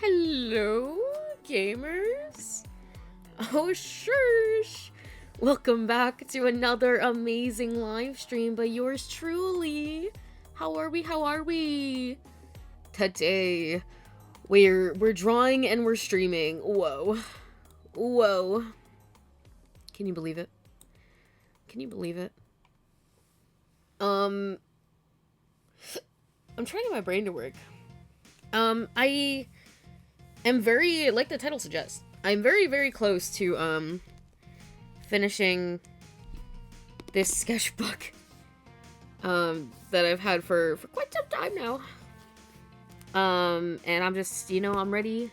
Hello, gamers. Oh, shush. Welcome back to another amazing live stream by yours truly. How are we? How are we? Today, we're drawing and we're streaming. Whoa. Whoa. Can you believe it? Can you believe it? I'm trying to get my brain to work. I am very, like the title suggests, I'm very, very close to, finishing this sketchbook, that I've had for quite some time now. And I'm just, you know, I'm ready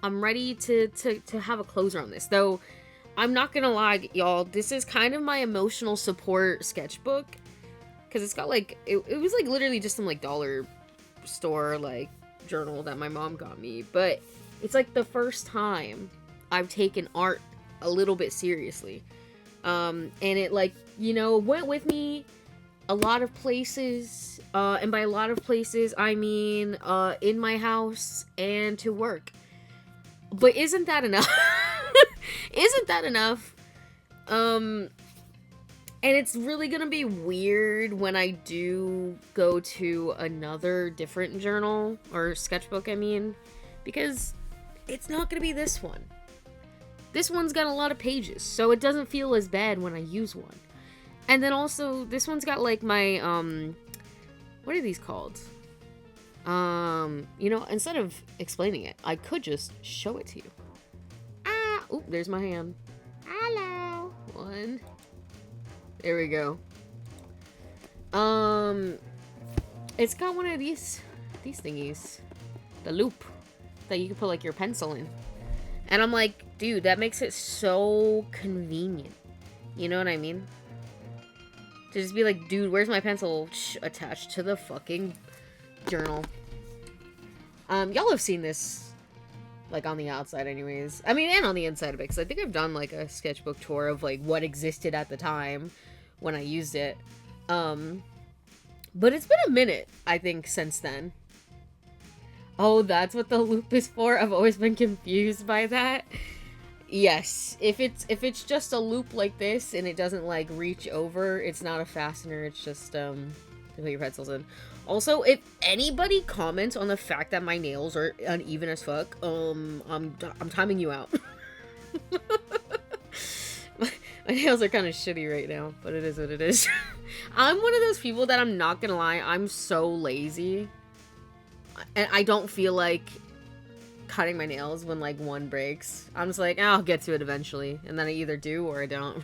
to have a closure on this. Though, I'm not gonna lie, y'all, this is kind of my emotional support sketchbook. Because it's got, like, it was, like, literally just some, like, dollar store, like, journal that my mom got me. But it's, like, the first time I've taken art a little bit seriously. And it, like, you know, went with me a lot of places. And by a lot of places, I mean, in my house and to work. But isn't that enough? Isn't that enough? And it's really gonna be weird when I do go to another different journal, or sketchbook, I mean, because it's not gonna be this one. This one's got a lot of pages, so it doesn't feel as bad when I use one. And then also, this one's got, like, my, what are these called? You know, instead of explaining it, I could just show it to you. Ah! Oop, there's my hand. Hello! One. There we go. It's got one of these thingies. The loop that you can put, like, your pencil in. And I'm like, dude, that makes it so convenient. You know what I mean? To just be like, dude, where's my pencil? Attached to the fucking journal. Y'all have seen this, like, on the outside anyways. I mean, and on the inside of it, because I think I've done, like, a sketchbook tour of, like, what existed at the time when I used it. But it's been a minute, I think, since then. Oh, that's what the loop is for? I've always been confused by that. Yes, if it's just a loop like this and it doesn't, like, reach over, it's not a fastener, it's just, to put your pencils in. Also, if anybody comments on the fact that my nails are uneven as fuck, I'm timing you out. My nails are kind of shitty right now, but it is what it is. I'm one of those people that, I'm not gonna lie, I'm so lazy. And I don't feel like cutting my nails when, like, one breaks. I'm just like, I'll get to it eventually. And then I either do or I don't.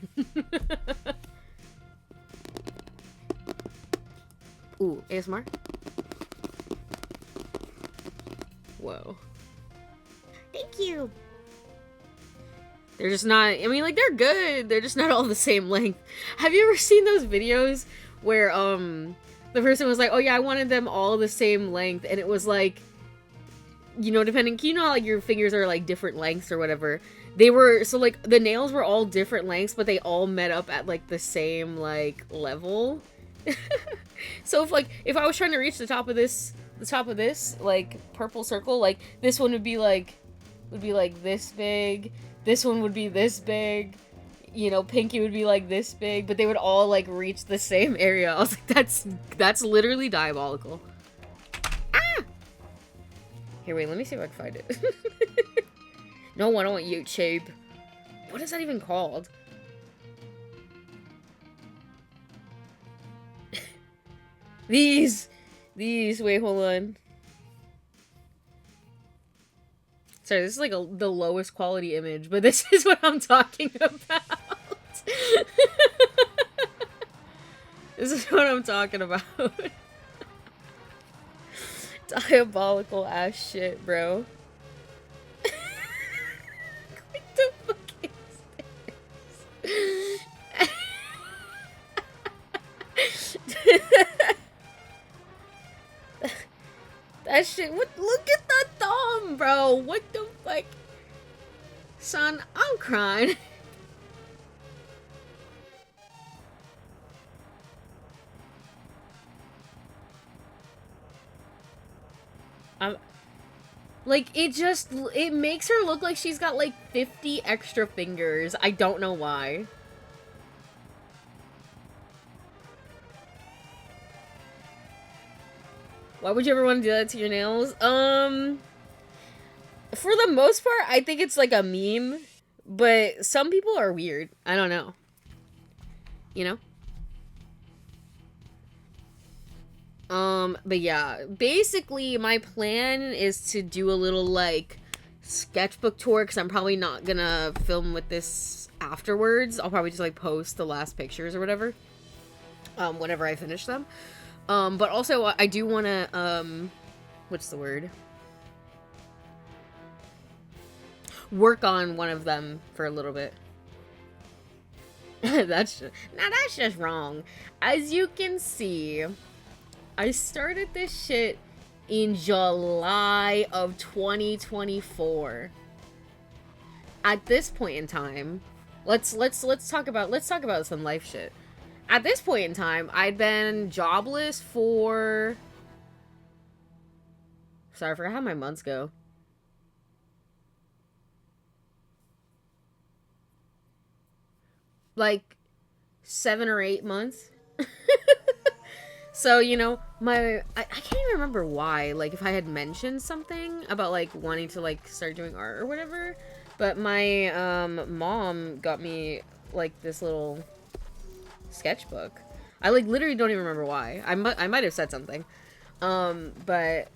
Ooh, ASMR? Whoa. Thank you! They're just not, I mean, like, they're good. They're just not all the same length. Have you ever seen those videos where, the person was like, oh yeah, I wanted them all the same length, and it was like, you know, depending, you know how, like, your fingers are, like, different lengths or whatever. They were, so, like, the nails were all different lengths, but they all met up at, like, the same, like, level. So if I was trying to reach the top of this, like, purple circle, like, this one would be like this big. This one would be this big, you know, pinky would be like this big, but they would all, like, reach the same area. I was like, that's literally diabolical. Ah! Here, wait, let me see if I can find it. No, I don't want YouTube. What is that even called? These, wait, hold on. Sorry, this is like the lowest quality image, but this is what I'm talking about. This is what I'm talking about. Diabolical ass shit, bro. What the fuck is this? That shit, look at the thumb, bro. What the fuck? Son, I'm crying. Like, it makes her look like she's got, like, 50 extra fingers. I don't know why. Why would you ever want to do that to your nails? For the most part, I think it's, like, a meme. But some people are weird. I don't know. You know? But yeah, basically my plan is to do a little, like, sketchbook tour, because I'm probably not gonna film with this afterwards. I'll probably just, like, post the last pictures or whatever, whenever I finish them. But also, I do wanna, what's the word? Work on one of them for a little bit. That's just wrong. As you can see, I started this shit in July of 2024. At this point in time, let's talk about some life shit. At this point in time, I'd been jobless for... Sorry, I forgot how my months go. Like 7 or 8 months. So, you know, I can't even remember why, like, if I had mentioned something about, like, wanting to, like, start doing art or whatever, but my, mom got me, like, this little sketchbook. I, like, literally don't even remember why. I might have said something. But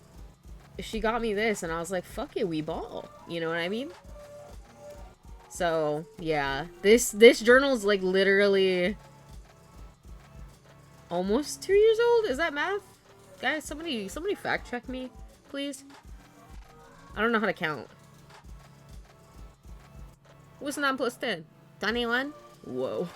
she got me this, and I was like, fuck it, we ball. You know what I mean? So, yeah. This journal's, like, literally... almost 2 years old? Is that math? Guys, somebody fact check me, please. I don't know how to count. What's 9 plus 10? 21? Whoa.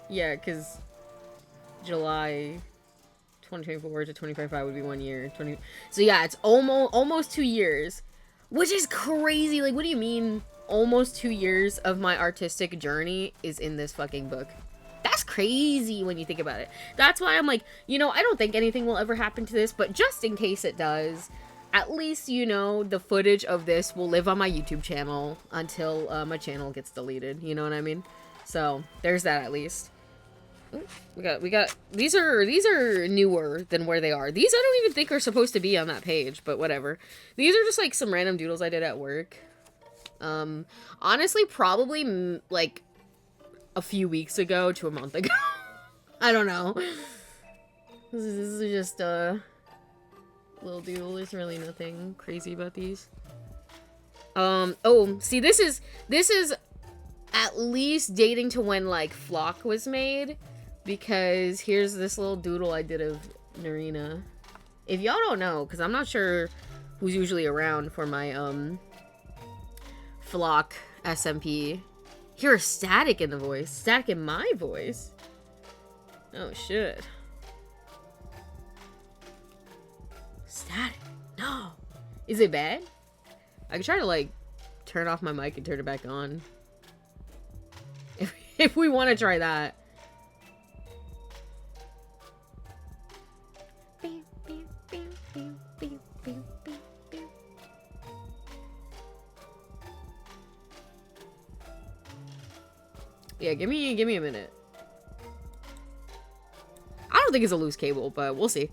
Yeah, because July 2024 to 2025 would be 1 year. So yeah, it's almost 2 years. Which is crazy. Like, what do you mean almost 2 years of my artistic journey is in this fucking book? That's crazy when you think about it. That's why I'm like, you know, I don't think anything will ever happen to this, but just in case it does, at least, you know, the footage of this will live on my YouTube channel until my channel gets deleted. You know what I mean? So, there's that at least. Ooh, we got these are newer than where they are. These I don't even think are supposed to be on that page, but whatever. These are just like some random doodles I did at work. Honestly, probably like a few weeks ago to a month ago. I don't know. This is just a little doodle. There's really nothing crazy about these. Oh, see, this is at least dating to when like Flock was made. Because here's this little doodle I did of Narina. If y'all don't know, because I'm not sure who's usually around for my, Flock SMP. Hear a static in the voice. Static in my voice? Oh, shit. Static. No. Is it bad? I could try to, like, turn off my mic and turn it back on. If we want to try that. Yeah, give me a minute. I don't think it's a loose cable, but we'll see.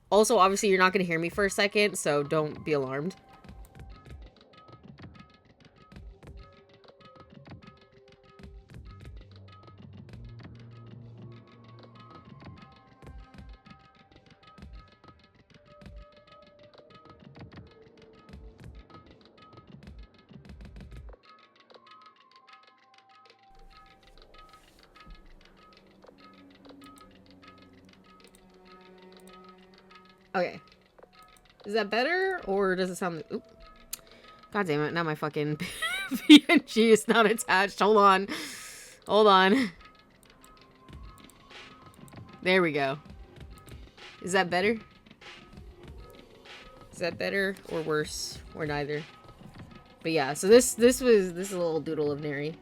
Also, obviously, you're not going to hear me for a second, so don't be alarmed. Okay. Is that better? Or does it sound like... Oop. God damn it. Now my fucking PNG is not attached. Hold on. Hold on. There we go. Is that better? Is that better or worse? Or neither? But yeah, so this is a little doodle of Neri.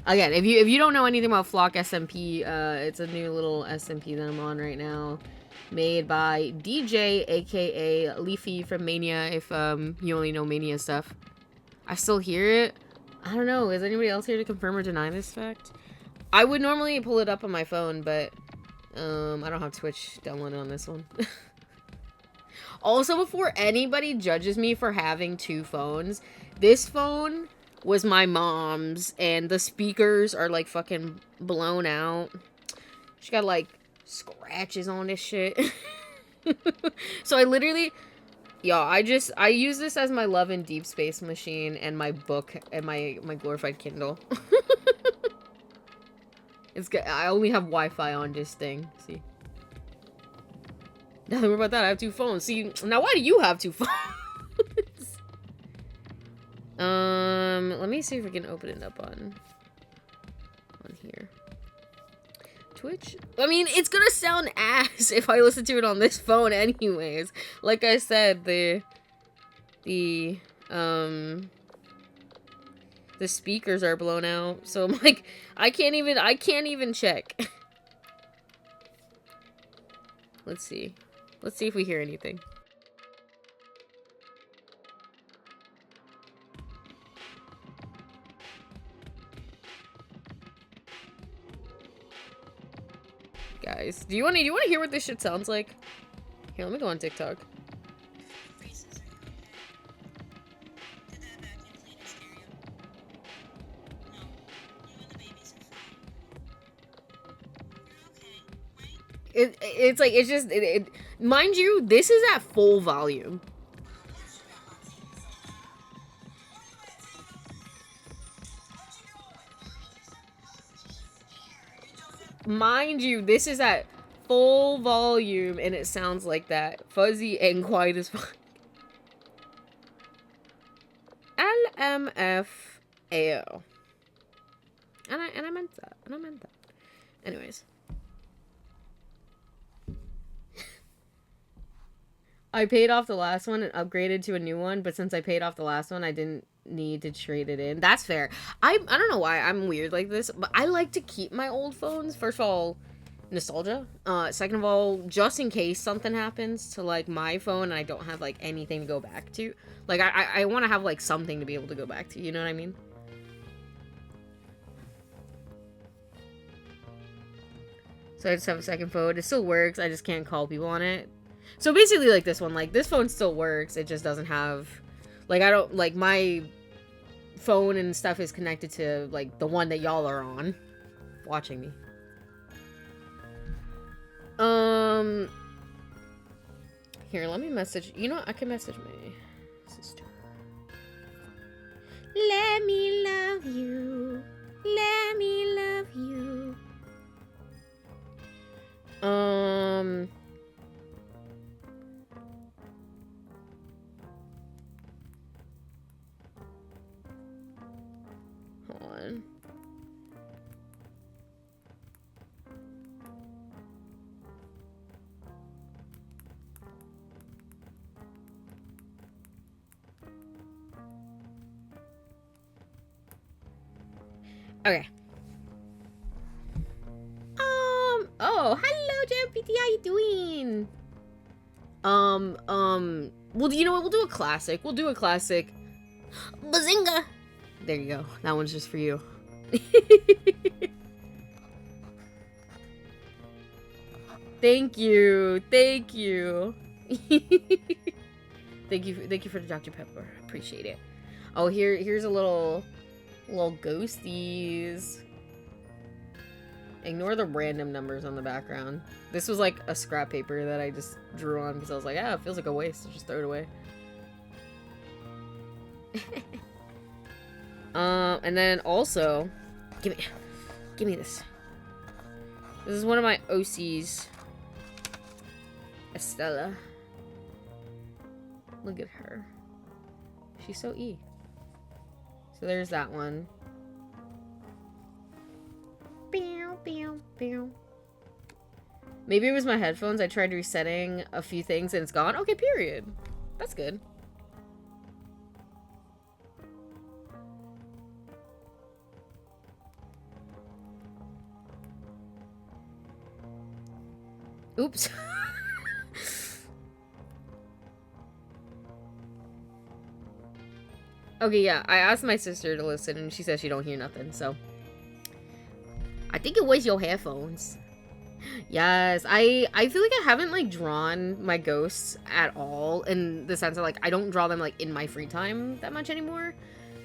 Again, if you don't know anything about Flock SMP, it's a new little SMP that I'm on right now, made by DJ, aka Leafy from Mania. If you only know Mania stuff, I still hear it. I don't know. Is anybody else here to confirm or deny this fact? I would normally pull it up on my phone, but I don't have Twitch downloaded on this one. Also, before anybody judges me for having 2 phones, this phone was my mom's, and the speakers are, like, fucking blown out. She got, like, scratches on this shit. So I literally... Yo, I use this as my Love and Deep Space machine and my book and my glorified Kindle. It's good. I only have Wi-Fi on this thing. See? Nothing about that. I have 2 phones. See, now why do you have 2 phones? Let me see if we can open it up on here. Twitch? I mean, it's gonna sound ass if I listen to it on this phone anyways. Like I said, the speakers are blown out. So I'm like, I can't even check. Let's see. Let's see if we hear anything. Guys, do you want to hear what this shit sounds like? Here, let me go on TikTok. It's like, it's just, mind you, this is at full volume. Mind you, this is at full volume, and it sounds like that. Fuzzy and quiet as fuck. LMFAO. And I meant that. And I meant that. Anyways. I paid off the last one and upgraded to a new one, but since I paid off the last one, I didn't need to trade it in. That's fair. I don't know why I'm weird like this, but I like to keep my old phones. First of all, nostalgia. Second of all, just in case something happens to, like, my phone and I don't have, like, anything to go back to. Like, I want to have, like, something to be able to go back to, you know what I mean? So I just have a second phone. It still works, I just can't call people on it. So basically, like, this one, like, this phone still works, it just doesn't have, like, I don't, like, my phone and stuff is connected to, like, the one that y'all are on, watching me. Here, let me message, you know what, I can message my sister. Let me love you, let me love you. Hold on. Okay. Oh, hello, JMPT, how you doing? Well, you know what, we'll do a classic. We'll do a classic. Bazinga! There you go. That one's just for you. Thank you. Thank you. Thank you for the Dr. Pepper. Appreciate it. Oh, here's a little ghosties. Ignore the random numbers on the background. This was like a scrap paper that I just drew on because I was like, ah, it feels like a waste. So just throw it away. And then also, give me this. This is one of my OCs. Estella. Look at her. She's so E. So there's that one. Maybe it was my headphones. I tried resetting a few things and it's gone. Okay, period. That's good. Oops. Okay, yeah, I asked my sister to listen, and she said she don't hear nothing, so... I think it was your headphones. Yes, I feel like I haven't, like, drawn my ghosts at all, in the sense of, like, I don't draw them, like, in my free time that much anymore.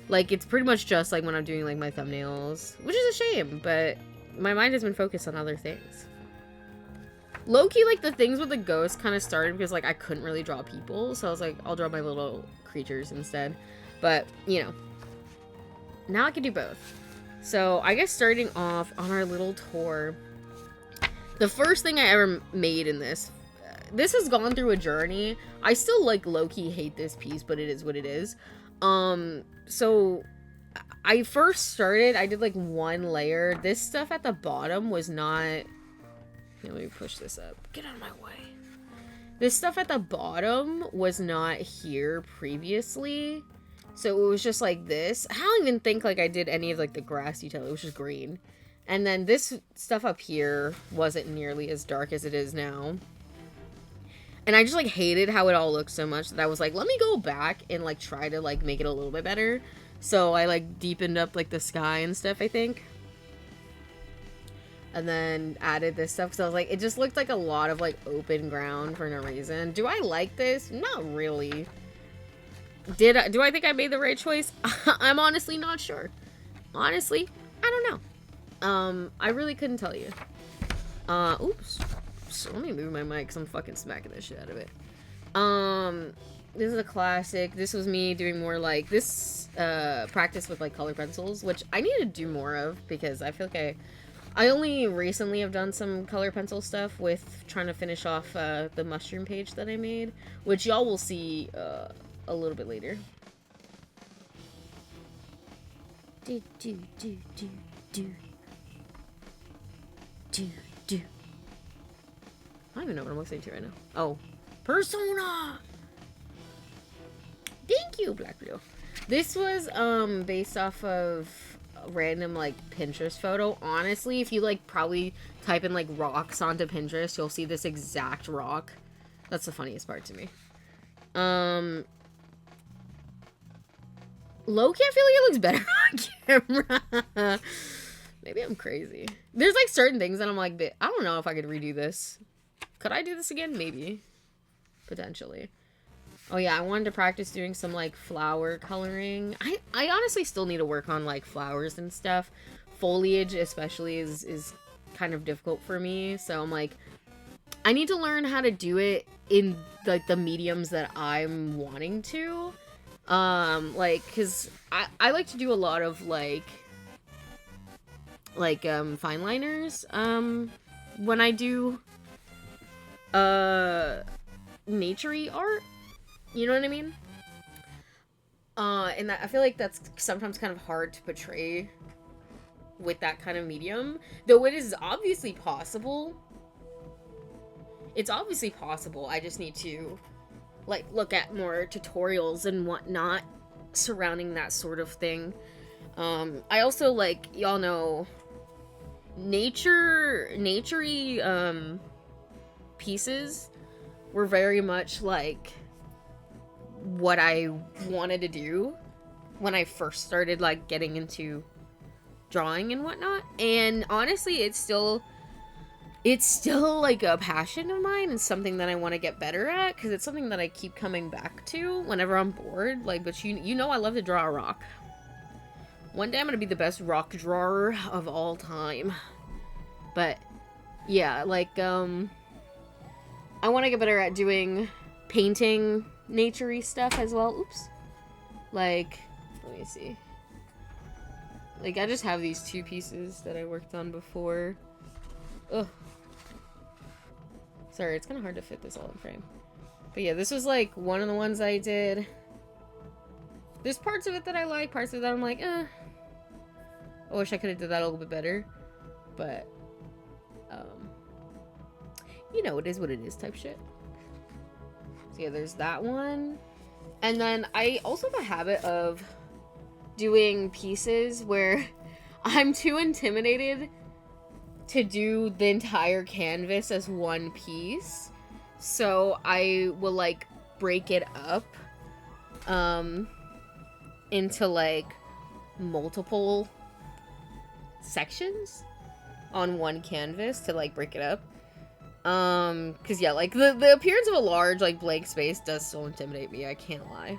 Like, it's pretty much just, like, when I'm doing, like, my thumbnails, which is a shame, but my mind has been focused on other things. Low-key, like, the things with the ghosts kind of started because, like, I couldn't really draw people, so I was like, I'll draw my little creatures instead. But, you know, now I can do both. So, I guess starting off on our little tour, the first thing I ever made in this has gone through a journey. I still, like, low-key hate this piece, but it is what it is. So, I first started, I did, like, one layer. This stuff at the bottom was not... Here, let me push this up. Get out of my way. This stuff at the bottom was not here previously. So it was just like this. I don't even think like I did any of like the grass detail. It was just green. And then this stuff up here wasn't nearly as dark as it is now. And I just like hated how it all looked so much that I was like, let me go back and like try to like make it a little bit better. So I like deepened up like the sky and stuff, I think. And then added this stuff because I was like, it just looked like a lot of like open ground for no reason. Do I like this? Not really. Do I think I made the right choice? I'm honestly not sure. Honestly, I don't know. I really couldn't tell you. Oops. So let me move my mic because I'm fucking smacking the shit out of it. This is a classic. This was me doing more like this practice with like color pencils, which I need to do more of because I feel like I only recently have done some color pencil stuff with trying to finish off the mushroom page that I made, which y'all will see a little bit later. Do. I don't even know what I'm listening to right now. Oh, Persona! Thank you, Black Widow. This was based off of a random like Pinterest photo. Honestly, if you like probably type in like rocks onto Pinterest, you'll see this exact rock. That's the funniest part to me. Low-key, I feel like it looks better on camera. Maybe I'm crazy. There's like certain things that I'm like, I don't know if I could redo this. Could I do this again? Maybe. Potentially. Oh yeah, I wanted to practice doing some like flower coloring. I honestly still need to work on like flowers and stuff. Foliage especially is kind of difficult for me. So I'm like, I need to learn how to do it in like the mediums that I'm wanting to. Like, cause I like to do a lot of like fine liners, when I do, nature-y art, you know what I mean? And I feel like that's sometimes kind of hard to portray with that kind of medium, though it is obviously possible. It's obviously possible, I just need to like look at more tutorials and whatnot surrounding that sort of thing. I also like, y'all know, nature-y pieces were very much like what I wanted to do when I first started like getting into drawing and whatnot. And honestly, it's still like a passion of mine and something that I want to get better at because it's something that I keep coming back to whenever I'm bored. Like, but you know I love to draw a rock. One day I'm gonna be the best rock drawer of all time. But yeah, like I want to get better at doing painting nature-y stuff as well. Oops. Like, let me see. Like, I just have these two pieces that I worked on before. Ugh. Sorry, it's kind of hard to fit this all in frame. But yeah, this was like one of the ones I did. There's parts of it that I like, parts of it that I'm like, I wish I could have did that a little bit better. But, you know, it is what it is type shit. So yeah, there's that one. And then I also have a habit of doing pieces where I'm too intimidated to do the entire canvas as one piece. So I will like break it up into like multiple sections on one canvas to like break it up. Cause yeah, like the appearance of a large like blank space does still intimidate me, I can't lie.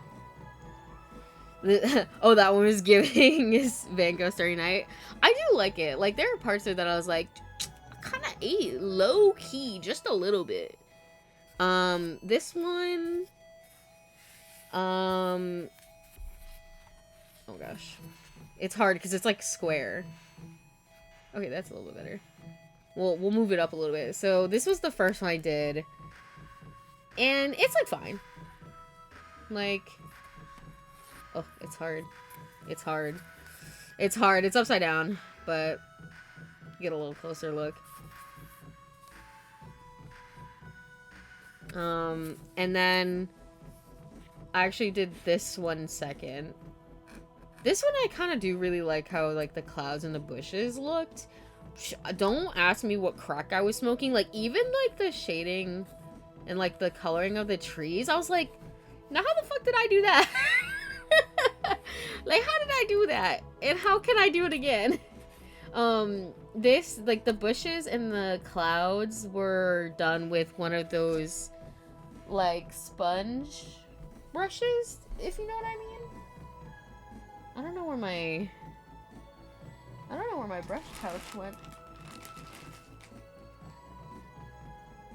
Oh, that one was giving is Van Gogh Starry Night. I do like it. Like there are parts of that I was like kind of low key, just a little bit. This one, oh gosh, it's hard because it's like square. Okay, that's a little bit better. We'll move it up a little bit. So this was the first one I did, and it's like fine. Like, oh, it's hard. It's hard. It's hard. It's upside down, but get a little closer look. And then I actually did this one second. This one I kind of do really like how like the clouds and the bushes looked. Don't ask me what crack I was smoking. Like even like the shading and like the coloring of the trees, I was like, now how the fuck did I do that? Like how did I do that? And how can I do it again? This, like the bushes and the clouds were done with one of those like sponge brushes, if you know what I mean. I don't know where my brush pouch went.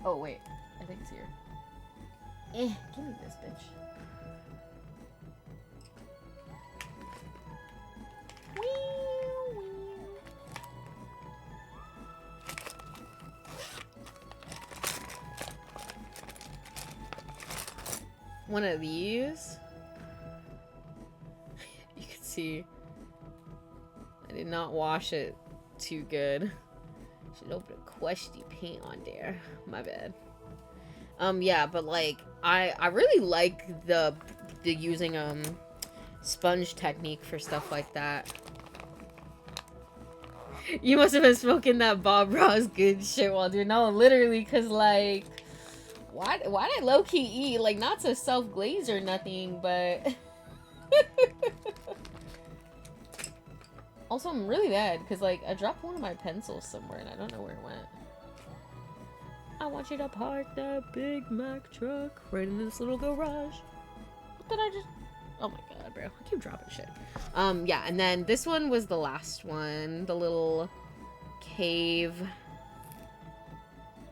Oh wait, I think it's here. Give me this bitch. One of these. You can see I did not wash it too good. Should open a questy paint on there. My bad. Yeah, but like I really like the using sponge technique for stuff like that. You must have been smoking that Bob Ross good shit while doing no, literally, cause like why did I low-key eat? Like not to self-glaze or nothing, but also I'm really mad because like I dropped one of my pencils somewhere and I don't know where it went. I want you to park that Big Mac truck right in this little garage. What did I just... Oh my god, bro. I keep dropping shit. Yeah, and then this one was the last one. The little cave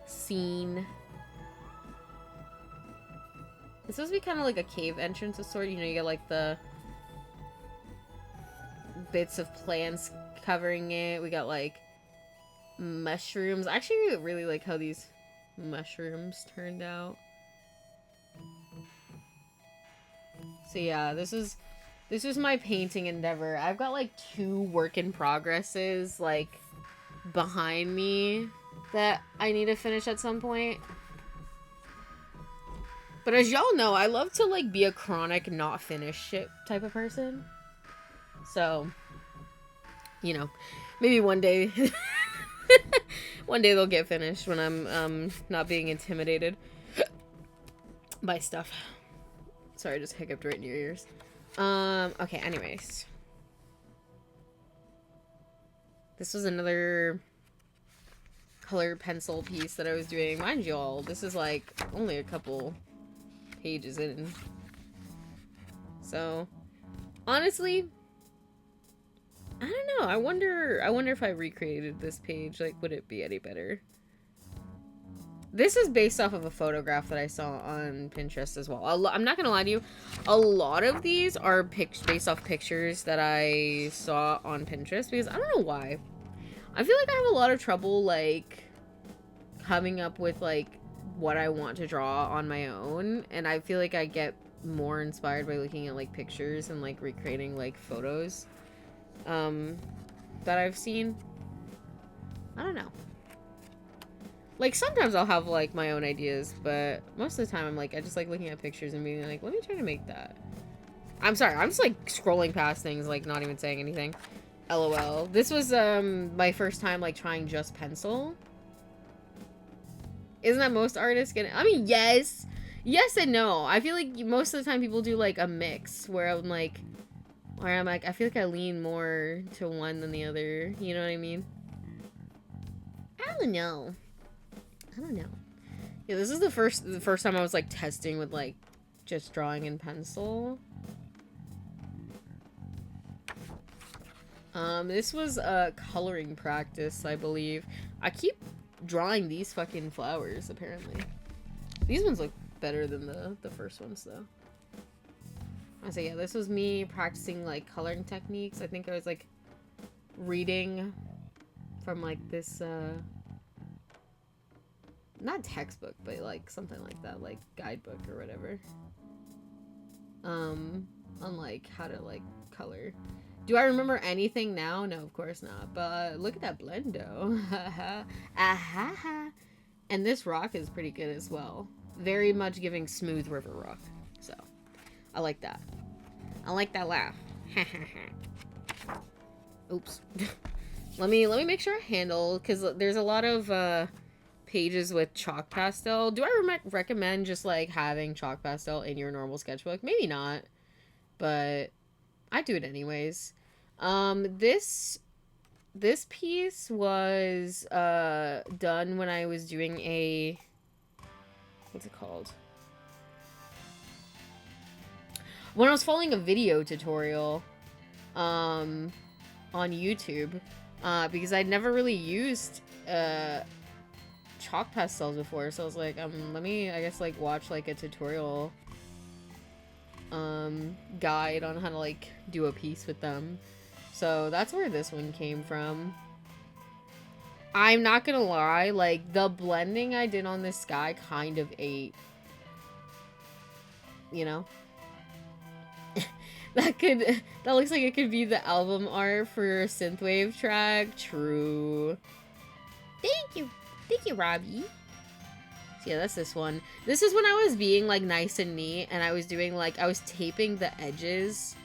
scene. It's supposed to be kind of like a cave entrance of sort. You know, you get like the bits of plants covering it. We got like mushrooms. I actually really like how these mushrooms turned out. So yeah, this is my painting endeavor. I've got like 2 work in progresses like behind me that I need to finish at some point. But as y'all know, I love to like be a chronic not finished shit type of person. So, you know, maybe one day one day they'll get finished when I'm not being intimidated by stuff. Sorry, I just hiccuped right in your ears. Okay, anyways. This was another colored pencil piece that I was doing. Mind you all, this is like only a couple pages in. So, honestly, I don't know. I wonder if I recreated this page, like, would it be any better? This is based off of a photograph that I saw on Pinterest as well. I'm not gonna lie to you. A lot of these are based off pictures that I saw on Pinterest because I don't know why. I feel like I have a lot of trouble, like, coming up with, like, what I want to draw on my own. And I feel like I get more inspired by looking at, like, pictures and, like, recreating, like, photos that I've seen. I don't know. Like, sometimes I'll have, like, my own ideas, but most of the time I'm, like, I just like looking at pictures and being like, let me try to make that. I'm sorry, I'm just, like, scrolling past things, like, not even saying anything. LOL. This was my first time like trying just pencil. Isn't that most artists get it? I mean, yes. Yes and no. I feel like most of the time people do like a mix where I'm like, I feel like I lean more to one than the other. You know what I mean? I don't know. I don't know. Yeah, this is the first time I was like testing with like just drawing in pencil. This was a coloring practice, I believe. I keep drawing these fucking flowers, apparently. These ones look better than the first ones, though. I say, yeah, this was me practicing, like, coloring techniques. I think I was, like, reading from, like, this, not textbook, but, like, something like that, like, guidebook or whatever. On, like, how to, like, color. Do I remember anything now? No, of course not. But look at that blendo. Ahaha. And this rock is pretty good as well. Very much giving smooth river rock. So, I like that. I like that laugh. Oops. let me make sure I handle, because there's a lot of pages with chalk pastel. Do I recommend just like having chalk pastel in your normal sketchbook? Maybe not, but I do it anyways. This piece was done when I was doing a, what's it called? When I was following a video tutorial on YouTube, because I'd never really used chalk pastels before, so I was like, let me, I guess, like, watch, like, a tutorial guide on how to, like, do a piece with them. So that's where this one came from. I'm not gonna lie, like, the blending I did on this sky kind of ate. You know? That looks like it could be the album art for a synthwave track. True. Thank you, Robbie. So yeah, that's this one. This is when I was being like nice and neat, and I was doing like, I was taping the edges.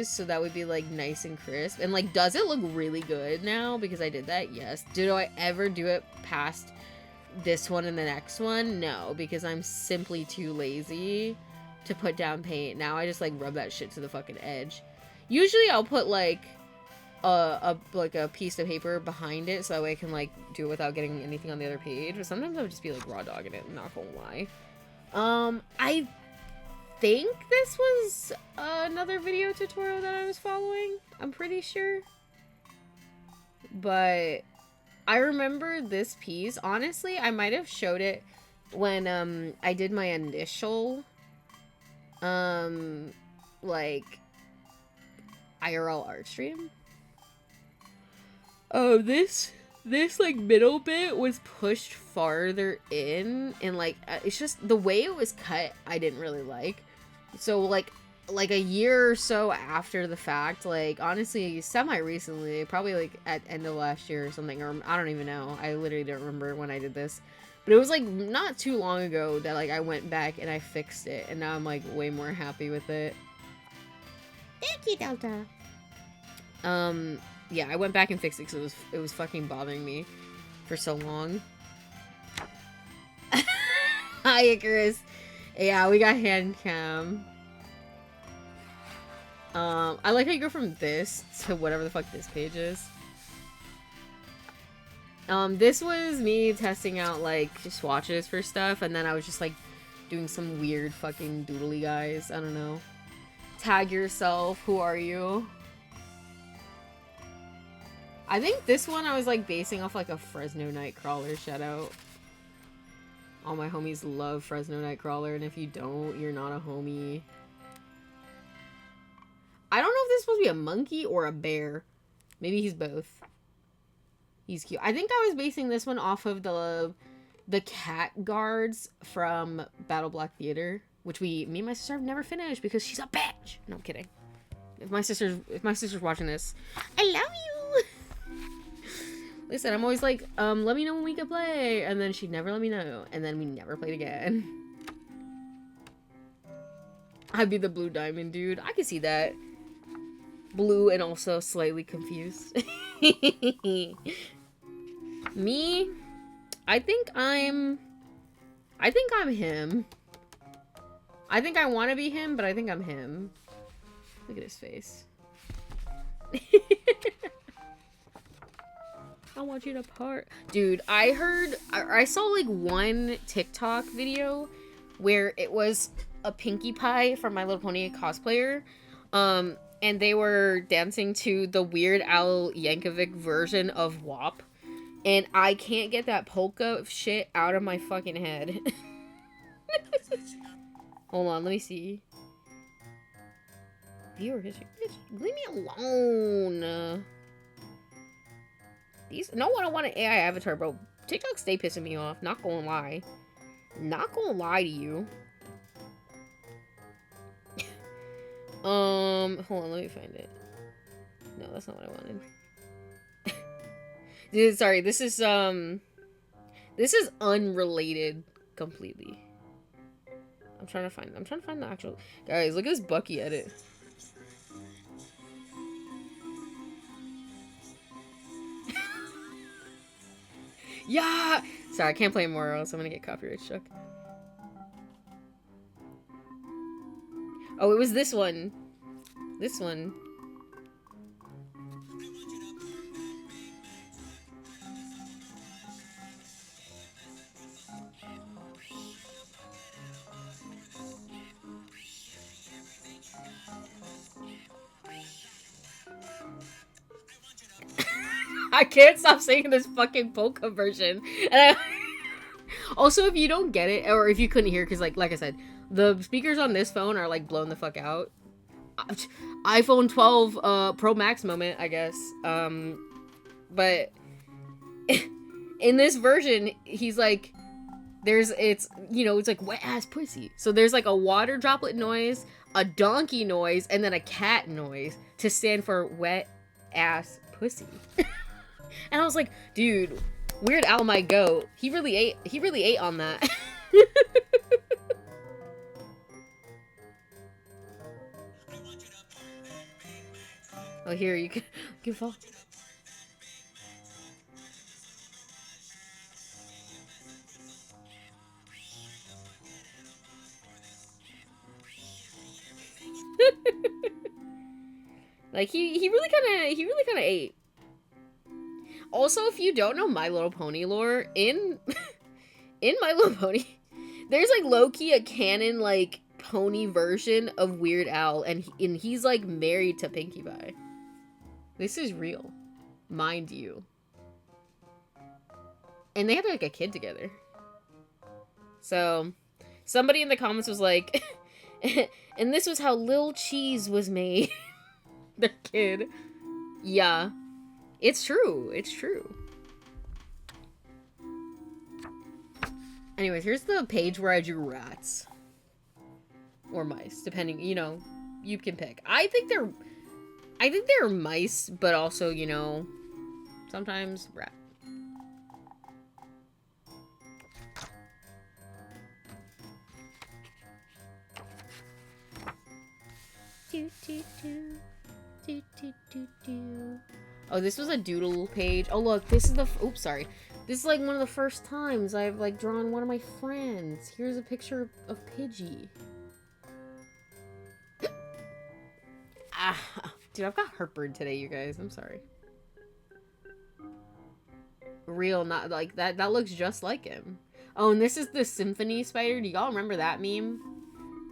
So that would be like nice and crisp. And like, does it look really good now because I did that? Yes. Do I ever do it past this one and the next one? No, because I'm simply too lazy to put down paint. Now I just like rub that shit to the fucking edge. Usually I'll put like a piece of paper behind it so that way I can like do it without getting anything on the other page. But sometimes I would just be like raw dogging it, I'm not gonna lie. I think this was another video tutorial that I was following. I'm pretty sure. But I remember this piece. Honestly, I might have showed it when I did my initial like IRL art stream. Oh, this like middle bit was pushed farther in, and like it's just the way it was cut I didn't really like. So like a year or so after the fact, like honestly semi recently, probably like at end of last year or something, or I don't even know, I literally don't remember when I did this, but it was like not too long ago that like I went back and I fixed it, and now I'm like way more happy with it. Thank you, Delta. Yeah, I went back and fixed it because it was fucking bothering me for so long. Hi, Icarus. Yeah, we got hand cam. I like how you go from this to whatever the fuck this page is. This was me testing out, like, swatches for stuff, and then I was just, like, doing some weird fucking doodly guys. I don't know. Tag yourself. Who are you? I think this one I was, like, basing off, like, a Fresno Nightcrawler shout-out. All my homies love Fresno Nightcrawler, and if you don't, you're not a homie. I don't know if this is supposed to be a monkey or a bear. Maybe he's both. He's cute. I think I was basing this one off of the cat guards from Battle Block Theater, which me and my sister have never finished because she's a bitch. No, I'm kidding. If my sister's watching this, I love you. Listen, I'm always like, let me know when we can play, and then she'd never let me know, and then we never played again. I'd be the blue diamond dude. I can see that. Blue and also slightly confused. Me, I think I'm him. I think I want to be him, but I think I'm him. Look at his face. I want you to part. Dude, I saw like one TikTok video where it was a Pinkie Pie from My Little Pony cosplayer. And they were dancing to the Weird Al Yankovic version of WAP. And I can't get that polka shit out of my fucking head. Hold on, let me see. Viewer history. Bitch, leave me alone. No one want an AI avatar, bro. TikTok stay pissing me off. Not gonna lie. Not gonna lie to you. Hold on, let me find it. No, that's not what I wanted. Dude, sorry, this is unrelated completely. I'm trying to find the actual guys. Look at this Bucky edit. Yeah. Sorry, I can't play more, or else I'm gonna get copyright struck. Oh, it was this one. This one. I can't stop singing this fucking polka version. And also, if you don't get it, or if you couldn't hear, because like I said, the speakers on this phone are like blown the fuck out. iPhone 12 Pro Max moment, I guess. But in this version, he's like, it's like wet ass pussy. So there's like a water droplet noise, a donkey noise, and then a cat noise to stand for wet ass pussy. And I was like, dude, Weird Al my goat. He really ate on that. Oh, here, you can fall. Like he really kind of ate. Also, if you don't know My Little Pony lore, in My Little Pony, there's like low-key a canon like pony version of Weird Al, and he's like married to Pinkie Pie. This is real, mind you. And they had like a kid together. So somebody in the comments was like, and this was how Lil Cheese was made. Their kid. Yeah. It's true. It's true. Anyways, here's the page where I drew rats. Or mice, depending, you can pick. I think they're mice, but also, sometimes rat. Oh, this was a doodle page. Oh, look, this is oops, sorry. This is like one of the first times I've like drawn one of my friends. Here's a picture of Pidgey. Dude, I've got heartburn today, you guys. I'm sorry. Real, not like that. That looks just like him. Oh, and this is the symphony spider. Do y'all remember that meme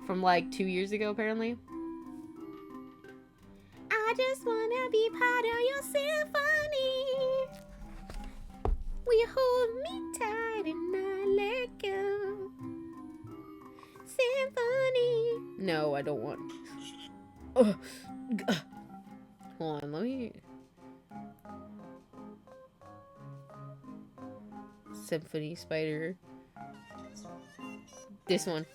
from like 2 years ago, apparently? I just wanna be part of your symphony. Will you hold me tight and not let go? Symphony. No, I don't want. Oh. Hold on, let me. Symphony spider. This one.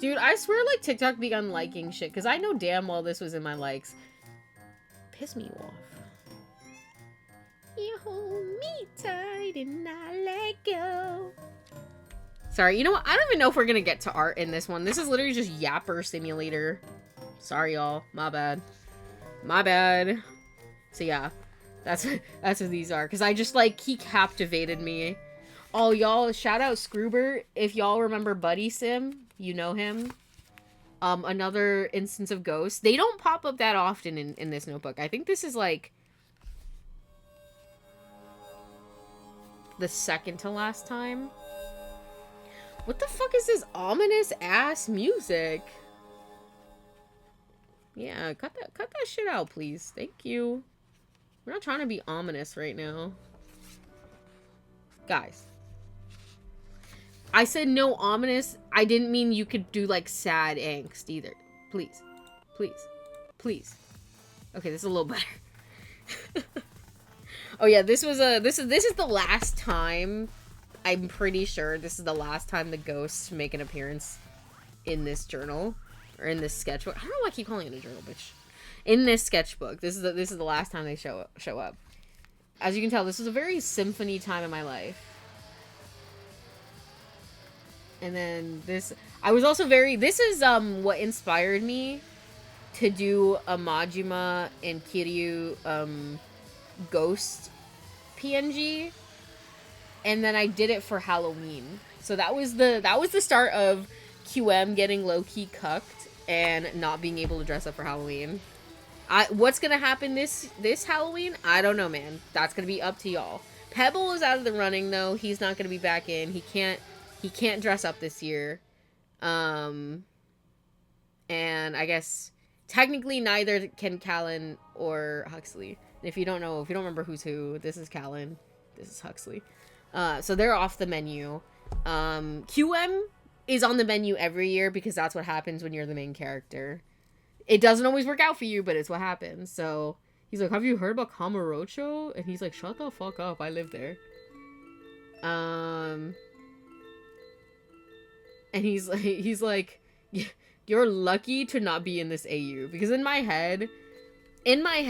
Dude, I swear, like, TikTok be unliking shit, because I know damn well this was in my likes. Piss me off. You hold me tight and I let go. Sorry, you know what? I don't even know if we're gonna get to art in this one. This is literally just Yapper Simulator. Sorry, y'all. My bad. My bad. So, yeah. That's what these are. Because I just, like, he captivated me. Oh, y'all, shout out Scroober. If y'all remember Buddy Sim, you know him. Another instance of ghosts. They don't pop up that often in this notebook. I think this is, like, the second to last time. What the fuck is this ominous ass music? Yeah, cut that shit out, please. Thank you. We're not trying to be ominous right now. Guys. I said no ominous. I didn't mean you could do, like, sad angst either. Please. Please. Please. Okay, this is a little better. Oh yeah, this is the last time. I'm pretty sure this is the last time the ghosts make an appearance in this journal. Or in this sketchbook. I don't know why I keep calling it a journal, bitch. In this sketchbook. This is the last time they show up. As you can tell, this was a very symphony time in my life. And then this, I was also this is what inspired me to do a Majima and Kiryu ghost PNG. And then I did it for Halloween. So that was the start of QM getting low-key cucked and not being able to dress up for Halloween. What's gonna happen this Halloween? I don't know, man. That's gonna be up to y'all. Pebble is out of the running though. He's not gonna be back in. He can't dress up this year. And I guess technically neither can Callan or Huxley. And if you don't remember who's who, this is Callan, this is Huxley. So they're off the menu. QM is on the menu every year because that's what happens when you're the main character. It doesn't always work out for you, but it's what happens. So he's like, have you heard about Kamurocho? And he's like, shut the fuck up, I live there. And he's like, you're lucky to not be in this AU. Because in my head, when I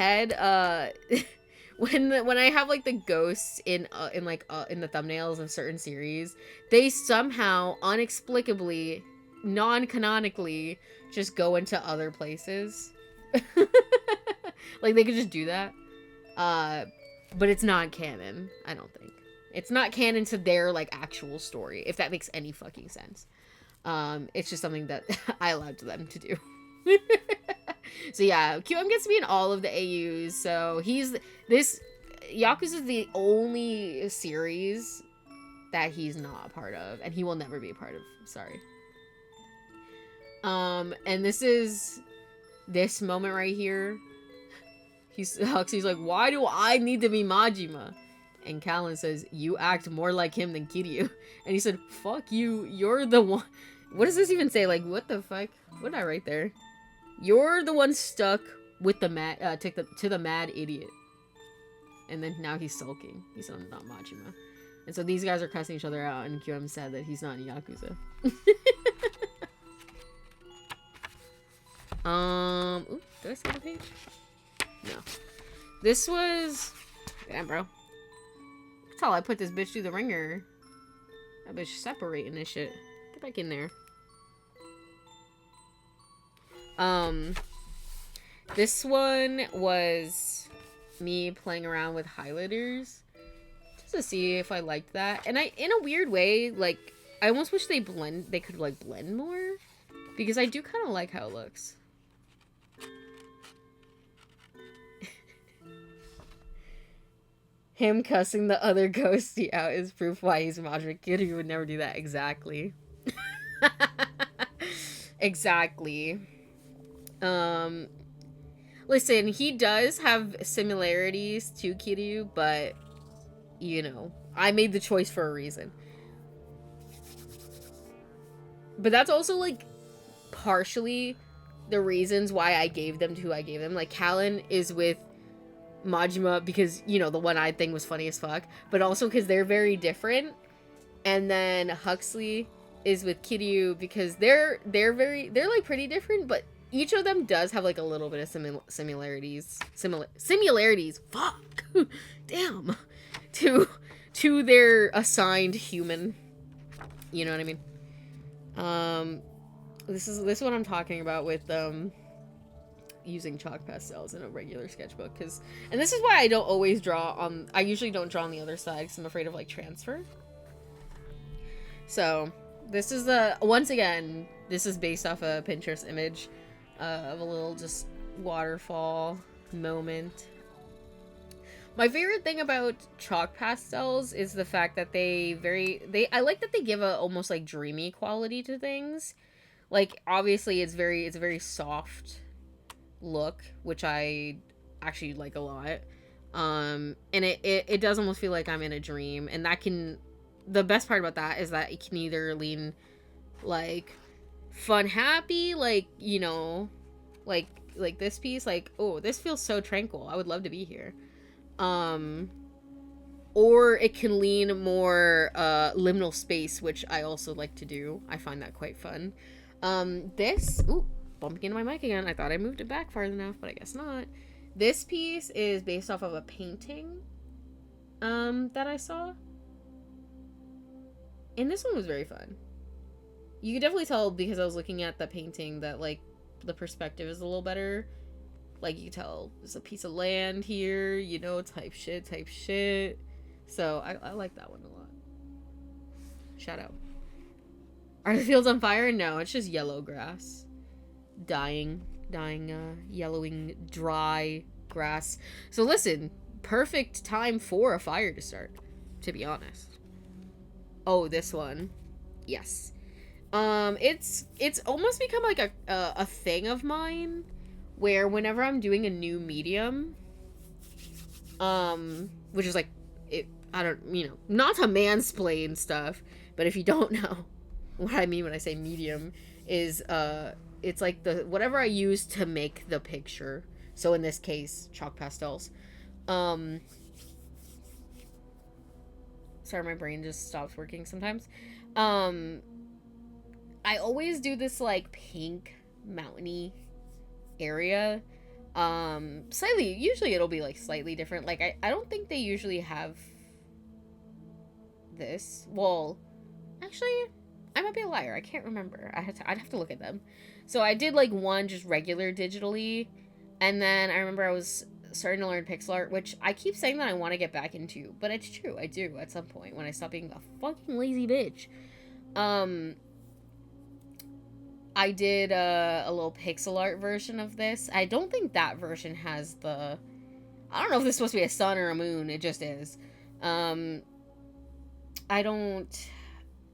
have like the ghosts in the thumbnails of certain series, they somehow inexplicably, non-canonically just go into other places. Like they could just do that. But it's not canon, I don't think. It's not canon to their like actual story, if that makes any fucking sense. It's just something that I allowed them to do. So yeah, QM gets to be in all of the AUs. So Yakuza is the only series that he's not a part of, and he will never be a part of. Sorry. And this moment right here. Huxley's like, why do I need to be Majima? And Callan says, you act more like him than Kiryu. And he said, fuck you, you're the one. What does this even say? Like, what the fuck? What did I write there? You're the one stuck with the mad, to the mad idiot. And then now he's sulking. He's not Majima. And so these guys are cussing each other out, and QM said that he's not in Yakuza. Ooh, did I skip a page? No. This was... Damn, bro. That's how I put this bitch through the ringer. That bitch separating this shit. Get back in there. This one was me playing around with highlighters just to see if I liked that. And in a weird way, like, I almost wish they could, like, blend more. Because I do kind of like how it looks. Him cussing the other ghosty out is proof why he's a Majima kid. He would never do that. Exactly. Exactly. Listen, he does have similarities to Kiryu, but, you know, I made the choice for a reason. But that's also, like, partially the reasons why I gave them to who I gave them. Like, Callan is with Majima because, you know, the one-eyed thing was funny as fuck, but also because they're very different. And then Huxley is with Kiryu, because they're like pretty different, but each of them does have like a little bit of similarities. Fuck, damn, to their assigned human. You know what I mean? This is what I'm talking about with using chalk pastels in a regular sketchbook, and this is why I don't always draw on. I usually don't draw on the other side because I'm afraid of like transfer. So this is once again, this is based off a Pinterest image of a little just waterfall moment. My favorite thing about chalk pastels is the fact that I like that they give a almost like dreamy quality to things. Like obviously it's a very soft look, which I actually like a lot. And it does almost feel like I'm in a dream, and the best part about that is that it can either lean like fun, happy, like, you know, like this piece, like, oh, this feels so tranquil, I would love to be here. Or it can lean more liminal space, which I also like to do. I find that quite fun. Bumping into my mic again. I thought I moved it back far enough, but I guess not. This piece is based off of a painting that I saw. And this one was very fun. You could definitely tell because I was looking at the painting that, like, the perspective is a little better. Like, you can tell there's a piece of land here, you know, type shit. So, I like that one a lot. Shout out. Are the fields on fire? No, it's just yellow grass. Dying, yellowing, dry grass. So, listen, perfect time for a fire to start, to be honest. Oh, this one. Yes. It's almost become like a thing of mine where whenever I'm doing a new medium, which is like, I don't, you know, not to mansplain stuff, but if you don't know what I mean when I say medium is, it's like whatever I use to make the picture. So in this case, chalk pastels. Sorry, my brain just stops working sometimes. I always do this like pink mountainy area. Usually it'll be like slightly different. Like I don't think they usually have this. Well, actually, I might be a liar. I can't remember. I'd have to look at them. So I did like one just regular digitally, and then I remember I was starting to learn pixel art, which I keep saying that I want to get back into, but it's true, I do at some point when I stop being a fucking lazy bitch. I did a little pixel art version of this. I don't think that version has I don't know if this is supposed to be a sun or a moon. It just is.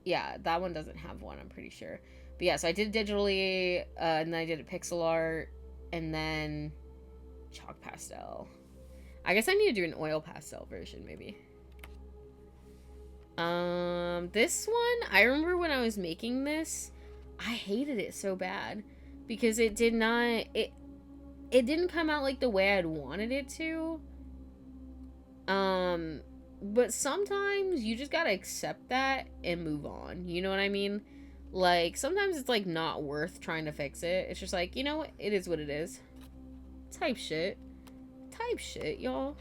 Yeah, that one doesn't have one, I'm pretty sure. But yeah, so I did digitally, and then I did a pixel art, and then chalk pastel. I guess I need to do an oil pastel version, maybe. This one, I remember when I was making this, I hated it so bad because it didn't come out like the way I'd wanted it to. But sometimes you just gotta accept that and move on. You know what I mean? Like, sometimes it's like not worth trying to fix it. It's just like, you know what? It is what it is. Type shit, y'all.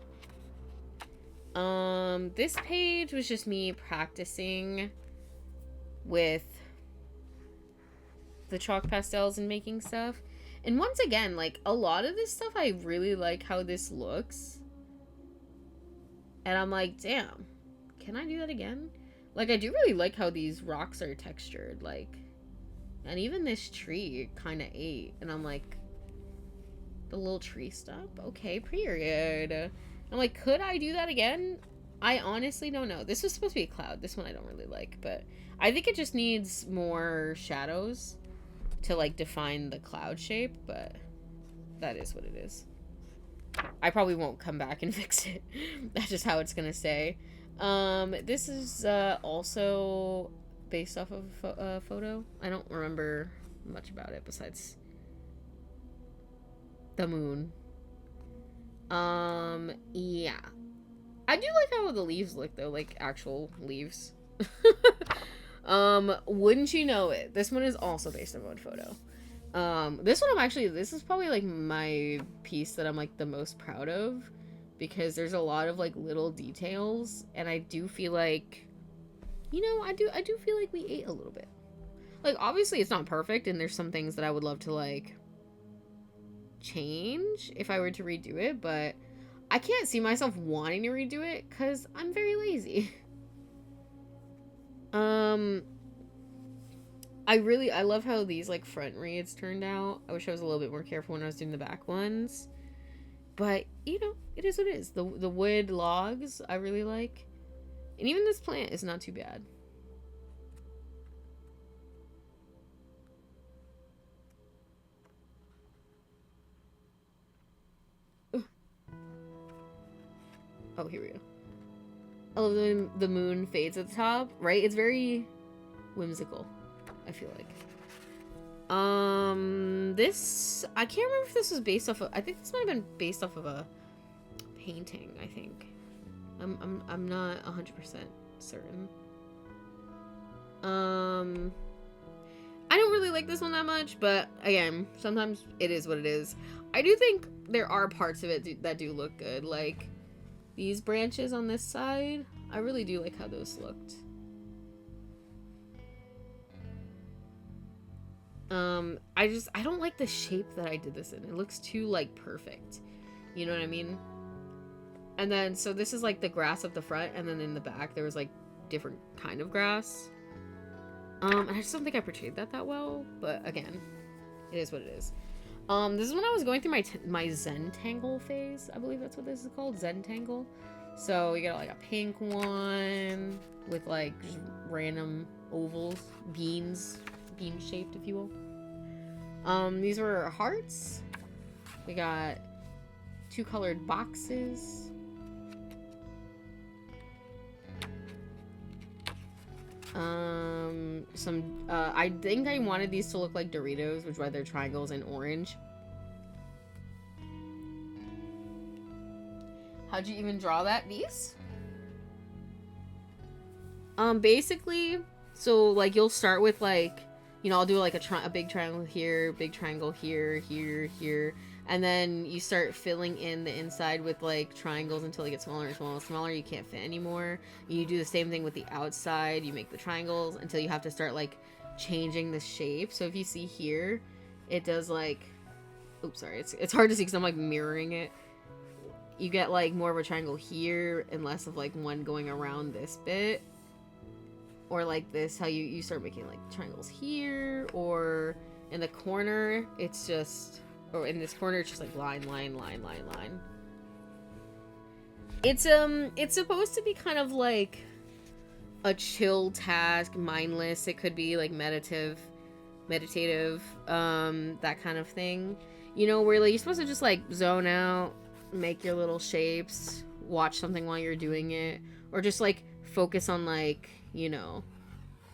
This page was just me practicing with the chalk pastels and making stuff. And once again, like, a lot of this stuff, I really like how this looks. And I'm like, damn, can I do that again? Like, I do really like how these rocks are textured, like, and even this tree kind of ate. And I'm like, the little tree stump? Okay, period. I'm like, could I do that again? I honestly don't know. This was supposed to be a cloud. This one I don't really like, but I think it just needs more shadows to, like, define the cloud shape, but that is what it is. I probably won't come back and fix it. That's just how it's gonna stay. This is also based off of a photo. I don't remember much about it besides the moon. Yeah. I do like how the leaves look, though, like actual leaves. Wouldn't you know it? This one is also based on one photo. This one this is probably like my piece that I'm like the most proud of, because there's a lot of like little details, and I do feel like, you know, I do feel like we ate a little bit. Like, obviously it's not perfect, and there's some things that I would love to like change if I were to redo it, but I can't see myself wanting to redo it because I'm very lazy. I love how these like front reads turned out. I wish I was a little bit more careful when I was doing the back ones. But, you know, it is what it is. The wood logs I really like. And even this plant is not too bad. Ugh. Oh, here we go. I love the moon fades at the top, right? It's very whimsical, I feel like. This, I can't remember if this was based off of, I think this might have been based off of a painting, I think. I'm not 100% certain. I don't really like this one that much, but again, sometimes it is what it is. I do think there are parts of it that do look good, like these branches on this side. I really do like how those looked. I don't like the shape that I did this in. It looks too like perfect. You know what I mean? And then, so this is like the grass up the front, and then in the back there was like different kind of grass. And I just don't think I portrayed that well, but again, it is what it is. This is when I was going through my Zentangle phase. I believe that's what this is called, Zentangle. So you got like a pink one with like just random ovals, bean shaped, if you will. These were hearts. We got 2 colored boxes. I think I wanted these to look like Doritos, which is why they're triangles and orange. How'd you even draw that? These? Basically, so like you'll start with like, you know, I'll do like a big triangle here, big triangle here, here, and then you start filling in the inside with like triangles until they get smaller and smaller and smaller. You can't fit anymore. You do the same thing with the outside. You make the triangles until you have to start like changing the shape. So if you see here, it does like, oops, sorry, it's hard to see because I'm like mirroring it. You get like more of a triangle here and less of like one going around this bit. Or like this, how you start making like triangles here, or in the corner, it's just, or in this corner, it's just like line. It's supposed to be kind of like a chill task, mindless. It could be like meditative, that kind of thing. You know, where like you're supposed to just like zone out, make your little shapes, watch something while you're doing it, or just like focus on like, you know,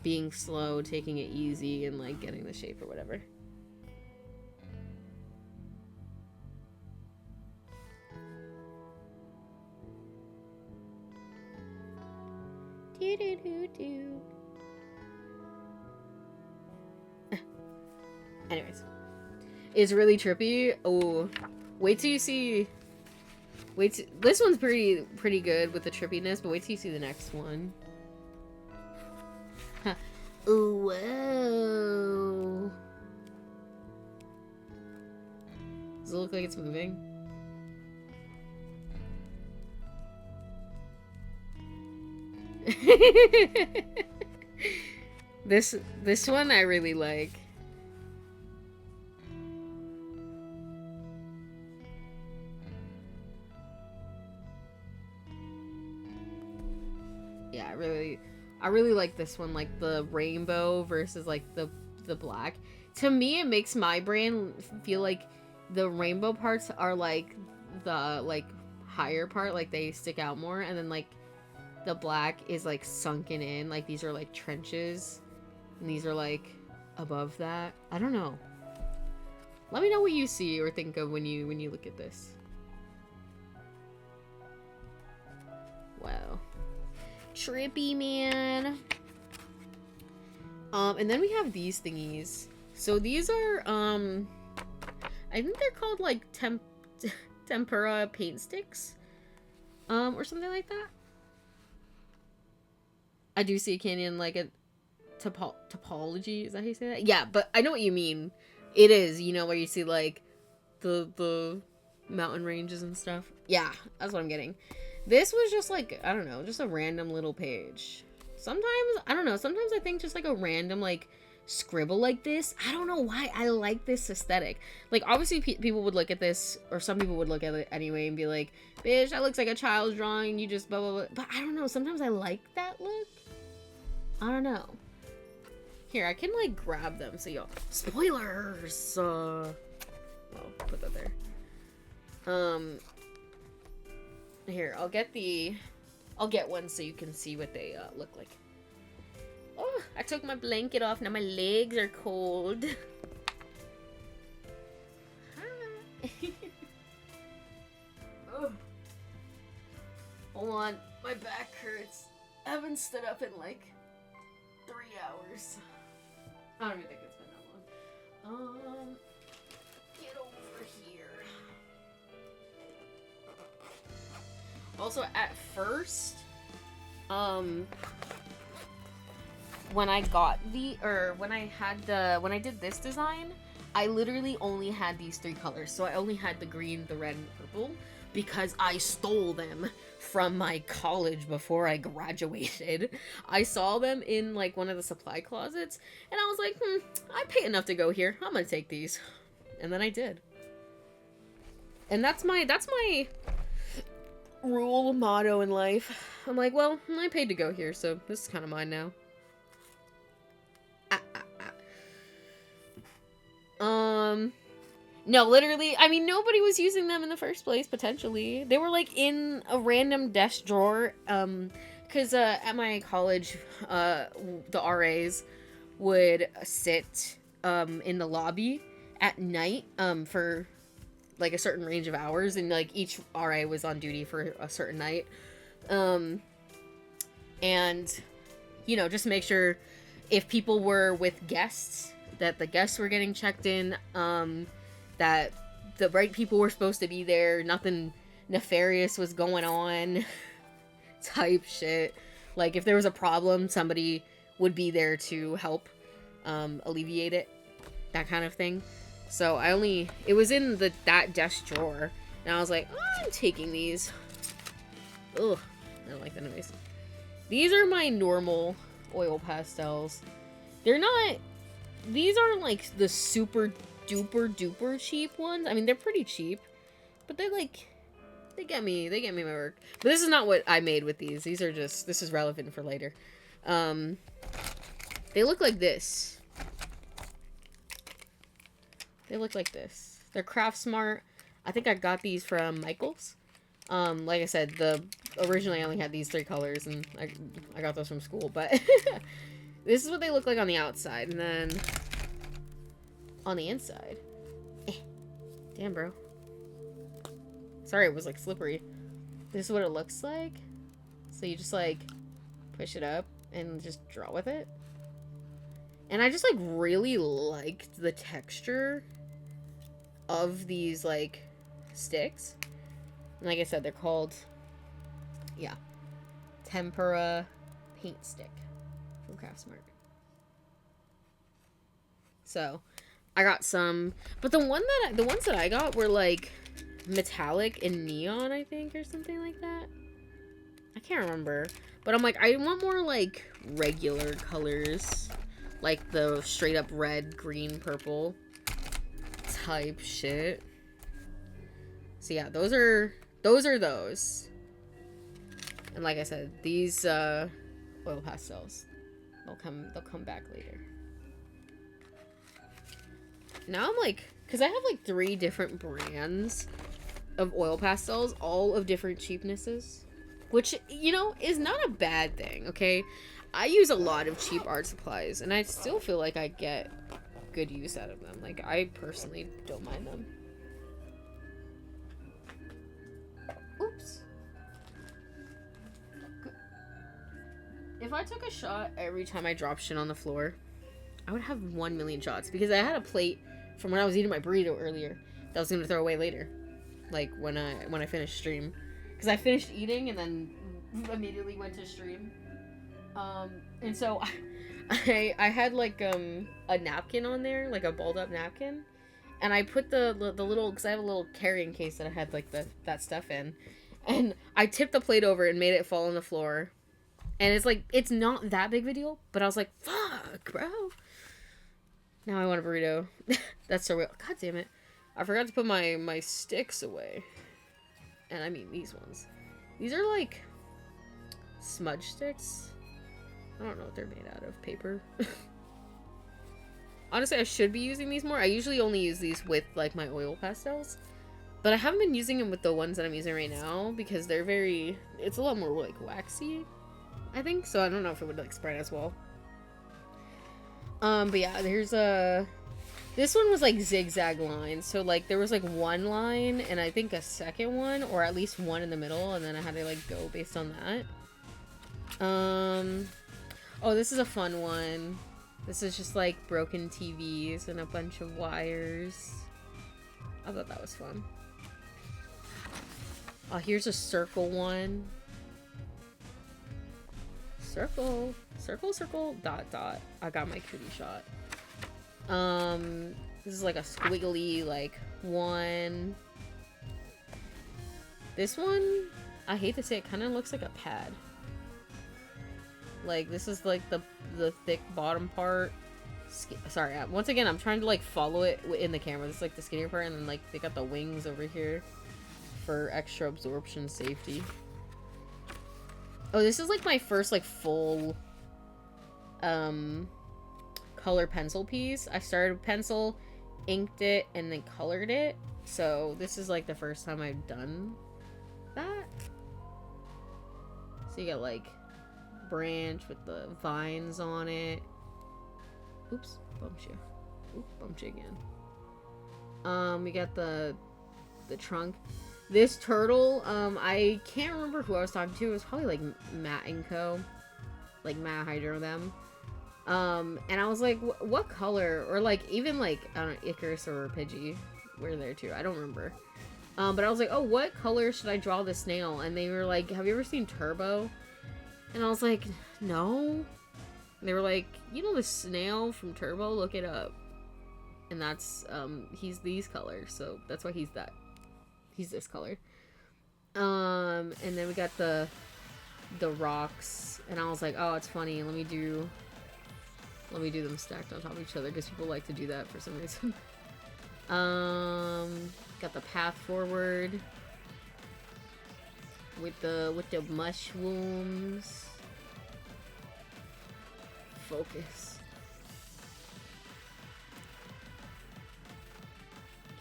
being slow, taking it easy, and like getting the shape or whatever. Anyways, it's really trippy. Oh, wait till you see. This one's pretty good with the trippiness, but wait till you see the next one. Ooh, whoa. Does it look like it's moving? This one I really like. Yeah, I really like this one, like the rainbow versus like the black. To me, it makes my brain feel like the rainbow parts are like the like higher part, like they stick out more, and then like the black is like sunken in, like these are like trenches, and these are like above that. I don't know. Let me know what you see or think of when you look at this. Wow. Trippy, man. And then we have these thingies. So these are, I think they're called, like, tempura paint sticks. Or something like that. I do see a canyon, like, a topology. Is that how you say that? Yeah, but I know what you mean. It is, you know, where you see, like, the mountain ranges and stuff. Yeah, that's what I'm getting. This was just, like, I don't know, just a random little page. Sometimes, I don't know, sometimes I think just, like, a random, like, scribble like this. I don't know why I like this aesthetic. Like, obviously, people would look at this, or some people would look at it anyway and be like, bitch, that looks like a child's drawing, you just blah, blah, blah. But I don't know, sometimes I like that look. I don't know. Here, I can, like, grab them so y'all... Spoilers! Well, put that there. Here, I'll get one so you can see what they, look like. Oh, I took my blanket off, now my legs are cold. Hi. Oh. Hold on, my back hurts. I haven't stood up in, like, 3 hours. I don't even think it's been that long. Get over here. Also, at first, when I did this design, I literally only had these 3 colors. So I only had the green, the red, and purple, because I stole them from my college before I graduated. I saw them in, like, one of the supply closets, and I was like, I pay enough to go here. I'm gonna take these. And then I did. And that's my rule, motto in life. I'm like, well, I paid to go here, so this is kind of mine now. No, literally, I mean, nobody was using them in the first place, potentially. They were, like, in a random desk drawer, because, at my college, the RAs would sit, in the lobby at night, for, like, a certain range of hours, and, like, each RA was on duty for a certain night, and, you know, just make sure if people were with guests, that the guests were getting checked in, that the right people were supposed to be there, nothing nefarious was going on, type shit. Like, if there was a problem, somebody would be there to help, alleviate it, that kind of thing. So it was in that desk drawer, and I was like, I'm taking these. Ugh, I don't like that noise. These are my normal oil pastels. These aren't, like, the super duper cheap ones. I mean, they're pretty cheap, but they get me my work. But this is not what I made with these. These are just, this is relevant for later. They look like this. They look like this. They're Craft Smart. I think I got these from Michael's. Like I said, originally I only had these 3 colors, and I got those from school, but this is what they look like on the outside, and then on the inside. Damn, bro. Sorry, it was, like, slippery. This is what it looks like. So you just, like, push it up and just draw with it. And I just, like, really liked the texture of these, like, sticks. And like I said, they're called, yeah, tempura paint stick from Craftsmart. So I got some, but the ones that I got were, like, metallic and neon, I think, or something like that. I can't remember, but I'm like, I want more, like, regular colors, like the straight up red, green, purple type shit. So yeah, those are those. And like I said, these oil pastels, they'll come back later. Now I'm like, because I have, like, 3 different brands of oil pastels, all of different cheapnesses, which, you know, is not a bad thing, okay? I use a lot of cheap art supplies, and I still feel like I get good use out of them. Like, I personally don't mind them. Oops. If I took a shot every time I drop shit on the floor, I would have 1 million shots because I had a plate from when I was eating my burrito earlier that I was gonna throw away later, like when I finished stream, because I finished eating and then immediately went to stream. And so I had like a napkin on there, like a balled up napkin, and I put the little, because I have a little carrying case that I had like that stuff in, and I tipped the plate over and made it fall on the floor. And it's like, it's not that big of a deal, but I was like, fuck, bro. Now I want a burrito. That's so real. God damn it. I forgot to put my sticks away. And I mean these ones. These are like smudge sticks. I don't know what they're made out of. Paper. Honestly, I should be using these more. I usually only use these with like my oil pastels. But I haven't been using them with the ones that I'm using right now because they're very, it's a lot more like waxy, I think. So I don't know if it would like spread as well. But yeah, there's this one was like zigzag lines. So like there was like one line and I think a second one, or at least one in the middle, and then I had to like go based on that. Oh, this is a fun one. This is just like broken TVs and a bunch of wires. I thought that was fun. Oh, here's a circle one. Circle, circle, circle, dot, dot. I got my kitty shot. This is like a squiggly, like, one. This one, I hate to say it, kind of looks like a pad. Like, this is like the thick bottom part. Sorry, once again, I'm trying to like follow it in the camera. This is like the skinnier part, and then like they got the wings over here for extra absorption safety. Oh, this is like my first like full color pencil piece. I started with pencil, inked it, and then colored it. So this is like the first time I've done that. So you got like branch with the vines on it. Oops, bumped you. Oop, bumped you again. We got the trunk. This turtle, I can't remember who I was talking to. It was probably like Matt and Co. Like Matt Hydro them. And I was like, what color? Or like even like, I don't know, Icarus or Pidgey were there too. I don't remember. But I was like, oh, what color should I draw the snail? And they were like, have you ever seen Turbo? And I was like, no. And they were like, you know the snail from Turbo? Look it up. And that's, he's these colors. So that's why he's that. He's this color. And then we got the rocks. And I was like, oh, it's funny. Let me do them stacked on top of each other because people like to do that for some reason. Got the path forward with the mushrooms. Focus.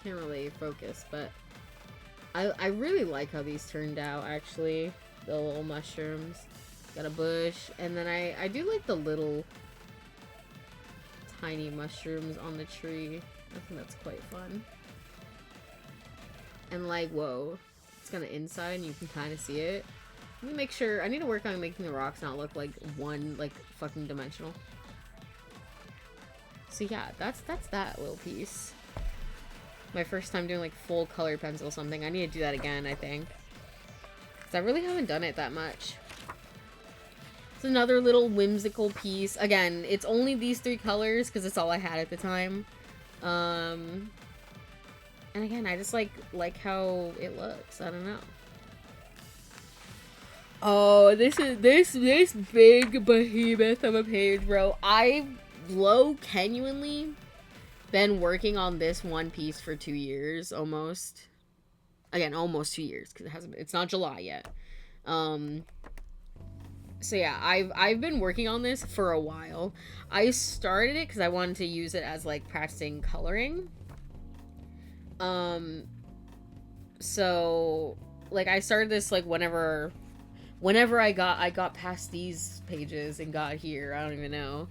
Can't really focus, but I really like how these turned out, actually. The little mushrooms. Got a bush. And then I do like the little tiny mushrooms on the tree. I think that's quite fun. And like, whoa. It's kind of inside and you can kind of see it. Let me make sure. I need to work on making the rocks not look like one, like, fucking dimensional. So yeah, that's that little piece. My first time doing like full color pencil something. I need to do that again, I think. Because I really haven't done it that much. It's another little whimsical piece. Again, it's only these 3 colors because it's all I had at the time. And again, I just like how it looks. I don't know. Oh, this big behemoth of a page, bro. I've genuinely been working on this one piece for 2 years almost. Again, almost 2 years because it's not July yet. So yeah, I've been working on this for a while. I started it because I wanted to use it as like practicing coloring. So like I started this like whenever I got past these pages and got here. I don't even know.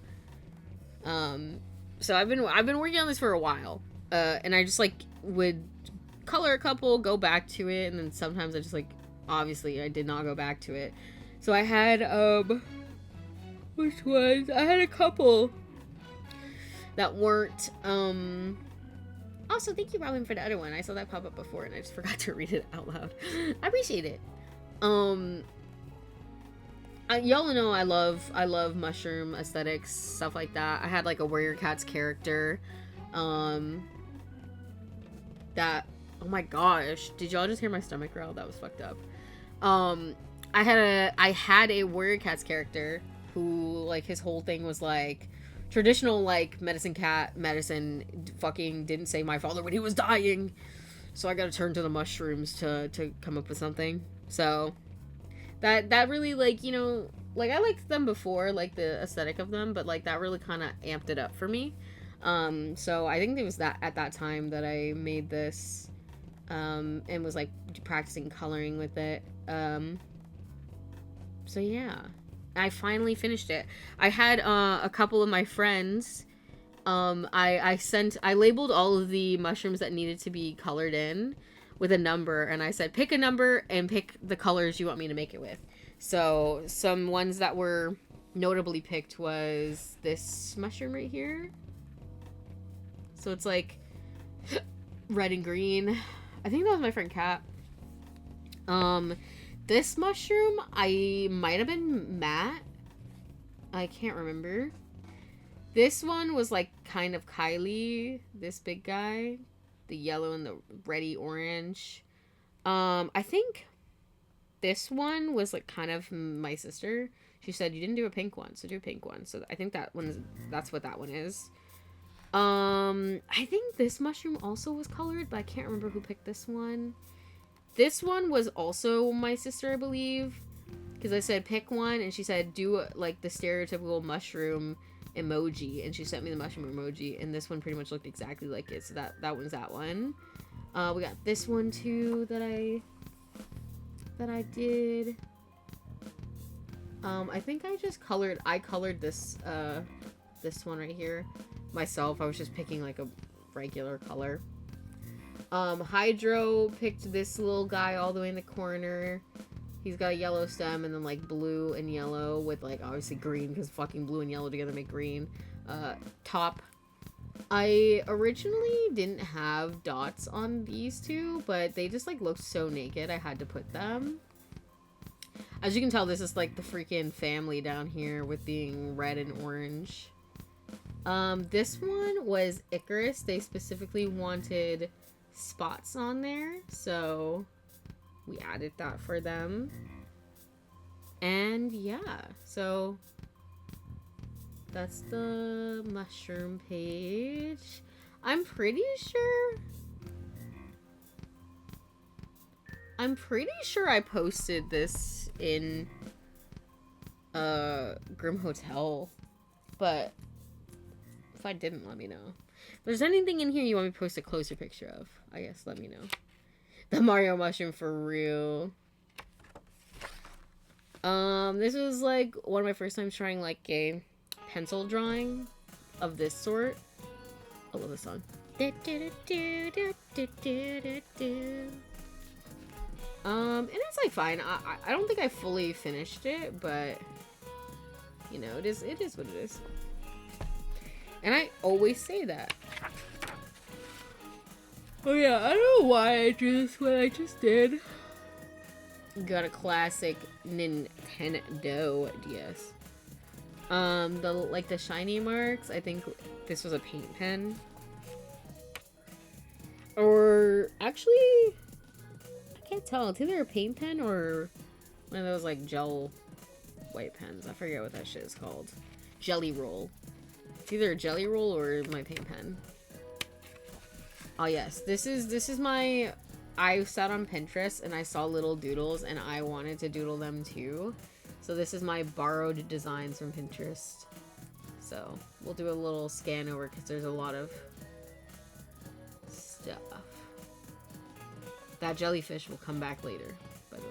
So I've been working on this for a while. And I just like would color a couple, go back to it, and then sometimes I just like obviously I did not go back to it. So I had which ones? I had a couple. that weren't, Also, thank you, Robin, for the other one. I saw that pop up before, and I just forgot to read it out loud. I appreciate it. Y'all know I love mushroom aesthetics, stuff like that. I had like a Warrior Cats character, that, oh my gosh, did y'all just hear my stomach growl? That was fucked up. I had a Warrior Cats character who, like, his whole thing was like traditional, like, medicine fucking didn't save my father when he was dying, so I gotta turn to the mushrooms to come up with something. So that really, like, you know, like, I liked them before, like the aesthetic of them, but like that really kind of amped it up for me. So I think it was that at that time that I made this, and was like practicing coloring with it. So yeah, I finally finished it. I had a couple of my friends. I labeled all of the mushrooms that needed to be colored in with a number, and I said, pick a number and pick the colors you want me to make it with. So some ones that were notably picked was this mushroom right here. So it's like red and green. I think that was my friend Kat. This mushroom, I might have been matte. I can't remember. This one was like kind of Kylie, this big guy. The yellow and the reddy orange. I think this one was like kind of my sister. She said, you didn't do a pink one, so do a pink one. So I think that's what that one is. I think this mushroom also was colored, but I can't remember who picked this one. This one was also my sister, I believe, because I said pick one, and she said do like the stereotypical mushroom emoji, and she sent me the mushroom emoji, and this one pretty much looked exactly like it, so that one's that one. We got this one too that I did. I think I colored this one right here myself. I was just picking like a regular color. Hydro picked this little guy all the way in the corner. He's got a yellow stem and then like blue and yellow with like obviously green, because fucking blue and yellow together make green. Top. I originally didn't have dots on these two, but they just like looked so naked I had to put them. As you can tell, this is like the freaking family down here with being red and orange. This one was Icarus. They specifically wanted spots on there, so we added that for them. And yeah, so that's the mushroom page. I'm pretty sure I posted this in Grim Hotel, but if I didn't, let me know. If there's anything in here you want me to post a closer picture of, I guess let me know. The Mario mushroom for real. This was like one of my first times trying like a pencil drawing of this sort. I love this song. And it's like fine. I don't think I fully finished it, but you know, it is what it is. And I always say that. Oh yeah, I don't know why I drew this what I just did. Got a classic Nintendo DS. The shiny marks, I think this was a paint pen. Or actually, I can't tell. It's either a paint pen or one of those like gel white pens. I forget what that shit is called. Jelly roll. It's either a jelly roll or my paint pen. Oh yes, this is my. I sat on Pinterest and I saw little doodles and I wanted to doodle them too. So this is my borrowed designs from Pinterest. So we'll do a little scan over because there's a lot of stuff. That jellyfish will come back later, by the way.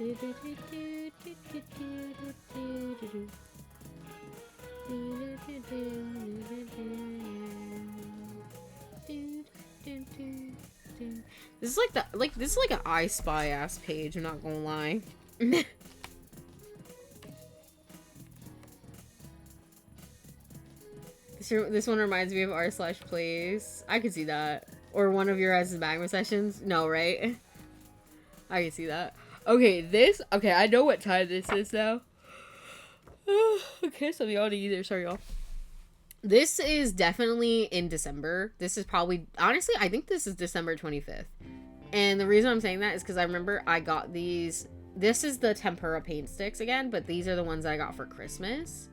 This is like this is like an I Spy ass page, I'm not gonna lie. This one reminds me of r/plays. I could see that. Or one of your guys' magma sessions. No, right? I can see that. Okay, okay, I know what time this is now. Okay, so the VOD either. Sorry, y'all. This is definitely in December. This is probably, honestly, I think this is December 25th. And the reason I'm saying that is because I remember I got these. This is the tempera paint sticks again, but these are the ones I got for Christmas.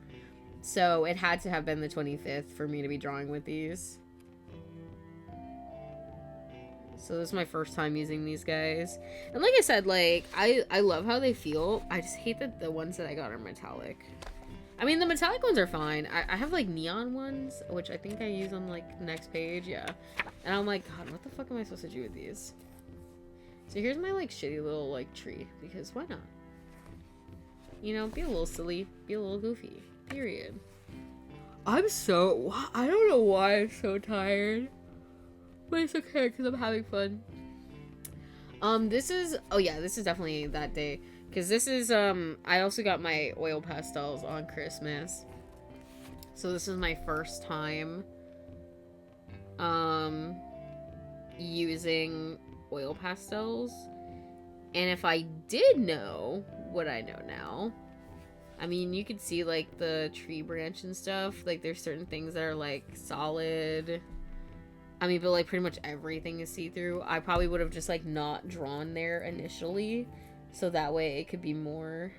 So it had to have been the 25th for me to be drawing with these. So this is my first time using these guys. And like I said, like, I love how they feel. I just hate that the ones that I got are metallic. I mean, the metallic ones are fine. I have, like, neon ones, which I think I use on, like, next page, yeah. And I'm like, God, what the fuck am I supposed to do with these? So here's my, like, shitty little, like, tree. Because why not? You know, be a little silly. Be a little goofy. Period. I don't know why I'm so tired. But it's okay, because I'm having fun. This is definitely that day. Because this is, I also got my oil pastels on Christmas. So this is my first time, using oil pastels. And if I did know what I know now, I mean, you could see, like, the tree branch and stuff. Like, there's certain things that are, like, solid. I mean, but, like, pretty much everything is see-through. I probably would have just, like, not drawn there initially. So that way it could be more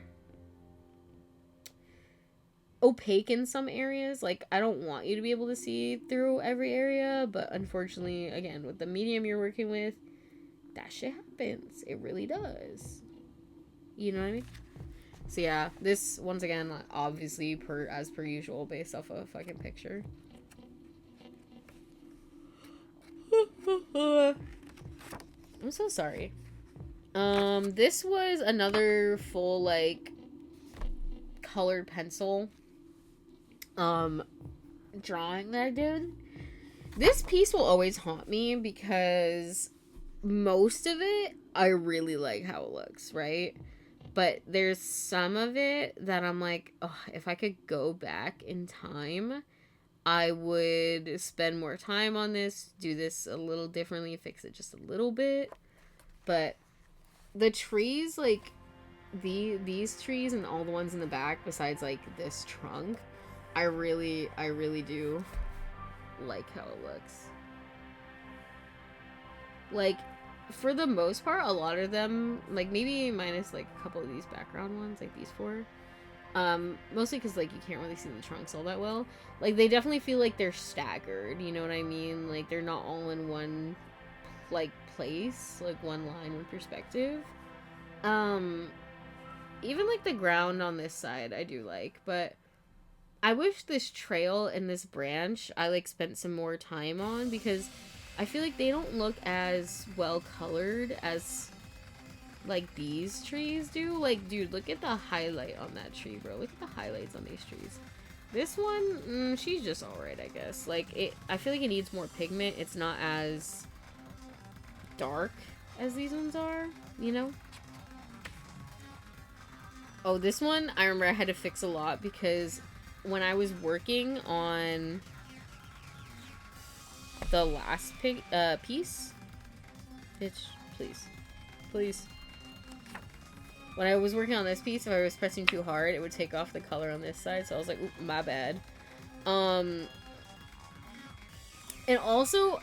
opaque in some areas. Like, I don't want you to be able to see through every area. But, unfortunately, again, with the medium you're working with, that shit happens. It really does. You know what I mean? So, yeah. This, once again, obviously, as per usual, based off of a fucking picture. I'm so sorry. This was another full, like, colored pencil, drawing that I did. This piece will always haunt me because most of it, I really like how it looks, right? But there's some of it that I'm like, oh, if I could go back in time, I would spend more time on this, do this a little differently, fix it just a little bit. But the trees, like, these trees and all the ones in the back, besides, like, this trunk, I really do like how it looks. Like, for the most part, a lot of them, like, maybe minus, like, a couple of these background ones, like these four, mostly because, like, you can't really see the trunks all that well. Like, they definitely feel like they're staggered, you know what I mean? Like, they're not all in one, like, place, like, one line, one perspective. Even, like, the ground on this side, I do like, but I wish this trail and this branch I, like, spent some more time on, because I feel like they don't look as well colored as, like, these trees do. Like, dude, look at the highlight on that tree, bro. Look at the highlights on these trees. This one, she's just alright, I guess. Like, I feel like it needs more pigment. It's not as dark as these ones are, you know? Oh, this one, I remember I had to fix a lot because when I was working on the last piece, bitch, please. When I was working on this piece, if I was pressing too hard, it would take off the color on this side, so I was like, oop, my bad. And also,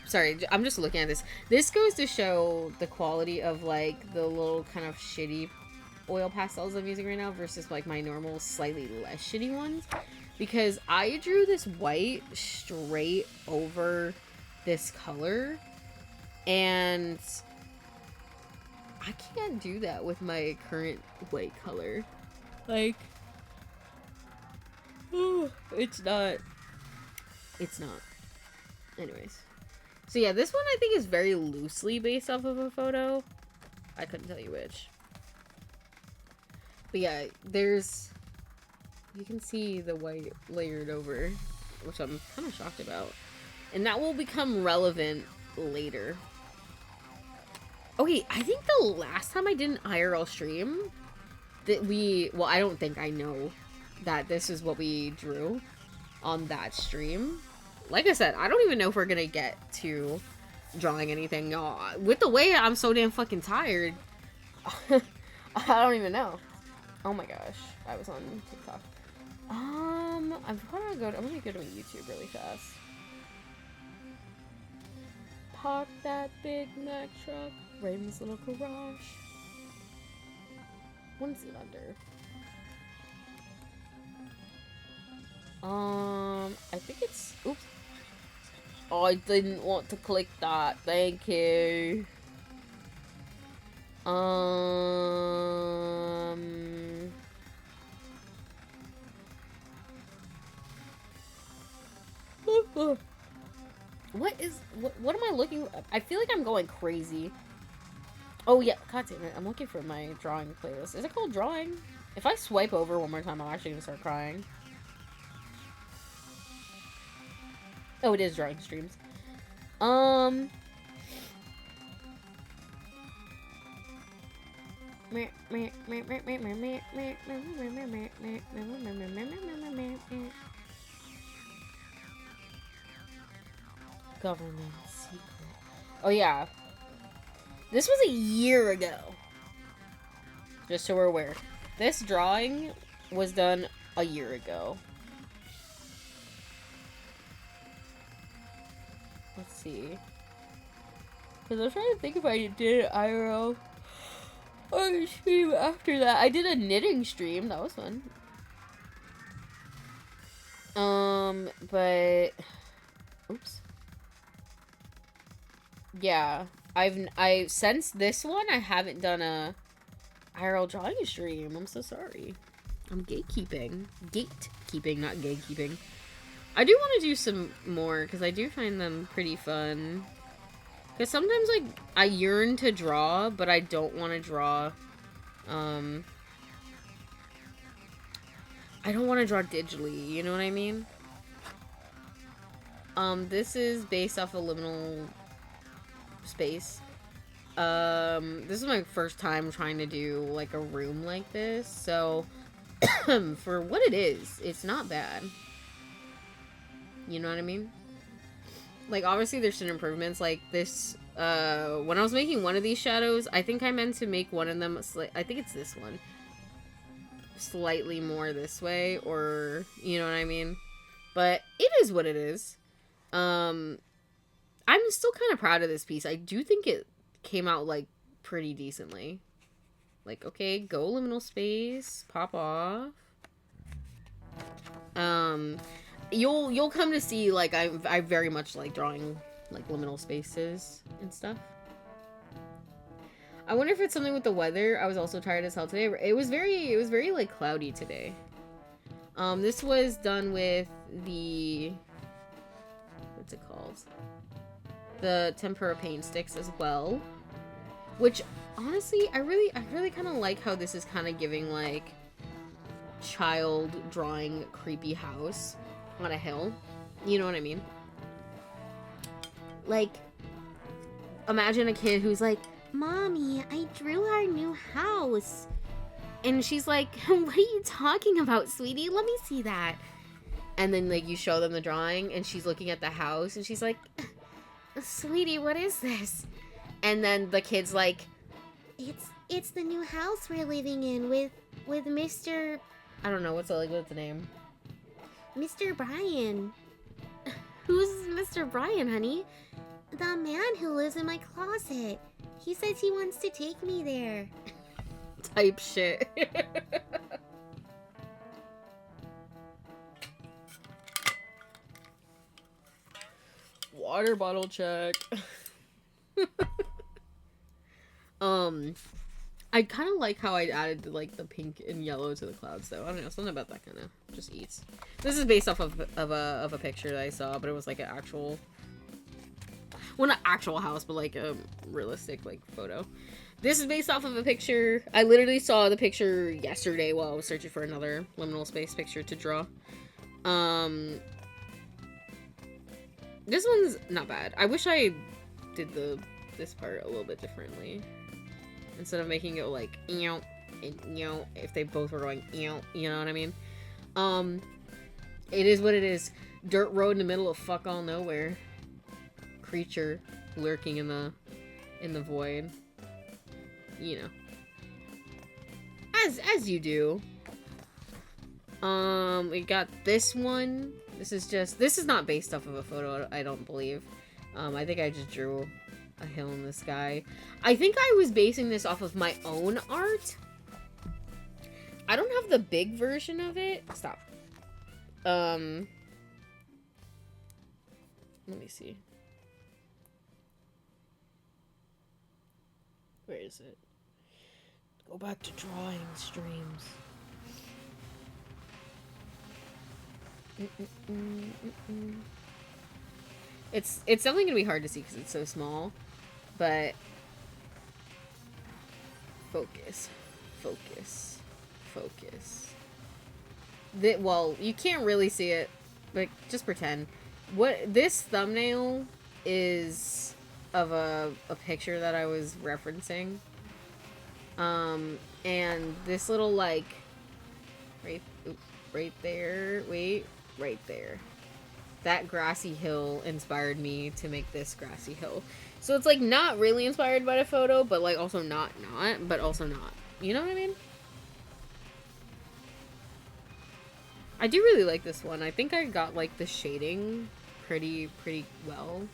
sorry, I'm just looking at this. This goes to show the quality of, like, the little kind of shitty oil pastels I'm using right now versus, like, my normal slightly less shitty ones, because I drew this white straight over this color, and I can't do that with my current white color. Like, it's not. Anyways, so yeah, this one I think is very loosely based off of a photo. I couldn't tell you which. But yeah, there's... You can see the white layered over, which I'm kind of shocked about. And that will become relevant later. Okay, I think the last time I did an IRL stream, that well, I don't think I know that this is what we drew on that stream. Like I said, I don't even know if we're gonna get to drawing anything, y'all. With the way I'm so damn fucking tired, I don't even know. Oh my gosh, I was on TikTok. I'm gonna go to my YouTube really fast. Park that Big Mac truck right in this little garage. What is it under? I think it's... Oops. Oh, I didn't want to click that. Thank you. What am I looking... I feel like I'm going crazy. Oh, yeah. God damn it. I'm looking for my drawing playlist. Is it called drawing? If I swipe over one more time, I'm actually gonna start crying. Oh, it is drawing streams. Government secret. Oh, yeah. This was a year ago. Just so we're aware. This drawing was done a year ago. Let's see. Because I was trying to think if I did IRL or stream after that. I did a knitting stream. That was fun. But... Oops. Yeah. Since this one, I haven't done a IRL drawing stream. I'm so sorry. I'm gatekeeping. Gatekeeping, not gatekeeping. I do want to do some more, because I do find them pretty fun. Because sometimes, like, I yearn to draw, but I don't want to draw, I don't want to draw digitally, you know what I mean? This is based off of Liminal Space. This is my first time trying to do, like, a room like this, so, for what it is, it's not bad. You know what I mean? Like, obviously there's some improvements, like this, when I was making one of these shadows, I think I meant to make one of them, I think it's this one, slightly more this way, or, you know what I mean? But it is what it is. I'm still kind of proud of this piece. I do think it came out, like, pretty decently. Like, okay, go liminal space, pop off. You'll come to see, like, I very much like drawing, like, liminal spaces and stuff. I wonder if it's something with the weather. I was also tired as hell today. It was very, like, cloudy today. This was done with the... What's it called? The tempera paint sticks as well. Which, honestly, I really kind of like how this is kind of giving, like, child drawing creepy house on a hill. You know what I mean? Like, imagine a kid who's like, Mommy, I drew our new house. And she's like, what are you talking about, sweetie? Let me see that. And then, like, you show them the drawing, and she's looking at the house, and she's like, sweetie, what is this? And then the kid's like, it's the new house we're living in with Mr. I don't know, what's the name? Mr. Brian. Who's Mr. Brian, honey? The man who lives in my closet. He says he wants to take me there. Type shit. Water bottle check. I kind of like how I added, like, the pink and yellow to the clouds, though. I don't know, something about that kind of just eats. This is based off of a picture that I saw, but it was, like, an actual... Well, not actual house, but, like, a realistic, like, photo. This is based off of a picture. I literally saw the picture yesterday while I was searching for another liminal space picture to draw. This one's not bad. I wish I did this part a little bit differently. Instead of making it like, and, if they both were going, you know what I mean? It is what it is. Dirt road in the middle of fuck all nowhere. Creature lurking in the void. You know. As you do. We got this one. This is not based off of a photo, I don't believe. I think I just drew a hill in the sky. I think I was basing this off of my own art. I don't have the big version of it. Stop. Let me see. Where is it? Go back to drawing streams. It's definitely gonna be hard to see because it's so small, but focus. Well, you can't really see it, but just pretend. What this thumbnail is of a picture that I was referencing. And this little like right there. Wait, right there. That grassy hill inspired me to make this grassy hill. So it's like not really inspired by the photo, but like also not, but also not. You know what I mean? I do really like this one. I think I got like the shading pretty well.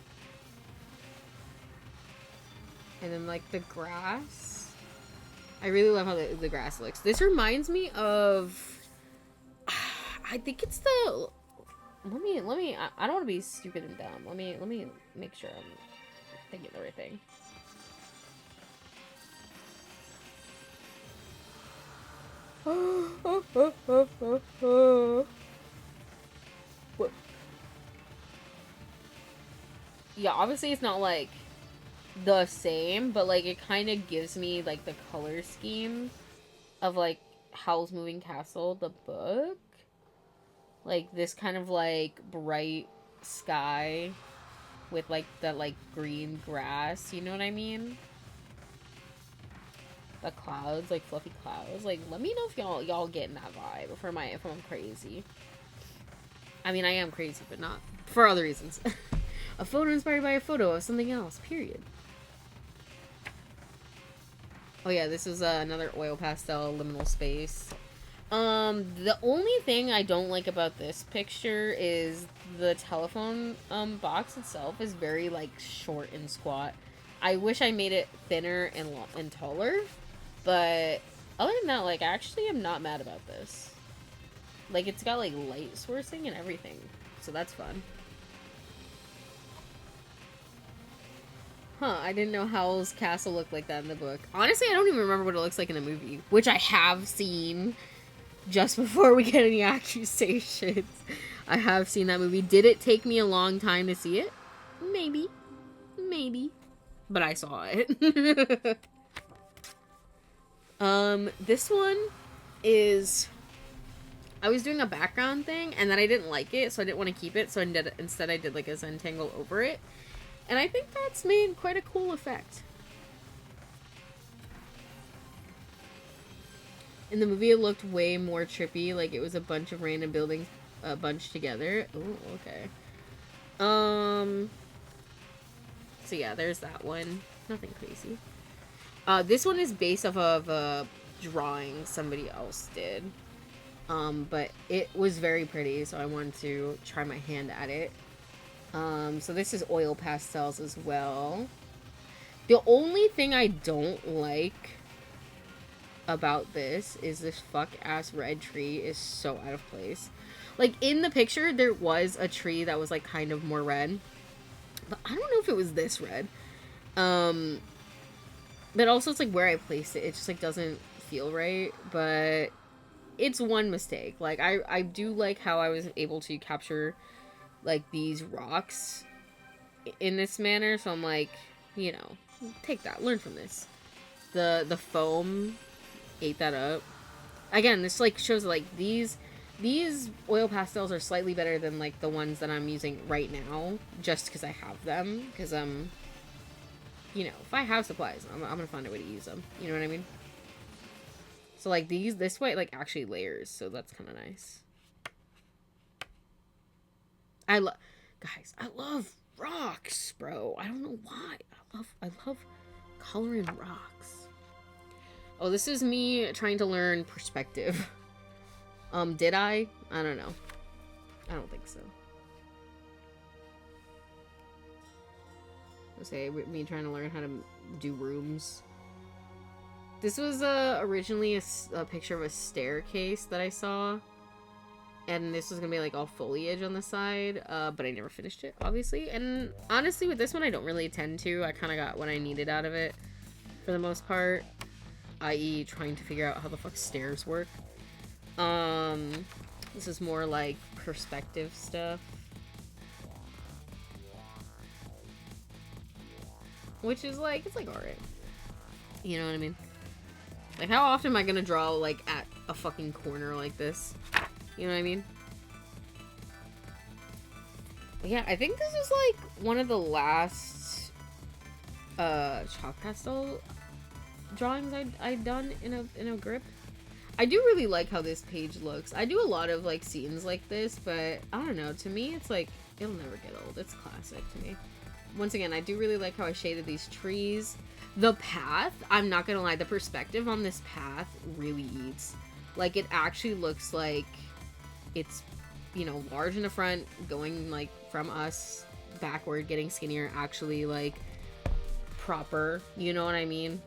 And then like the grass. I really love how the grass looks. This reminds me of, I think it's the, let me, I don't want to be stupid and dumb. Let me make sure I'm thinking the right thing. What? Yeah, obviously it's not like the same, but like it kind of gives me like the color scheme of like Howl's Moving Castle, the book. Like this kind of like bright sky with like the like green grass, you know what I mean? The clouds, like fluffy clouds. Like let me know if y'all getting that vibe if I'm crazy. I mean, I am crazy, but not for other reasons. A photo inspired by a photo of something else, period. Oh yeah, this is another oil pastel liminal space. The only thing I don't like about this picture is the telephone box itself is very like short and squat. I wish I made it thinner and taller, but other than that, like, I actually am not mad about this. Like, it's got like light sourcing and everything, so that's fun. Huh, I didn't know Howl's Castle looked like that in the book. Honestly, I don't even remember what it looks like in the movie, which I have seen just before we get any accusations. I have seen that movie. Did it take me a long time to see it? Maybe. But I saw it. This one is... I was doing a background thing, and then I didn't like it, so I didn't want to keep it, so instead I did like a Zentangle over it. And I think that's made quite a cool effect. In the movie, it looked way more trippy, like it was a bunch of random buildings bunched together. Ooh, okay. So yeah, there's that one. Nothing crazy. This one is based off of a drawing somebody else did. But it was very pretty, so I wanted to try my hand at it. So this is oil pastels as well. The only thing I don't like about this is this fuck-ass red tree is so out of place. Like, in the picture, there was a tree that was, like, kind of more red. But I don't know if it was this red. But also, it's, like, where I placed it. It just, like, doesn't feel right. But it's one mistake. Like, I do like how I was able to capture, like, these rocks in this manner. So I'm like, you know, take that. Learn from this. The foam ate that up. Again, this like shows like these oil pastels are slightly better than like the ones that I'm using right now, just because I have them. Because you know, if I have supplies, I'm gonna find a way to use them. You know what I mean? So like this way like actually layers, so that's kind of nice. Guys, I love rocks, bro. I don't know why. I love coloring rocks. Oh, this is me trying to learn perspective. Did I? I don't know. I don't think so. Let's say me trying to learn how to do rooms. This was originally a picture of a staircase that I saw. And this was gonna be like all foliage on the side, but I never finished it, obviously. And honestly, with this one, I don't really tend to. I kind of got what I needed out of it, for the most part. I.e. trying to figure out how the fuck stairs work. This is more like perspective stuff. Which is like, it's like alright. You know what I mean? Like, how often am I gonna draw, like, at a fucking corner like this? You know what I mean? But yeah, I think this is, like, one of the last, chalk pastel drawings I'd done in a grip. I do really like how this page looks. I do a lot of, like, scenes like this, but I don't know. To me, it's like, it'll never get old. It's classic to me. Once again, I do really like how I shaded these trees. The path, I'm not gonna lie, the perspective on this path really eats. Like, it actually looks like it's, you know, large in the front, going, like, from us backward, getting skinnier, actually, like, proper. You know what I mean?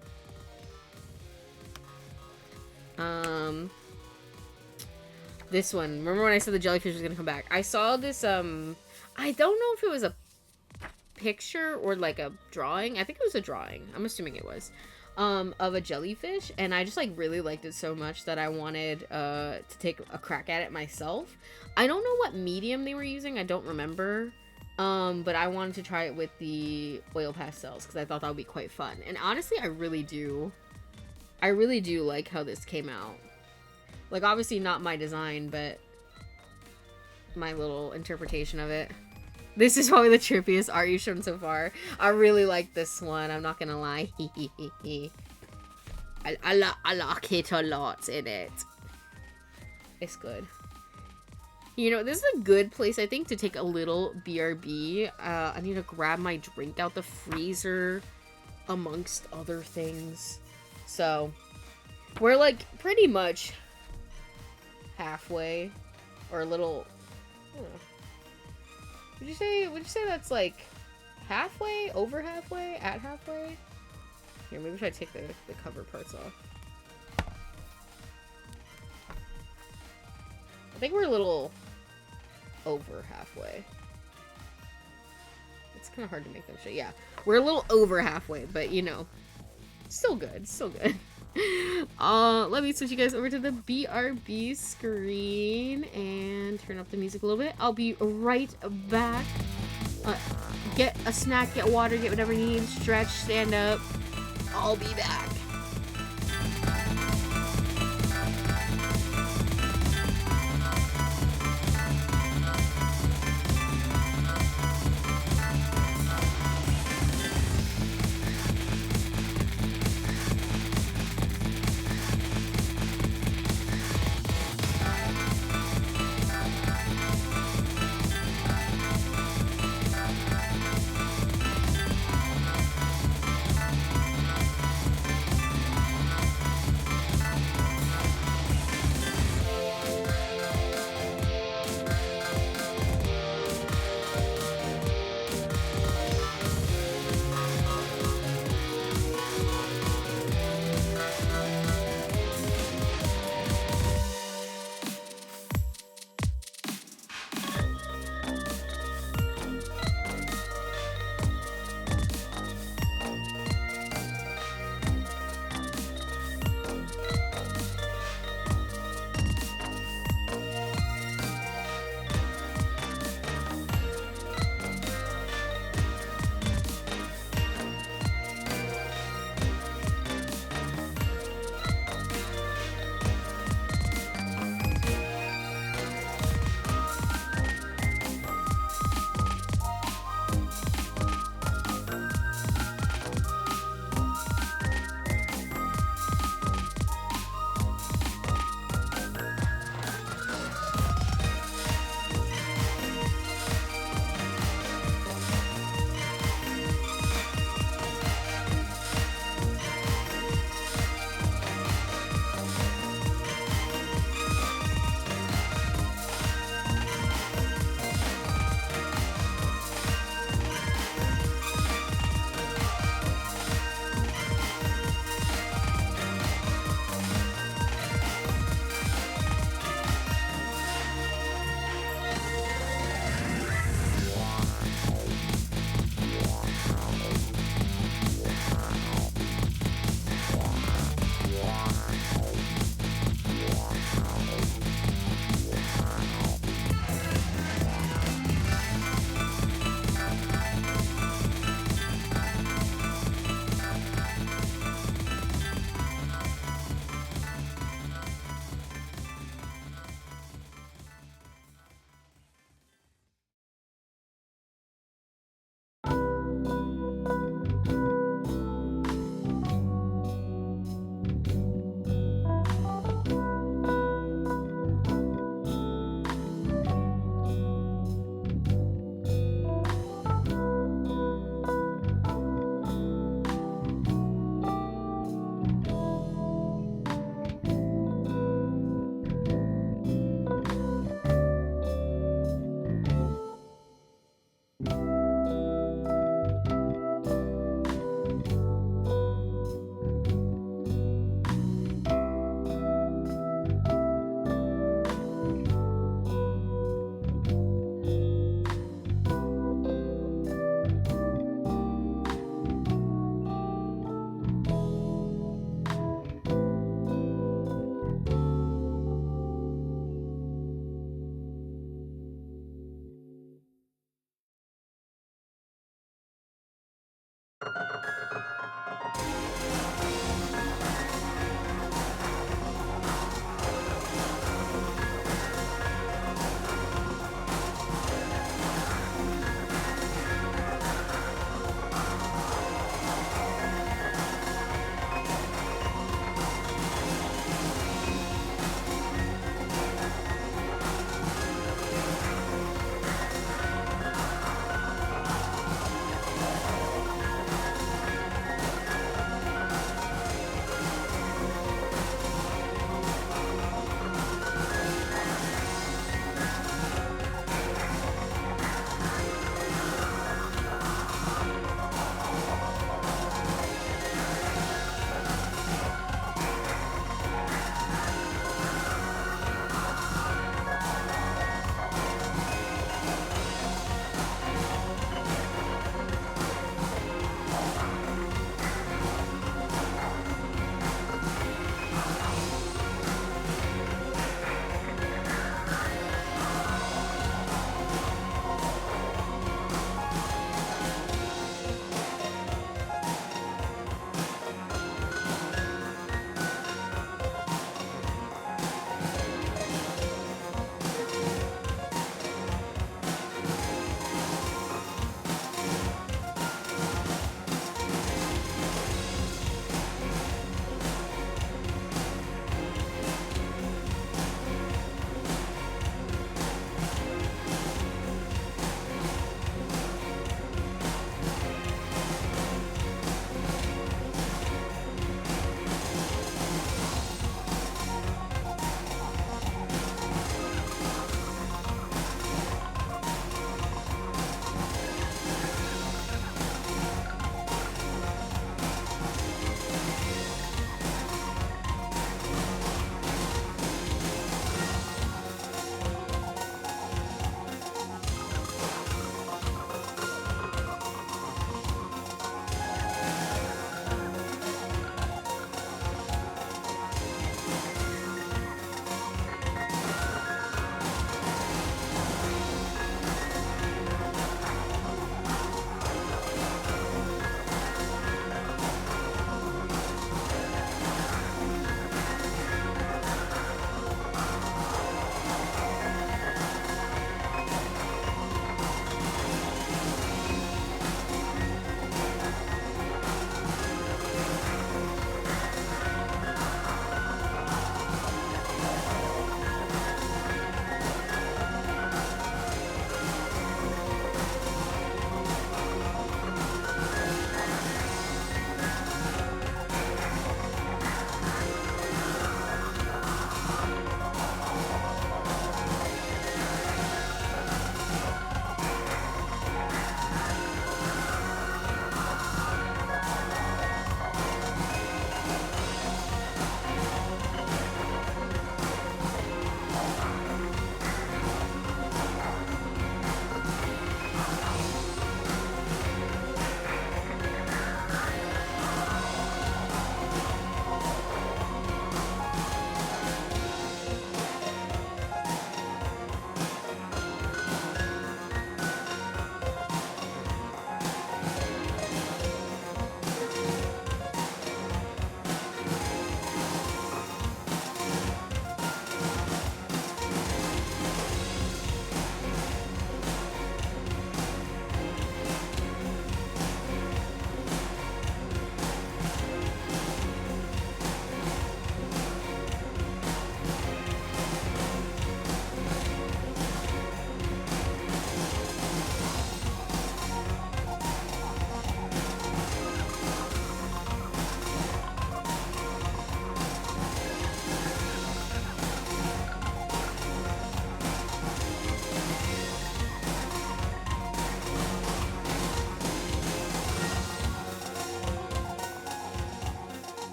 This one. Remember when I said the jellyfish was gonna come back? I saw this, I don't know if it was a picture or like a drawing. I think it was a drawing. I'm assuming it was. Of a jellyfish, and I just like really liked it so much that I wanted to take a crack at it myself. I don't know what medium they were using. I don't remember. But I wanted to try it with the oil pastels because I thought that would be quite fun. And honestly, I really do like how this came out. Like, obviously not my design, but my little interpretation of it. This is probably the trippiest art you've shown so far. I really like this one. I'm not gonna lie. I like it a lot in it. It's good. You know, this is a good place, I think, to take a little BRB. I need to grab my drink out the freezer, amongst other things. So, we're, like, pretty much halfway. Or a little... I don't know. Would you say that's, like, halfway? Over halfway? At halfway? Here, maybe should I take the cover parts off. I think we're a little over halfway. It's kind of hard to make them show. Yeah, we're a little over halfway, but you know, still good, still good. Let me switch you guys over to the BRB screen and turn up the music a little bit. I'll be right back. Get a snack, get water, get whatever you need, stretch, stand up. I'll be back.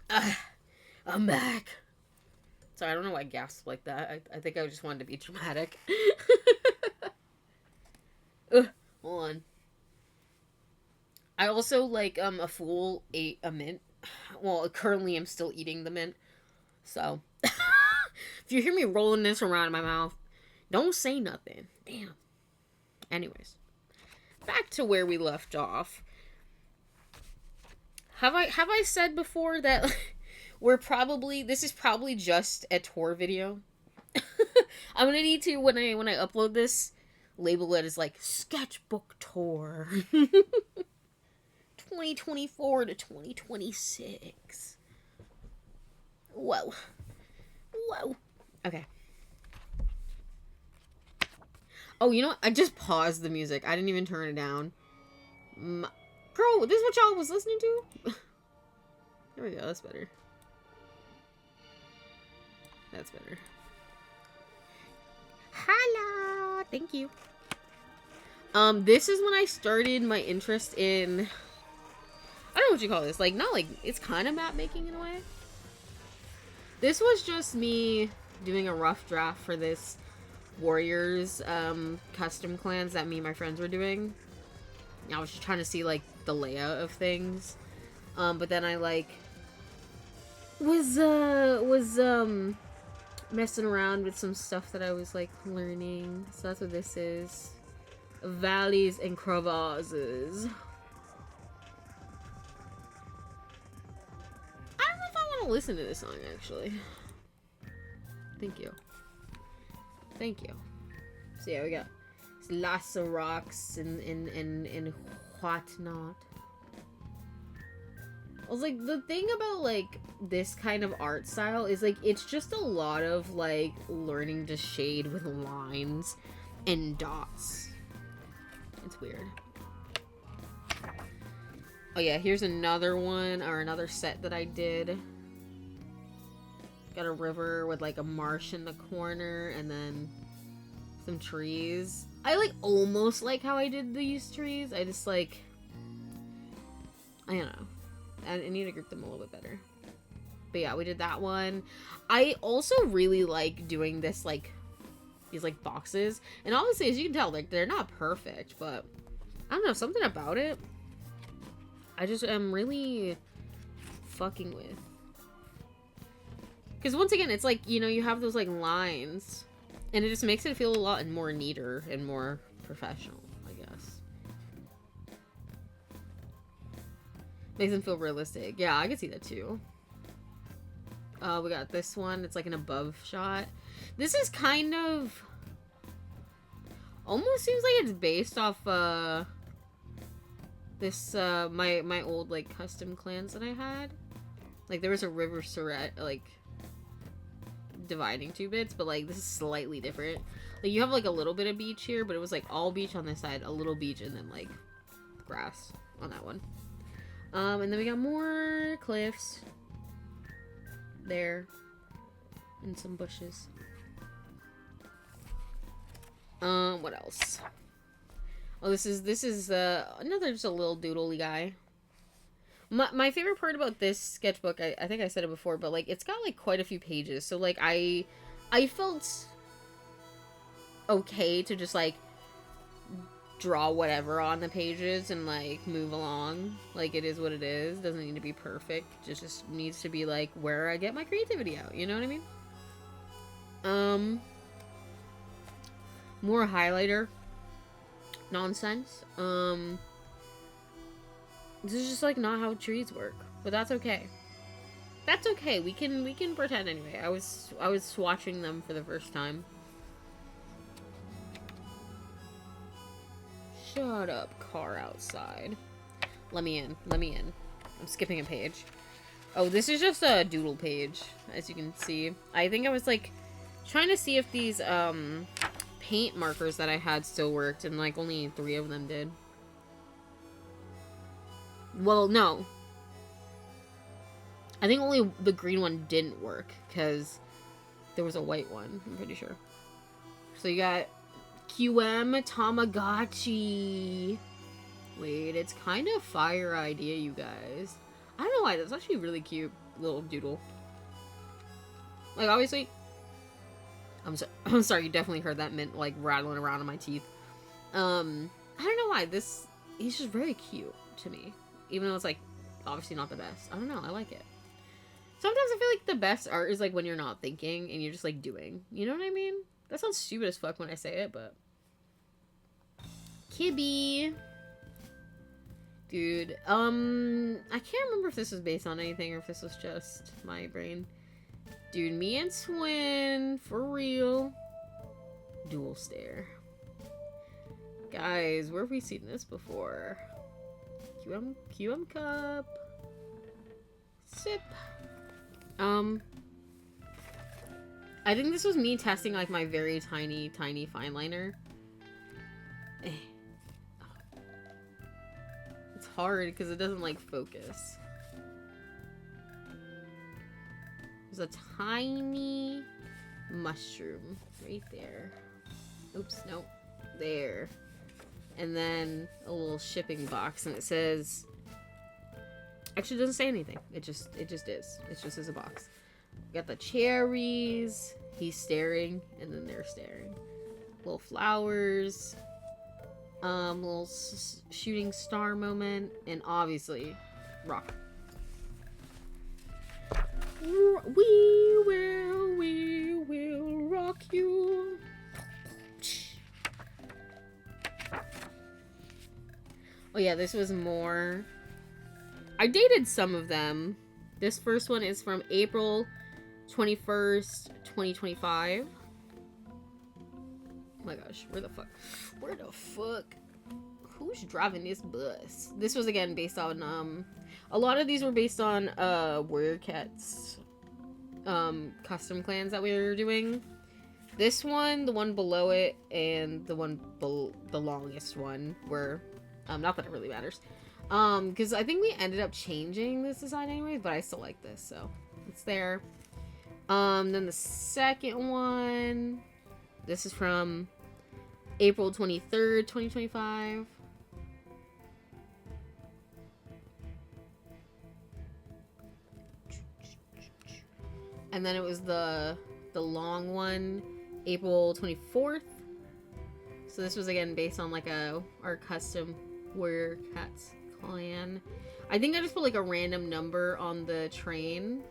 I'm back. Sorry, I don't know why I gasped like that. I think I just wanted to be dramatic. Hold on. I also, like, a fool ate a mint. Well, currently I'm still eating the mint. So, if you hear me rolling this around in my mouth, don't say nothing. Damn. Anyways, back to where we left off. Have I said before that this is probably just a tour video? I'm gonna need to, when I upload this, label it as like sketchbook tour 2024 to 2026. Whoa. Okay. Oh, you know what? I just paused the music. I didn't even turn it down. Girl, this is what y'all was listening to? There we go. That's better. That's better. Hello. Thank you. This is when I started my interest in... I don't know what you call this. Like, not like... It's kind of map making in a way. This was just me doing a rough draft for this Warriors custom clans that me and my friends were doing. I was just trying to see, like, the layout of things. But then I, like, was messing around with some stuff that I was, like, learning. So that's what this is. Valleys and crevasses. I don't know if I want to listen to this song, actually. Thank you. Thank you. So yeah, we got lots of rocks and whatnot. I was like, the thing about, like, this kind of art style is, like, it's just a lot of, like, learning to shade with lines and dots. It's weird. Oh yeah, here's another one, or another set that I did. Got a river with, like, a marsh in the corner, and then some trees. I, like, almost like how I did these trees. I just, like... I don't know. I need to group them a little bit better. But yeah, we did that one. I also really like doing this, like... these, like, boxes. And obviously, as you can tell, like, they're not perfect, but... I don't know, something about it I just am really fucking with. Because once again, it's like, you know, you have those, like, lines, and it just makes it feel a lot more neater and more professional, I guess. Makes them feel realistic. Yeah, I can see that too. We got this one. It's like an above shot. This is kind of... almost seems like it's based off, this, my old, like, custom clans that I had. Like, there was a river surret, like, dividing two bits, but, like, this is slightly different. Like, you have, like, a little bit of beach here, but it was, like, all beach on this side, a little beach, and then, like, grass on that one. And then we got more cliffs there, and some bushes. What else? Oh, this is another just a little doodly guy. My favorite part about this sketchbook, I think I said it before, but, like, it's got, like, quite a few pages, so, like, I felt okay to just, like, draw whatever on the pages and, like, move along. Like, it is what it is. Doesn't need to be perfect. Just needs to be, like, where I get my creativity out. You know what I mean? More highlighter nonsense. This is just, like, not how trees work. But that's okay. That's okay. We can pretend anyway. I was swatching them for the first time. Shut up, car outside. Let me in. Let me in. I'm skipping a page. Oh, this is just a doodle page, as you can see. I think I was, like, trying to see if these, paint markers that I had still worked, and, like, only 3 of them did. Well, no. I think only the green one didn't work, because there was a white one, I'm pretty sure. So you got QM Tamagotchi. Wait, it's kind of fire idea, you guys. I don't know why, that's actually really cute. little doodle. Like, obviously, I'm sorry, you definitely heard that mint, like, rattling around in my teeth. I don't know why, he's just very cute to me. Even though it's, like, obviously not the best. I don't know, I like it. Sometimes I feel like the best art is, like, when you're not thinking and you're just, like, doing. You know what I mean? That sounds stupid as fuck when I say it, but... Kibby! Dude, I can't remember if this was based on anything or if this was just my brain. Dude, me and Twin, for real. Dual stare. Guys, where have we seen this before? QM cup. Sip. I think this was me testing, like, my very tiny fine liner. It's hard because it doesn't, like, focus. There's a tiny mushroom right there. Oops, nope. There. And then a little shipping box, and it says... Actually, it doesn't say anything. It just is. It just is a box. Got the cherries. He's staring, and then they're staring. Little flowers. Little shooting star moment, and obviously, rock. We will rock you. Oh yeah, this was more... I dated some of them. This first one is from April 21st, 2025. Oh my gosh, where the fuck? Who's driving this bus? This was again based on, a lot of these were based on, Warrior Cat's, custom clans that we were doing. This one, the one below it, and the one the longest one were, not that it really matters. Because I think we ended up changing this design anyways, but I still like this, so it's there. Then the second one, this is from April 23rd, 2025. And then it was the long one, April 24th. So this was again based on like our custom Warrior Cats clan. I think I just put like a random number on the train.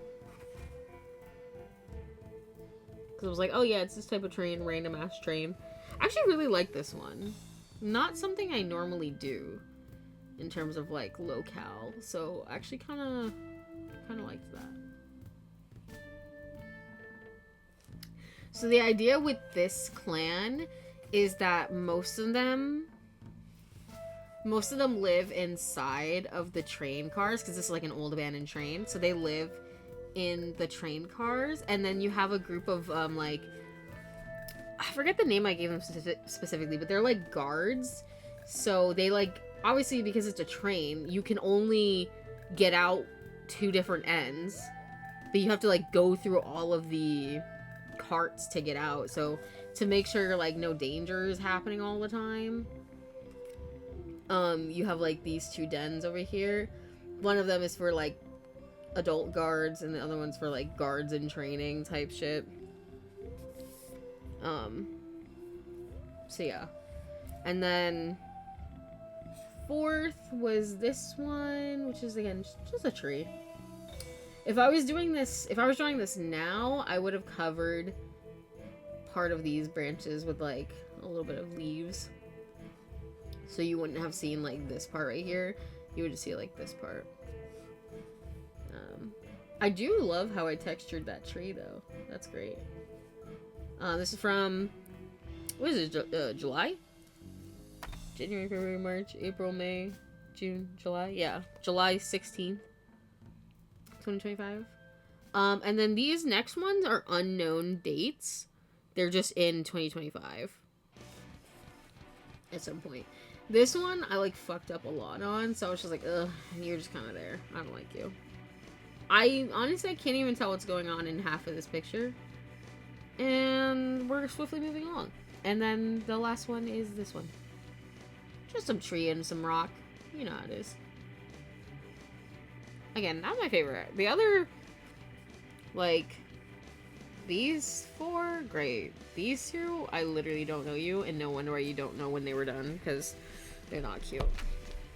Because I was like, oh yeah, it's this type of train, random ass train. I actually really like this one. Not something I normally do in terms of like locale. So I actually kind of liked that. So the idea with this clan is that most of them live inside of the train cars, because this is like an old abandoned train. So they live in the train cars, and then you have a group of like, I forget the name I gave them specifically, but they're like guards. So they like, obviously because it's a train, you can only get out two different ends, but you have to like go through all of the carts to get out. So to make sure like no danger is happening all the time, you have like these two dens over here. One of them is for like adult guards, and the other one's for like guards in training type shit. So yeah. And then fourth was this one, which is again just a tree. If I was drawing this now, I would have covered part of these branches with like a little bit of leaves. So you wouldn't have seen like this part right here. You would just see like this part. I do love how I textured that tree though. That's great. This is from, what is it, July? January, February, March, April, May, June, July? Yeah, July 16th, 2025. And then these next ones are unknown dates. They're just in 2025 at some point. This one I like fucked up a lot on, so I was just like, ugh, you're just kind of there. I don't like you. I honestly can't even tell what's going on in half of this picture. And we're swiftly moving along. And then the last one is this one. Just some tree and some rock. You know how it is. Again, not my favorite. The other Like, these 4, great. These 2, I literally don't know you, and no wonder why you don't know when they were done, because they're not cute.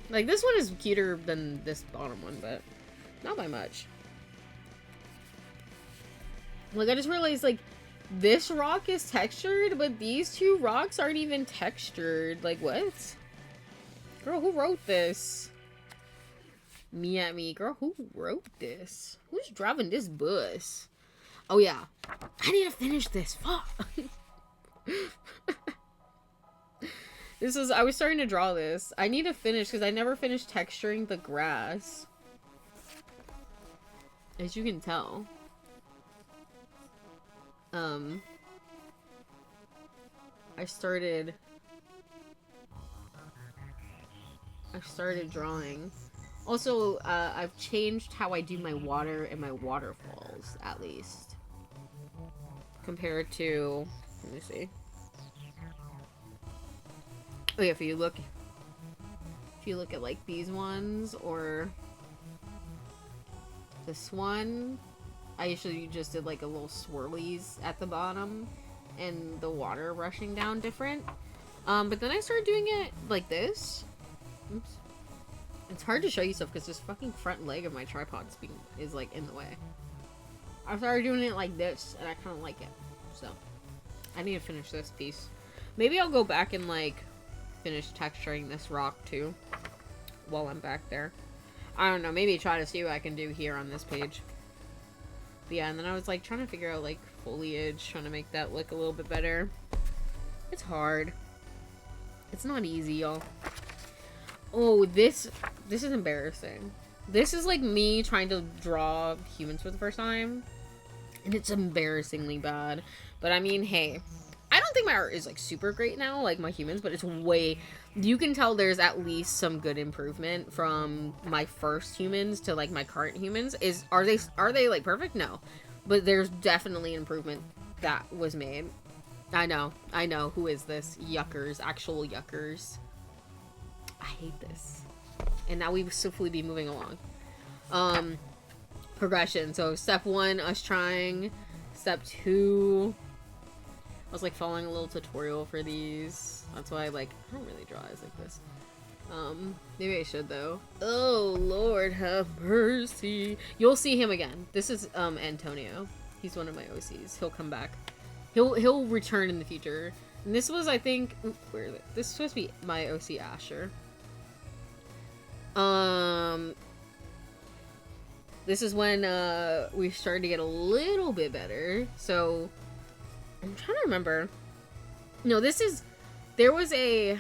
Like, this one is cuter than this bottom one, but not by much. Like, I just realized, like, this rock is textured, but these 2 rocks aren't even textured. Like, what? Girl, who wrote this? Me at me. Girl, who wrote this? Who's driving this bus? Oh, yeah. I need to finish this. Fuck. I was starting to draw this. I need to finish because I never finished texturing the grass. As you can tell. I started drawing. Also, I've changed how I do my water and my waterfalls, at least. Compared to, let me see. Oh yeah, if you look at like these ones or this one, I usually just did like a little swirlies at the bottom and the water rushing down different. But then I started doing it like this. Oops. It's hard to show you stuff because this fucking front leg of my tripod is like in the way. I started doing it like this and I kind of like it. So, I need to finish this piece. Maybe I'll go back and like finish texturing this rock too while I'm back there. I don't know, maybe try to see what I can do here on this page. But yeah, and then I was like trying to figure out like foliage, trying to make that look a little bit better. It's hard. It's not easy, y'all. Oh, this is embarrassing. This is like me trying to draw humans for the first time. And it's embarrassingly bad. But I mean, hey, I don't think my art is like super great now, like my humans, but it's way, you can tell there's at least some good improvement from my first humans to like my current humans. Are they like perfect? No. But there's definitely an improvement that was made. I know. Who is this? Yuckers. Actual yuckers. I hate this. And now we will swiftly be moving along. Progression. So step 1, us trying. Step 2, I was like following a little tutorial for these. That's why I don't really draw eyes like this. Maybe I should though. Oh Lord have mercy. You'll see him again. This is Antonio. He's one of my OCs. He'll come back. He'll return in the future. And this was, I think, where is it? This is supposed to be my OC Asher. This is when we started to get a little bit better. So I'm trying to remember. No, there was a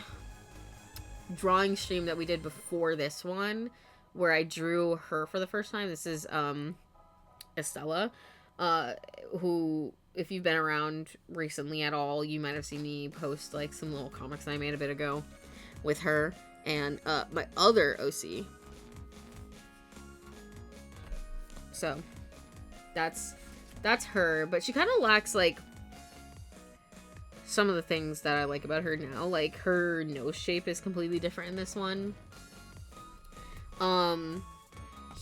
drawing stream that we did before this one where I drew her for the first time. This is Estella, who, if you've been around recently at all, you might have seen me post like some little comics I made a bit ago with her and my other OC. So that's her, but she kind of lacks like some of the things that I like about her now. Like her nose shape is completely different in this one.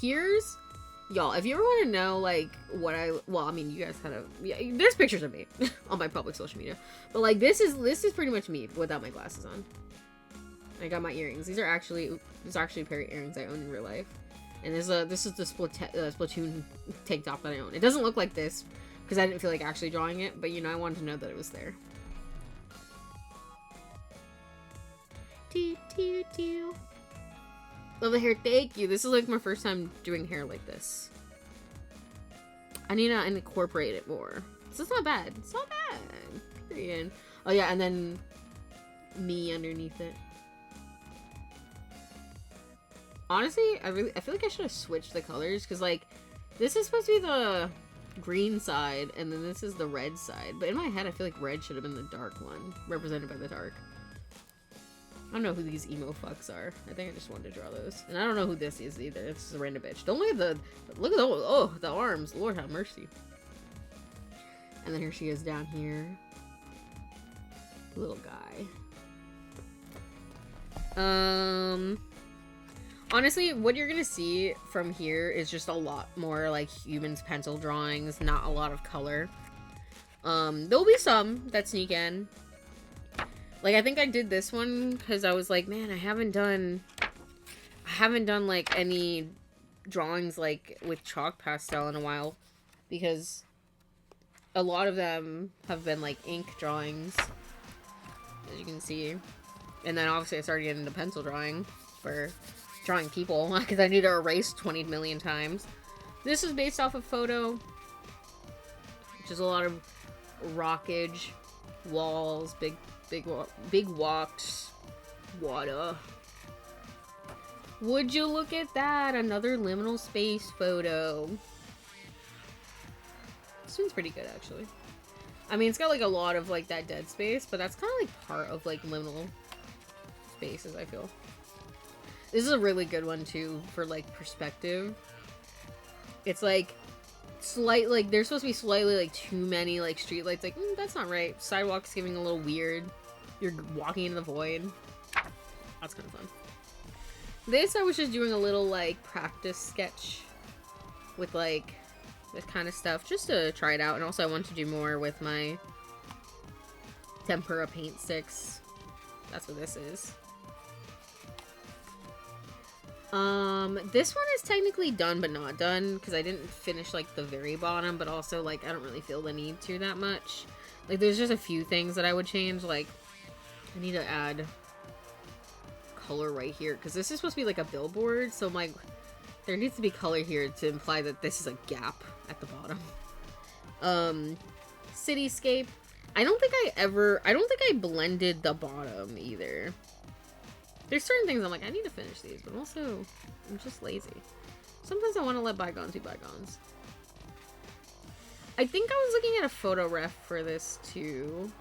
Here's, y'all, if you ever want to know like what I mean, you guys kind of, yeah, there's pictures of me on my public social media, but like this is pretty much me without my glasses on. I got my earrings. These are actually a pair of earrings I own in real life. And this is the Splatoon tank top that I own. It doesn't look like this because I didn't feel like actually drawing it, but you know, I wanted to know that it was there. Love the hair, thank you. This is like my first time doing hair like this. I need to incorporate it more. So it's not bad. It's not bad. Period. Oh yeah, and then me underneath it. Honestly, I feel like I should have switched the colors because like this is supposed to be the green side and then this is the red side. But in my head, I feel like red should have been the dark one, represented by the dark. I don't know who these emo fucks are. I think I just wanted to draw those. And I don't know who this is either. This is a random bitch. Don't look at the arms. Lord have mercy. And then here she is down here. Little guy. Honestly, what you're gonna see from here is just a lot more like humans pencil drawings, not a lot of color. There'll be some that sneak in. Like, I think I did this one because I was like, man, I haven't done like any drawings like with chalk pastel in a while, because a lot of them have been like ink drawings, as you can see. And then obviously I started getting into pencil drawing for drawing people because I need to erase 20 million times. This is based off a photo, which is a lot of rockage, walls, big walks, water. Would you look at that? Another liminal space photo. This one's pretty good, actually. I mean, it's got like a lot of like that dead space, but that's kind of like part of like liminal spaces, I feel. This is a really good one too for like perspective. It's like like there's supposed to be slightly like too many like street lights. Like, that's not right. Sidewalk's giving a little weird. You're walking into the void. That's kind of fun. This I was just doing a little like practice sketch with like this kind of stuff just to try it out, and also I want to do more with my tempera paint sticks. That's what this is. This one is technically done but not done because I didn't finish like the very bottom, but also like I don't really feel the need to that much. Like, there's just a few things that I would change. Like, I need to add color right here because this is supposed to be like a billboard, so I'm like, there needs to be color here to imply that this is a gap at the bottom. Cityscape. I don't think I blended the bottom either. There's certain things I'm like, I need to finish these, but also I'm just lazy. Sometimes I want to let bygones be bygones. I think I was looking at a photo ref for this too.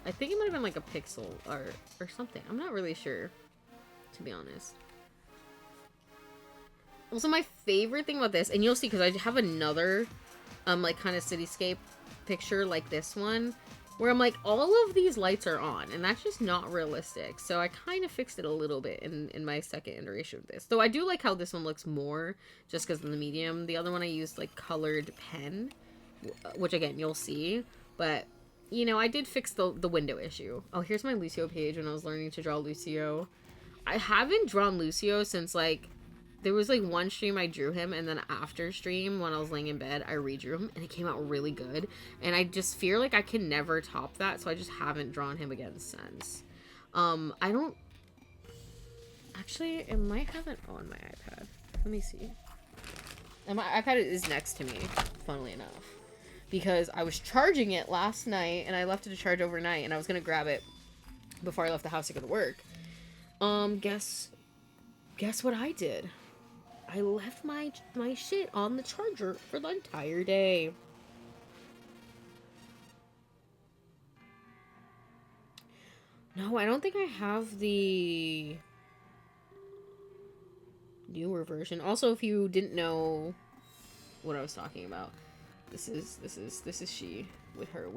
I think it might have been like a pixel art or something. I'm not really sure, to be honest. Also, my favorite thing about this, and you'll see because I have another like kind of cityscape picture like this one, where I'm like, all of these lights are on, and that's just not realistic. So I kind of fixed it a little bit in my second iteration of this. Though I do like how this one looks more, just because of the medium. The other one I used, like, colored pen, which, again, you'll see. But, you know, I did fix the window issue. Oh, here's my Lucio page when I was learning to draw Lucio. I haven't drawn Lucio since, like, there was, like, one stream I drew him, and then after stream, when I was laying in bed, I redrew him, and it came out really good. And I just fear like I can never top that, so I just haven't drawn him again since. I don't... Actually, it might have it on my iPad. Let me see. And my iPad is next to me, funnily enough. Because I was charging it last night, and I left it to charge overnight, and I was gonna grab it before I left the house to go to work. Guess what I did? I left my shit on the charger for the entire day. No, I don't think I have the newer version. Also, if you didn't know what I was talking about, this is she with her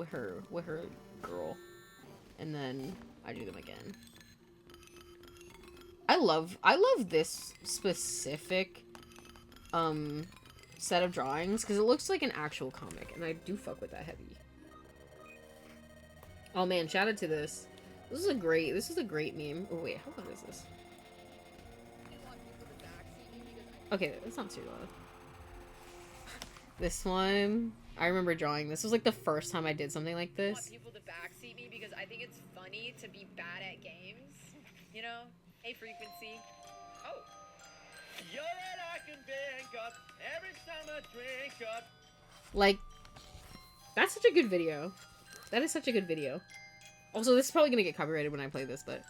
girl, and then I do them again. I love this specific set of drawings because it looks like an actual comic, and I do fuck with that heavy. Oh man, shout out to this. This is a great meme. Oh wait, how loud is this? Okay, that's not too loud. This one, I remember drawing this. This was like the first time I did something like this. I want people to backseat me because I think it's funny to be bad at games. You know? Hey, Frequency. Oh. You're right, I can bank up every time I drink up. Like, that's such a good video. That is such a good video. Also, this is probably gonna get copyrighted when I play this, but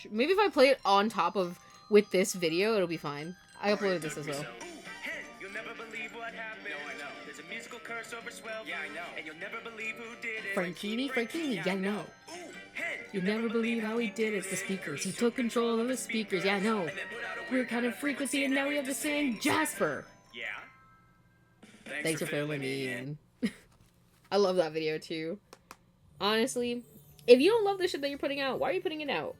maybe if I play it on top of with this video, it'll be fine. I uploaded this as well. Hey, you'll never believe what happened. No, I know. There's a musical curse over Swell. Yeah, I know. And you'll never believe who did it. Frankini, yeah, I know. Ooh, hey, You'll never believe how he did it. It's the speakers. He took control of the speakers. Yeah, I know. We're kind of Frequency, and now we have to sing Jasper. Yeah. Thanks for filling me in. I love that video too. Honestly, if you don't love the shit that you're putting out, why are you putting it out?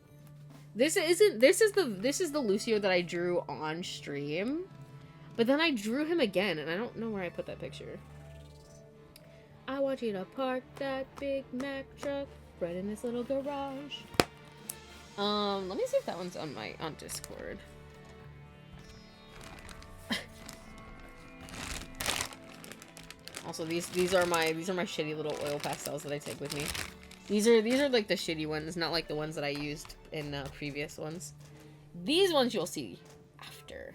This is the Lucio that I drew on stream. But then I drew him again, and I don't know where I put that picture. I want you to park that Big Mac truck right in this little garage. Let me see if that one's on Discord. Also, these are my shitty little oil pastels that I take with me. These are like the shitty ones, not like the ones that I used in previous ones. These ones you'll see after.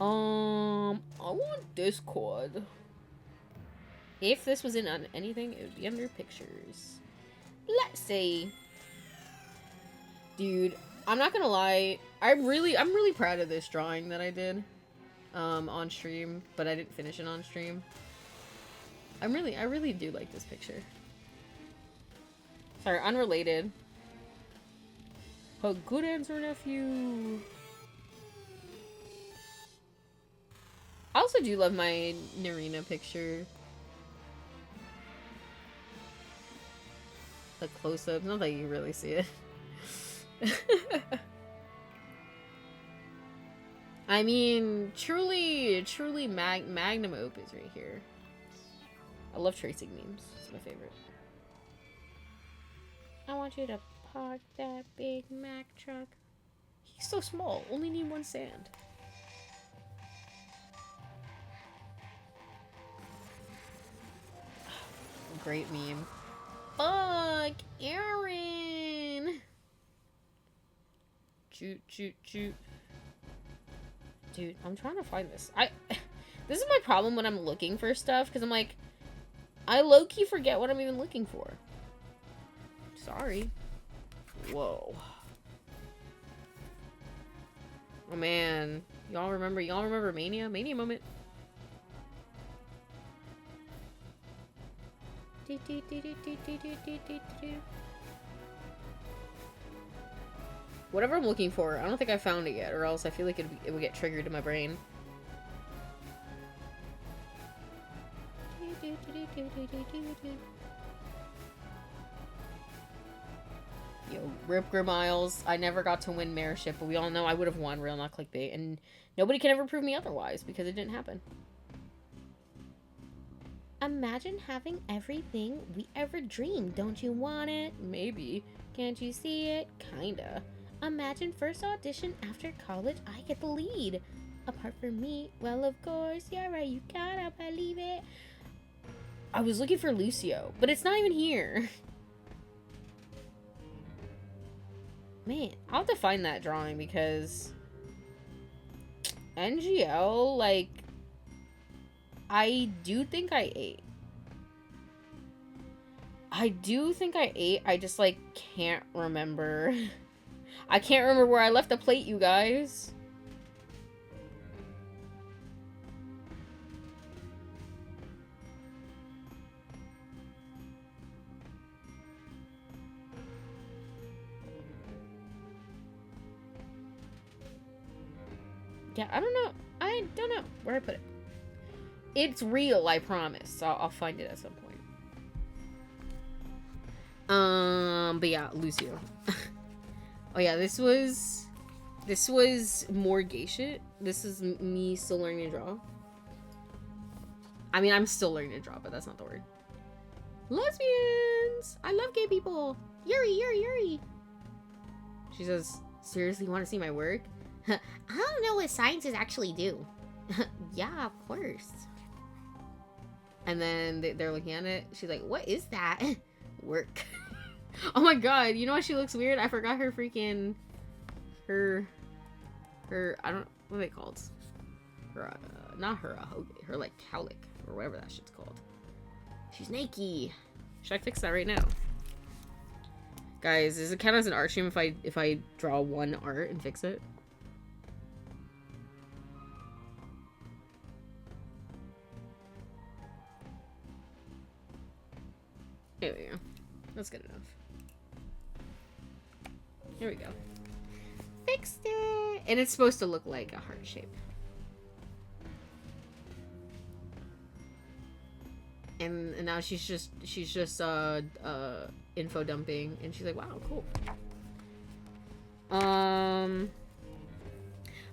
I want Discord. If this was in anything, it would be under pictures. Let's see. Dude, I'm not gonna lie. I'm really proud of this drawing that I did on stream, but I didn't finish it on stream. I really do like this picture. Sorry, unrelated. But good answer, nephew. I also do love my Narina picture. The close-up, not that you can really see it. I mean, truly magnum opus right here. I love tracing memes. It's my favorite. I want you to park that Big Mac truck. He's so small. Only need one sand. Great meme. Fuck, Aaron. Shoot. Dude, I'm trying to find this. This is my problem when I'm looking for stuff, because I'm like, I low-key forget what I'm even looking for. Sorry. Whoa. Oh man. Y'all remember Mania? Mania moment. Whatever I'm looking for, I don't think I found it yet, or else I feel like it would get triggered in my brain. Yo, Rip Grimiles. I never got to win Mayorship, but we all know I would have won Real Not Clickbait, and nobody can ever prove me otherwise, because it didn't happen. Imagine having everything we ever dreamed. Don't you want it? Maybe. Can't you see it? Kinda. Imagine first audition after college, I get the lead. Apart from me, well, of course, yeah, right, you gotta believe it. I was looking for Lucio, but it's not even here. Man, I'll have to find that drawing, because NGL, like, I do think I ate. I just, like, can't remember. I can't remember where I left the plate, you guys. Yeah, I don't know. I don't know where I put it. It's real, I promise. So I'll find it at some point. But yeah, Lucio. Oh yeah, this was more gay shit. This is me still learning to draw. I mean, I'm still learning to draw, but that's not the word. Lesbians! I love gay people! Yuri! She says, seriously, want to see my work? I don't know what sciences actually do. Yeah, of course. And then they're looking at it. She's like, what is that? Work. Oh my god, you know why she looks weird? I forgot her freaking... Her... I don't... What are they called? Her, not her, okay, her, like, cowlick. Or whatever that shit's called. She's naked. Should I fix that right now? Guys, does it count as an art stream if I draw one art and fix it? There we go. That's good enough. Here we go. Fixed it! And it's supposed to look like a heart shape. And now she's just info dumping, and she's like, wow, cool.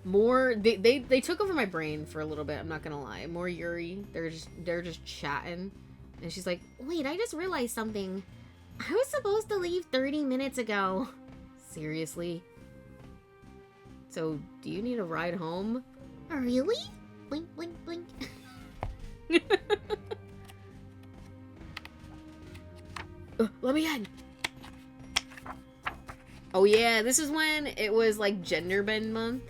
More they took over my brain for a little bit, I'm not gonna lie. More Yuri. They're just chatting. And she's like, wait, I just realized something. I was supposed to leave 30 minutes ago. Seriously? So, do you need a ride home? Really? Blink, blink, blink. Let me in. Oh yeah, this is when it was like gender bend month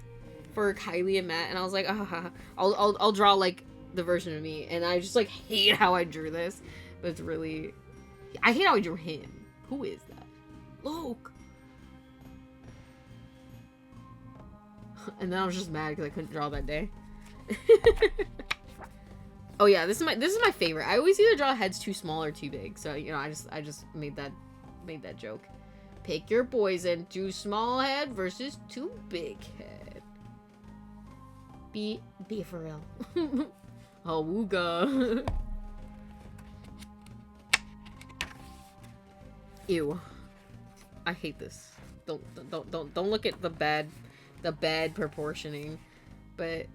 for Kylie and Matt, and I was like, I'll draw like the version of me, and I just like hate how I drew this, but it's really, I hate how I drew him. Who is that? Look. And then I was just mad because I couldn't draw that day. Oh yeah, this is my favorite. I always either draw heads too small or too big, so you know I just made that joke. Pick your poison. Too small head versus too big head. Be for real. Oh, wooga. Ew. I hate this. Don't look at the bad proportioning. But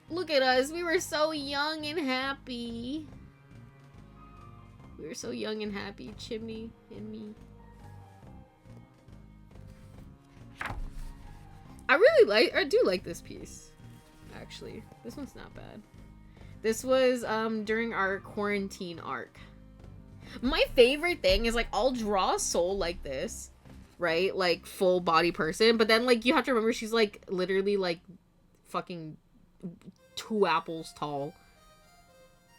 look at us. We were so young and happy. We were so young and happy, Chimney and me. I do like this piece. Actually, this one's not bad. This was during our quarantine arc. My favorite thing is like I'll draw a soul like this, right? Like full body person, but then like you have to remember she's like literally like fucking 2 apples tall.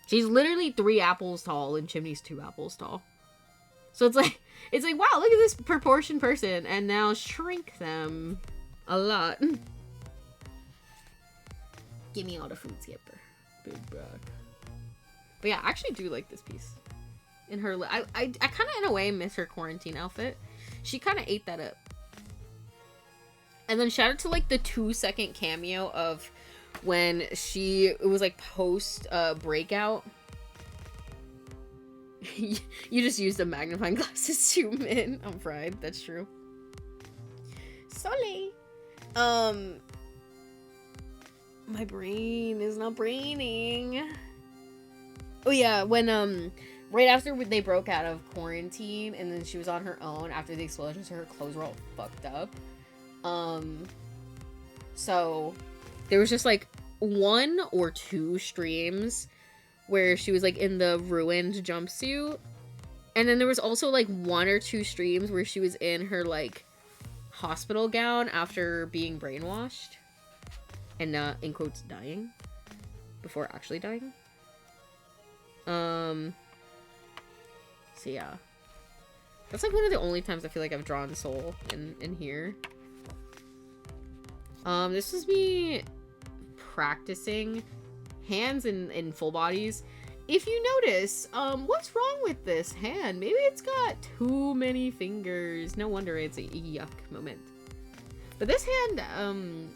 She's literally 3 apples tall and Chimney's 2 apples tall. So it's like wow, look at this proportion person, and now shrink them a lot. Give me all the food skipper. Big bag. But yeah, I actually do like this piece. In her, I kind of in a way miss her quarantine outfit. She kind of ate that up. And then shout out to like the 2-second cameo of when it was like post breakout. You just used a magnifying glass to zoom in. I'm fried. That's true. Sorry. My brain is not braining. Oh yeah, when right after they broke out of quarantine and then she was on her own after the explosion, so her clothes were all fucked up. So there was just like 1 or 2 streams where she was like in the ruined jumpsuit, and then there was also like 1 or 2 streams where she was in her like hospital gown after being brainwashed and in quotes dying before actually dying. So yeah, that's like one of the only times I feel like I've drawn soul in here. This was me practicing hands in full bodies. If you notice, what's wrong with this hand? Maybe it's got too many fingers. No wonder it's a yuck moment. But this hand,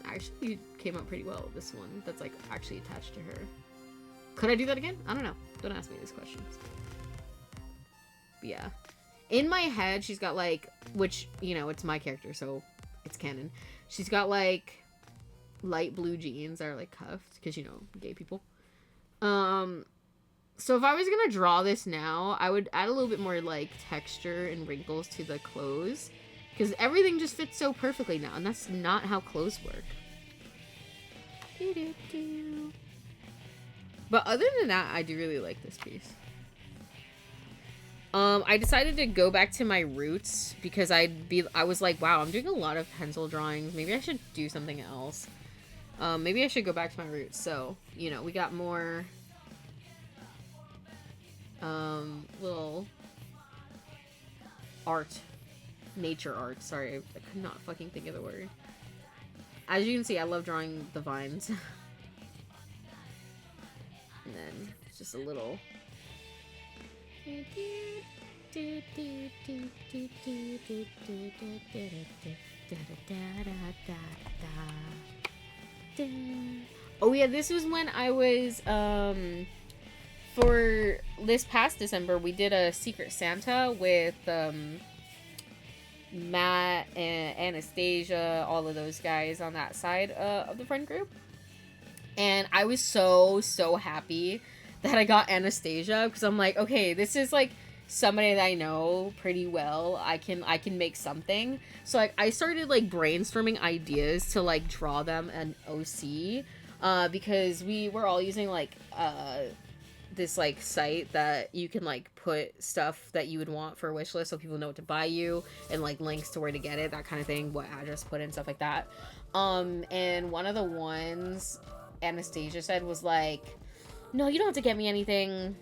actually came out pretty well. This one that's like actually attached to her. Could I do that again? I don't know. Don't ask me these questions. But yeah. In my head, she's got like, which, you know, it's my character, so it's canon. She's got like light blue jeans that are like cuffed, because, you know, gay people. So if I was gonna draw this now, I would add a little bit more like texture and wrinkles to the clothes, because everything just fits so perfectly now, and that's not how clothes work. But other than that, I do really like this piece. I decided to go back to my roots because I was like, wow, I'm doing a lot of pencil drawings. Maybe I should do something else. Maybe I should go back to my roots. So, you know, we got more little art. Nature art. Sorry, I could not fucking think of the word. As you can see, I love drawing the vines. And then it's just a little. Oh yeah, this was when I was for this past December we did a Secret Santa with Matt and Anastasia, all of those guys on that side of the friend group. And I was so happy that I got Anastasia, because I'm like, okay, this is like somebody that I know pretty well. I can make something. So like I started like brainstorming ideas to like draw them an OC, because we were all using like this like site that you can like put stuff that you would want for a wish list so people know what to buy you, and like links to where to get it, that kind of thing, what address to put in, stuff like that. And one of the ones Anastasia said was like, no, you don't have to get me anything,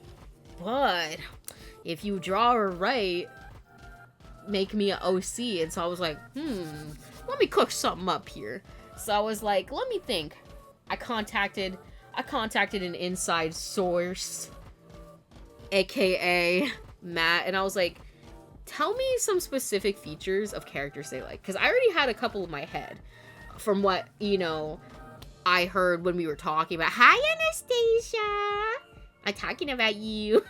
but if you draw or write, make me an OC. And so I was like, let me cook something up here. So I was like, let me think. I contacted an inside source, aka Matt, and I was like, tell me some specific features of characters they like, because I already had a couple in my head from what, you know, I heard when we were talking about, hi Anastasia, I'm talking about you.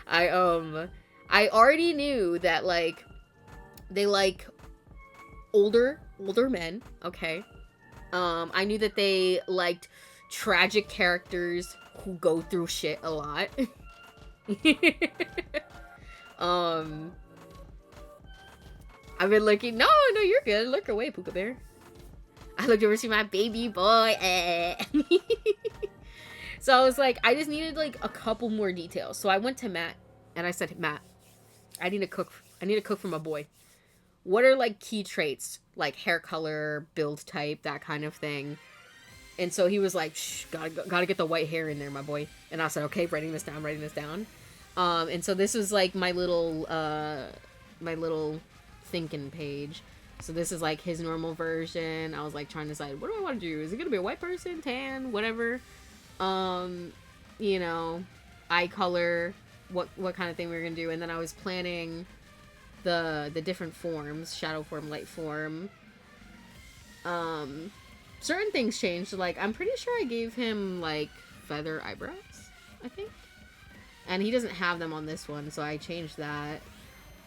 I already knew that like they like older men, okay? I knew that they liked tragic characters who go through shit a lot. I've been looking. No, you're good. Look away, Puka Bear. I looked over to see my baby boy. So I was like, I just needed like a couple more details. So I went to Matt and I said, Matt, I need to cook for my boy. What are like key traits, like hair color, build type, that kind of thing? And so he was like, shh, gotta get the white hair in there, my boy. And I said, okay, writing this down. And so this was like my little thinking page. So this is like his normal version. I was like trying to decide, what do I want to do? Is it gonna be a white person, tan, whatever? You know, eye color, what kind of thing we were gonna do. And then I was planning the different forms, shadow form, light form. Certain things changed. Like, I'm pretty sure I gave him like feather eyebrows, I think. And he doesn't have them on this one, so I changed that.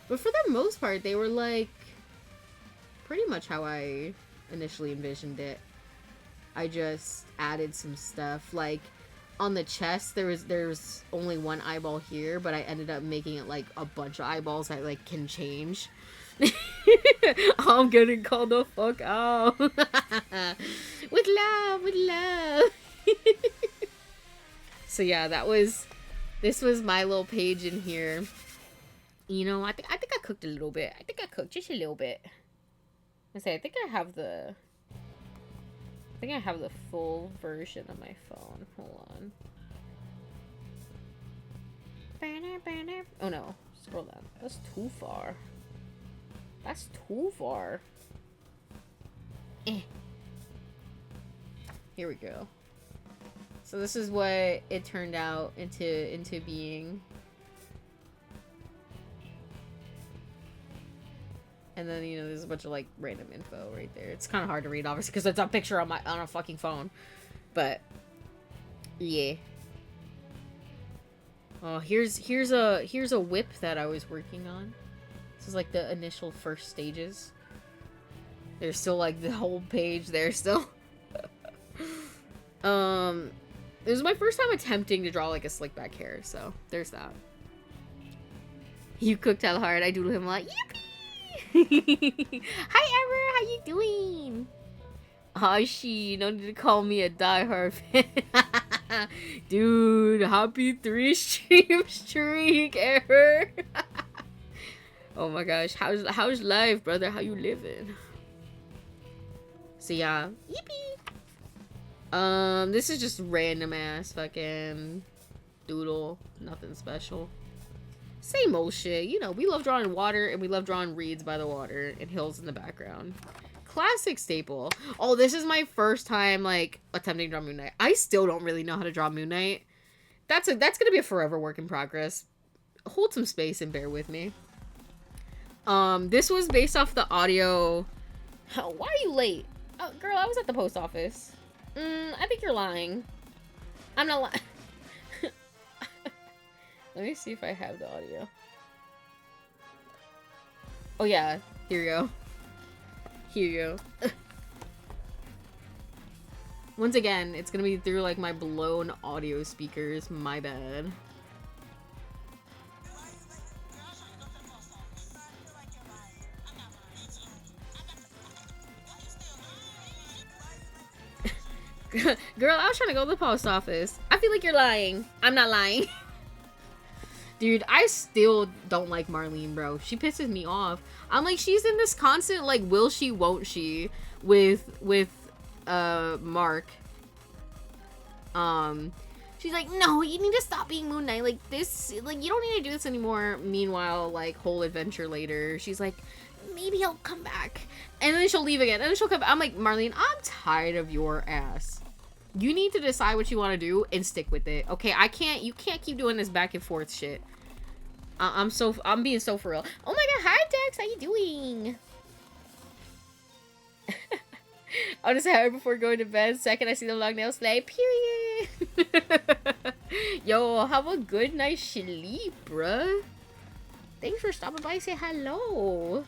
But for the most part, they were like pretty much how I initially envisioned it. I just added some stuff. Like on the chest, there's only one eyeball here, but I ended up making it like a bunch of eyeballs that like can change. I'm getting called the fuck out. With love. So yeah, this was my little page in here. You know, I think I cooked a little bit. I think I cooked just a little bit. I think I have the full version on my phone. Hold on. Oh no, scroll down. That's too far. Here we go. So this is what it turned out into being. And then, you know, there's a bunch of like random info right there. It's kind of hard to read, obviously, because it's a picture on a fucking phone. But yeah. Oh, here's a whip that I was working on. This is like the initial first stages. There's still like the whole page there still. This was my first time attempting to draw like a slick back hair, so there's that. You cooked hella hard. I doodle him a lot. Yippee! Hi Ever, how you doing? Oh, no need to call me a diehard fan. Dude, happy 3-stream streak, Ever. Oh my gosh, how's life, brother? How you living? So yeah, yippee. This is just random ass fucking doodle, nothing special. Same old shit, you know. We love drawing water and we love drawing reeds by the water and hills in the background. Classic staple. Oh, this is my first time like attempting to draw Moon Knight. I still don't really know how to draw Moon Knight. That's gonna be a forever work in progress. Hold some space and bear with me. This was based off the audio. Oh, why are you late? Oh, girl, I was at the post office. I think you're lying. I'm not lying. Let me see if I have the audio. Oh yeah, here you go. Here you go. Once again, it's gonna be through like my blown audio speakers. My bad. Girl, I was trying to go to the post office. I feel like you're lying. I'm not lying. Dude, I still don't like Marlene, bro. She pisses me off. I'm like, she's in this constant, like, will she, won't she, with Mark. She's like, no, you need to stop being Moon Knight. Like, this, like, you don't need to do this anymore. Meanwhile, like, whole adventure later, she's like, maybe he'll come back. And then she'll leave again. And then she'll come back. I'm like, Marlene, I'm tired of your ass. You need to decide what you want to do and stick with it. Okay, you can't keep doing this back and forth shit. I'm being so for real. Oh my god, hi Dex, how you doing? I'll just have it before going to bed. Second, I see the long nail sleigh. Period. Yo, have a good night's sleep, bruh. Thanks for stopping by. Say hello.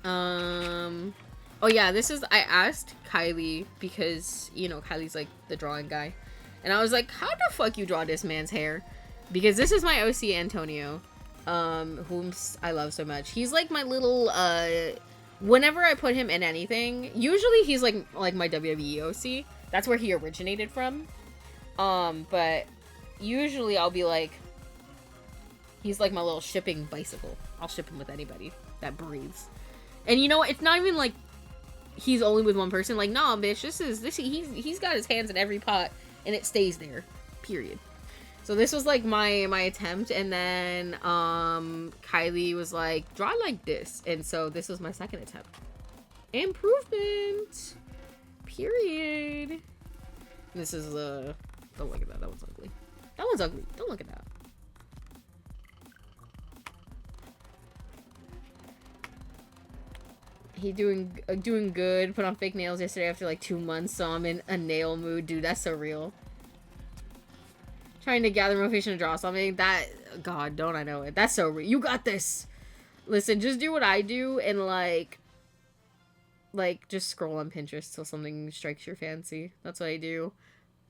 Oh yeah, I asked Kylie because, you know, Kylie's like the drawing guy. And I was like, how the fuck you draw this man's hair? Because this is my OC Antonio, whom I love so much. He's like my little, whenever I put him in anything, usually he's like my WWE OC. That's where he originated from. But usually I'll be like, he's like my little shipping bicycle. I'll ship him with anybody that breathes. And you know what? It's not even like he's only with one person. Like, nah, bitch, he's got his hands in every pot and it stays there. Period. So this was like my attempt, and then Kylie was like, draw like this, and so this was my second attempt. Improvement. Period. And this is don't look at that. That one's ugly. That one's ugly. Don't look at that. He doing good. Put on fake nails yesterday after like 2 months, so I'm in a nail mood. Dude, that's so real. Trying to gather motivation to draw something. That, God, don't I know it. That's so real. You got this. Listen, just do what I do and like just scroll on Pinterest till something strikes your fancy. That's what I do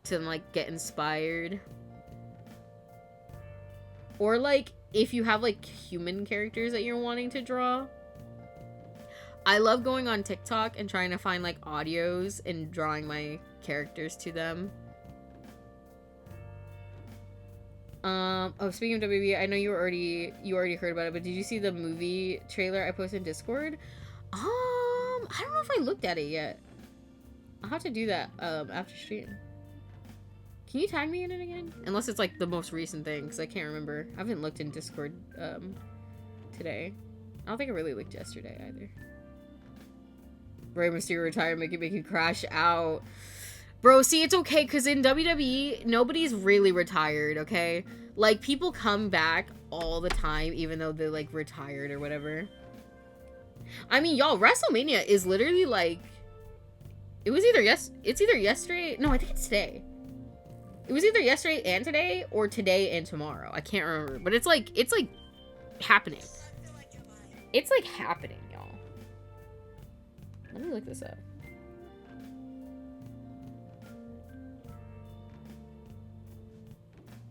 to like get inspired. Or like if you have like human characters that you're wanting to draw. I love going on TikTok and trying to find like audios and drawing my characters to them. Oh, speaking of WB, I know you already heard about it, but did you see the movie trailer I posted in Discord? I don't know if I looked at it yet. I'll have to do that, after stream. Can you tag me in it again? Unless it's like the most recent thing, because I can't remember. I haven't looked in Discord, today. I don't think I really looked yesterday either. Rey Mysterio retired, make you crash out. Bro, see, it's okay, because in WWE, nobody's really retired, okay? Like, people come back all the time, even though they're, like, retired or whatever. I mean, y'all, WrestleMania is literally, like... it's either yesterday... No, I think it's today. It was either yesterday and today, or today and tomorrow. I can't remember. But it's, like, happening. It's, like, happening, y'all. Let me look this up.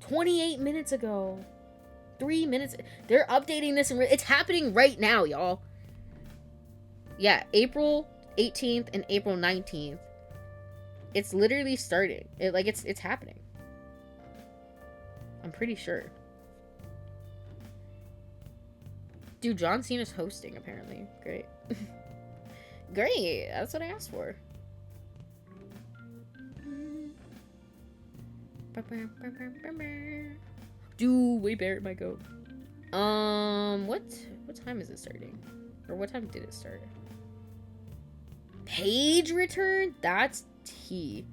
28 minutes ago. 3 minutes. They're updating this. It's happening right now, y'all. Yeah, April 18th and April 19th. It's literally starting. It's happening. I'm pretty sure. Dude, John Cena's hosting, apparently. Great. Great. That's what I asked for. Dude, way better my goat. What time is it starting? Or what time did it start? Page return? That's T.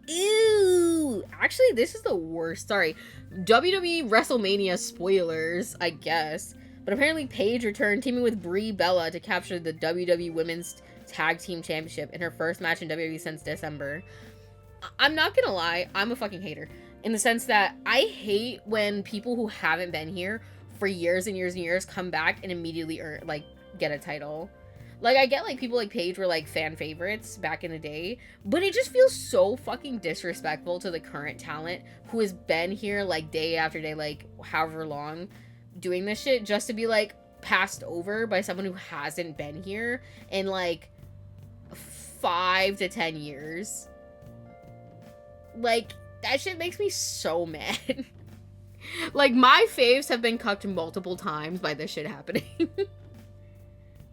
Ew! Actually, this is the worst. Sorry. WWE WrestleMania spoilers, I guess. But apparently Paige returned teaming with Brie Bella to capture the WWE Women's Tag Team Championship in her first match in WWE since December. I'm not gonna lie, I'm a fucking hater. In the sense that I hate when people who haven't been here for years and years and years, come back and immediately get a title. Like, I get, like, people like Paige were, like, fan favorites back in the day, but it just feels so fucking disrespectful to the current talent who has been here, like, day after day, like, however long, doing this shit, just to be, like, passed over by someone who hasn't been here in, like, 5 to 10 years. Like, that shit makes me so mad. Like, my faves have been cucked multiple times by this shit happening.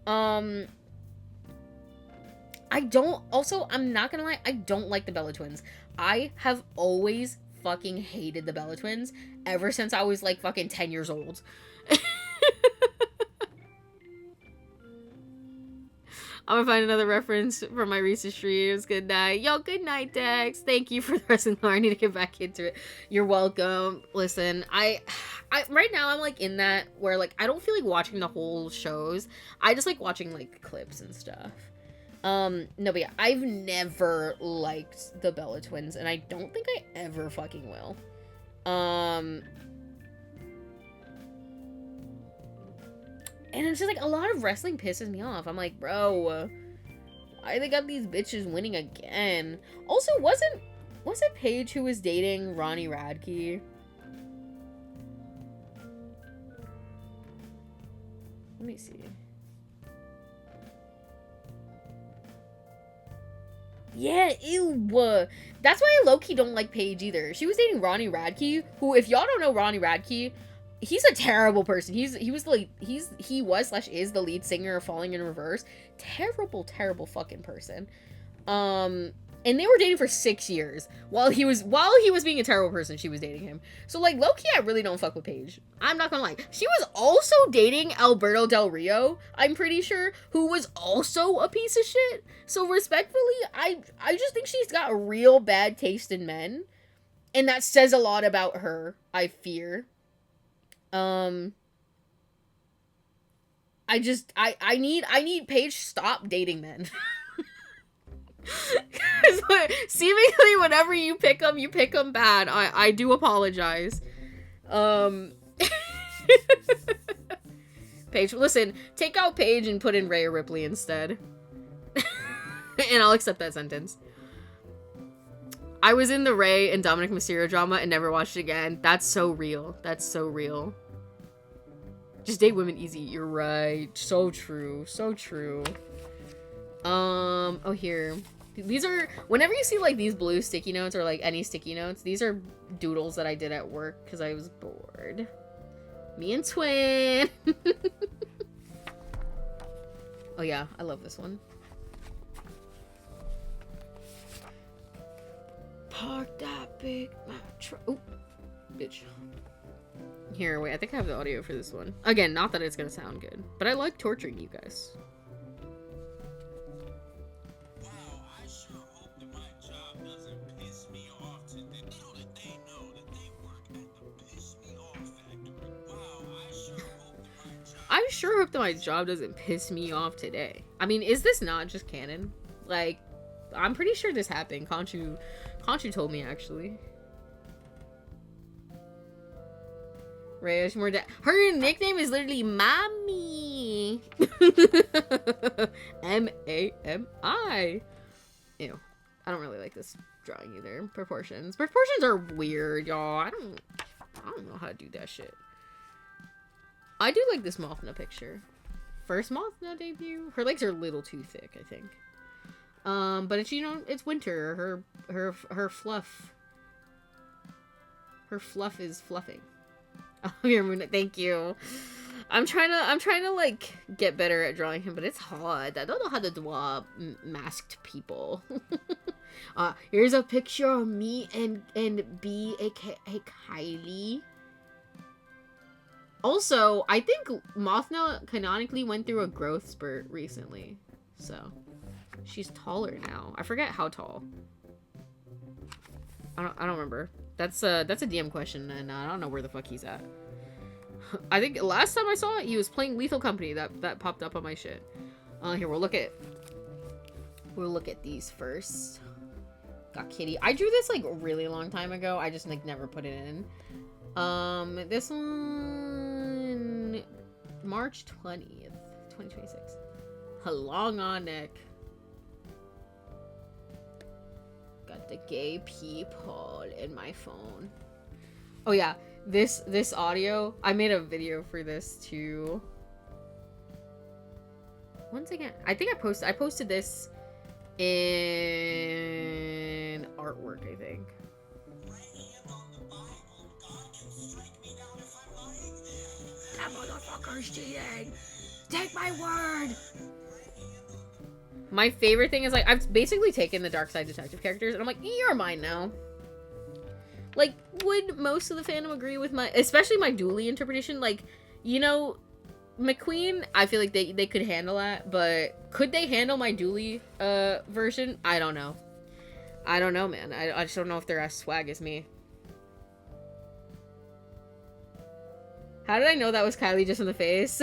I'm not gonna lie, I don't like the Bella Twins. I have always fucking hated the Bella Twins ever since I was, like, fucking 10 years old. I'm gonna find another reference from my recent streams. Good night. Yo, good night, Dex. Thank you for the rest of the I need to get back into it. You're welcome. Listen, I right now I'm, like, in that where, like, I don't feel like watching the whole shows. I just like watching, like, clips and stuff. No, but yeah, I've never liked the Bella Twins, and I don't think I ever fucking will. And it's just, like, a lot of wrestling pisses me off. I'm like, bro, why they got these bitches winning again? Also, was it Paige who was dating Ronnie Radke? Let me see. Yeah, ew. That's why I low-key don't like Paige either. She was dating Ronnie Radke, who, if y'all don't know Ronnie Radke, he's a terrible person. He was / is the lead singer of Falling in Reverse. Terrible fucking person. And they were dating for 6 years. While he was being a terrible person, she was dating him. So, like, low-key, I really don't fuck with Paige. I'm not gonna lie. She was also dating Alberto Del Rio, I'm pretty sure, who was also a piece of shit. So, respectfully, I just think she's got a real bad taste in men. And that says a lot about her, I fear. I need Paige stop dating men. Seemingly whenever you pick them bad. I do apologize. Paige, listen, take out Paige and put in Rhea Ripley instead. And I'll accept that sentence. I was in the Rey and Dominic Mysterio drama and never watched it again. That's so real. That's so real. Just date women easy. You're right. So true. So true. Oh, here. These are, whenever you see, like, these blue sticky notes or, like, any sticky notes, these are doodles that I did at work because I was bored. Me and Twin. Oh, yeah. I love this one. Park that big truck. Oh, bitch. Here, wait. I think I have the audio for this one. Again, not that it's gonna sound good, but I like torturing you guys. Wow, I sure hope that my job doesn't piss me off today. Little did they know that they work at the piss me off factory. Wow, I sure hope that my job Doesn't piss me off today. I mean, is this not just canon? Like, I'm pretty sure this happened. Conchu told me, actually. Rhea, her nickname is literally Mommy. M-A-M-I. Ew. I don't really like this drawing either. Proportions are weird, y'all. I don't know how to do that shit. I do like this Mothna picture. First Mothna debut. Her legs are a little too thick, I think. But it's, you know, it's winter. Her fluff. Her fluff is fluffing. Oh, your moon. Thank you. I'm trying to like get better at drawing him, but it's hard. I don't know how to draw masked people. Here's a picture of me and B, aka Kylie. Also, I think Mothna canonically went through a growth spurt recently, so she's taller now. I forget how tall. I don't remember. That's a DM question, and I don't know where the fuck he's at. I think last time I saw it, he was playing Lethal Company. That popped up on my shit. Here, we'll look at these first. Got Kitty. I drew this like a really long time ago. I just like never put it in. This one. March 20th, 2026. Halong on Nick. Got the gay people in my phone. Oh yeah, this audio, I made a video for this too. Once again, I think I posted this in artwork, I think. That motherfucker's cheating! Take my word! My favorite thing is, like, I've basically taken the Dark Side Detective characters, and I'm like, you're mine now. Like, would most of the fandom agree with my, especially my Dooley interpretation? Like, you know, McQueen, I feel like they could handle that, but could they handle my Dooley version? I don't know. I don't know, man. I just don't know if they're as swag as me. How did I know that was Kylie just in the face?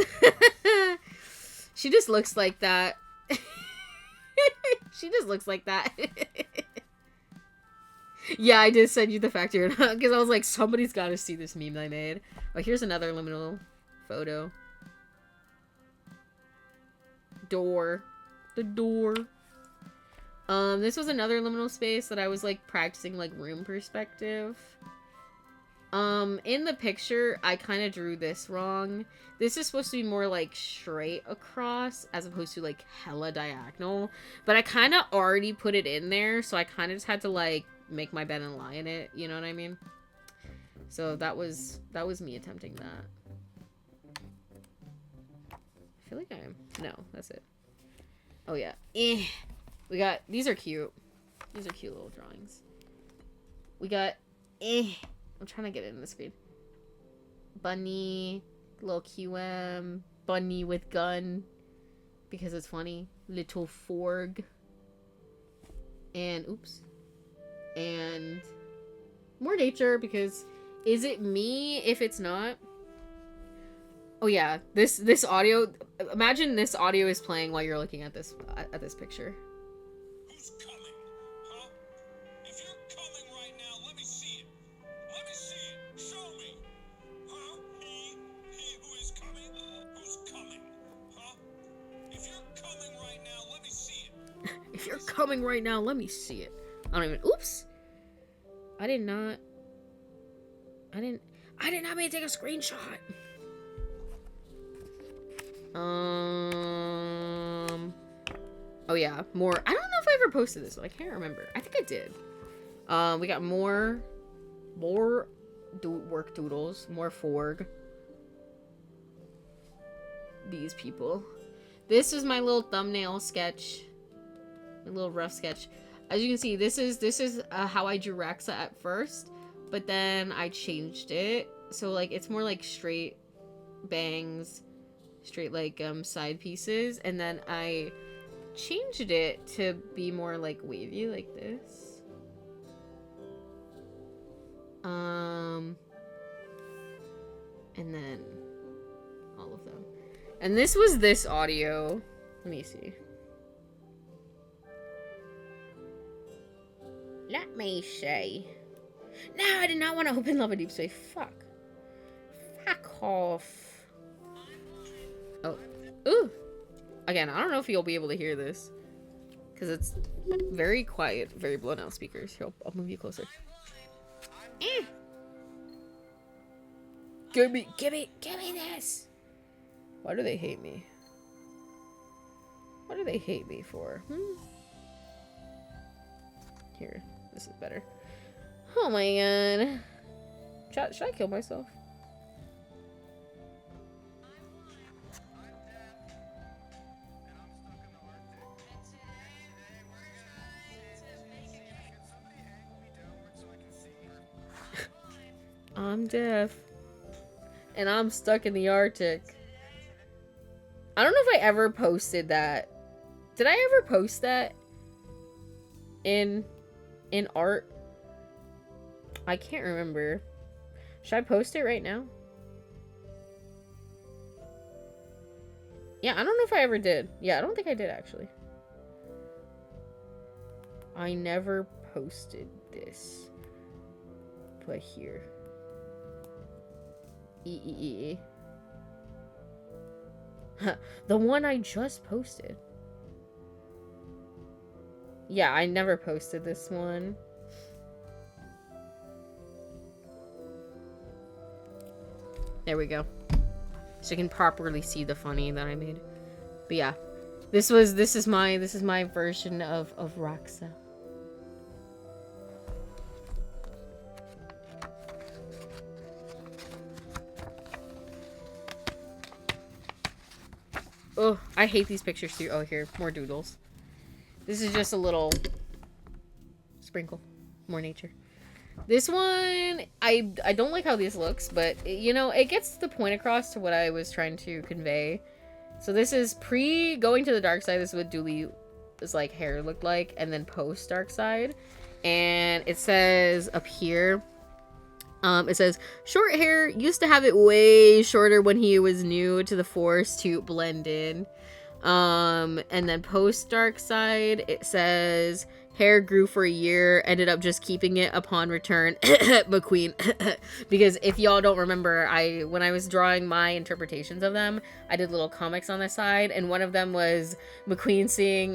She just looks like that. She just looks like that. Yeah, I did send you the factor because I was like, somebody's got to see this meme I made. Oh, here's another liminal photo. Door. The door. This was another liminal space that I was like practicing like room perspective. In the picture, I kind of drew this wrong. This is supposed to be more like straight across as opposed to like hella diagonal. But I kind of already put it in there, so I kind of just had to like make my bed and lie in it. You know what I mean? So that was me attempting that. I feel like I am. No, that's it. Oh yeah. We got, these are cute. These are cute little drawings. We got, I'm trying to get it in the screen. Bunny, little QM, bunny with gun, because it's funny. Little Forg. And, oops. And more nature, because is it me if it's not? Oh yeah, this audio, imagine this audio is playing while you're looking at this picture. Who's coming? Huh? If you're coming right now, let me see it. Let me see it. Show me. Huh? He who is coming? Who's coming? Huh? If you're coming right now, let me see it. If you're coming right now, let me see it. I don't even, oops. I did not mean to take a screenshot. Oh yeah, more. I don't know if I ever posted this, but I can't remember. I think I did. We got more work doodles, more Forg. These people. This is my little thumbnail sketch. My little rough sketch. As you can see, this is how I drew Rexa at first, but then I changed it. So like it's more like straight bangs, straight like side pieces, and then I changed it to be more like wavy like this. And then all of them. And this was this audio. Let me see. Let me see. No, I did not want to open Love a Deep Space. Fuck. Fuck off. Oh. Ooh. Again, I don't know if you'll be able to hear this. Because it's very quiet, very blown out speakers. Here, I'll move you closer. Give me this. Why do they hate me? What do they hate me for? Here, this is better. Oh my god. Should I kill myself? I'm deaf. And I'm stuck in the Arctic. I don't know if I ever posted that. Did I ever post that? In art? I can't remember. Should I post it right now? Yeah, I don't know if I ever did. Yeah, I don't think I did actually. I never posted this. But here. The one I just posted. Yeah, I never posted this one. There we go. So you can properly see the funny that I made. But yeah. This is my version of Roxa. Oh, I hate these pictures too. Oh, here, more doodles. This is just a little sprinkle. More nature. This one, I don't like how this looks, but, you know, it gets the point across to what I was trying to convey. So this is pre-going to the dark side. This is what Dooley's, like, hair looked like. And then post-dark side. And it says up here, it says, short hair, used to have it way shorter when he was new to the force to blend in. And then post-dark side, it says, hair grew for a year, ended up just keeping it upon return. McQueen. Because if y'all don't remember, when I was drawing my interpretations of them, I did little comics on the side, and one of them was McQueen seeing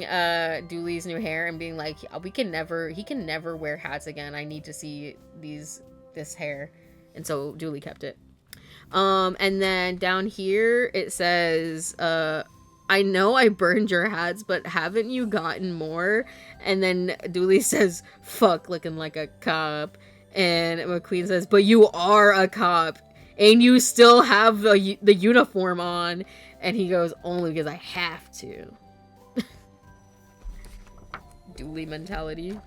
Dooley's new hair and being like, he can never wear hats again. I need to see this hair. And so Dooley kept it. And then down here it says, I know I burned your hats, but haven't you gotten more? And then Dooley says, fuck, looking like a cop. And McQueen says, but you are a cop, and you still have the uniform on. And he goes, only because I have to. Dooley mentality.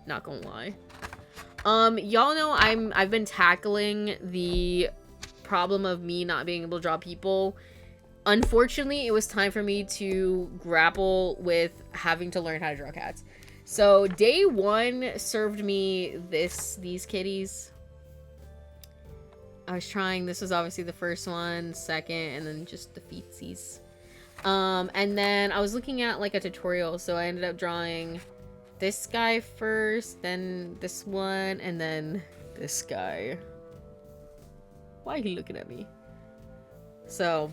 Not gonna lie. Y'all know I've been tackling the problem of me not being able to draw people. Unfortunately, it was time for me to grapple with having to learn how to draw cats. So day one served me these kitties. I was trying, this was obviously the first one, second, and then just the feetsies. And then I was looking at like a tutorial, so I ended up drawing this guy first, then this one, and then this guy. Why are you looking at me? So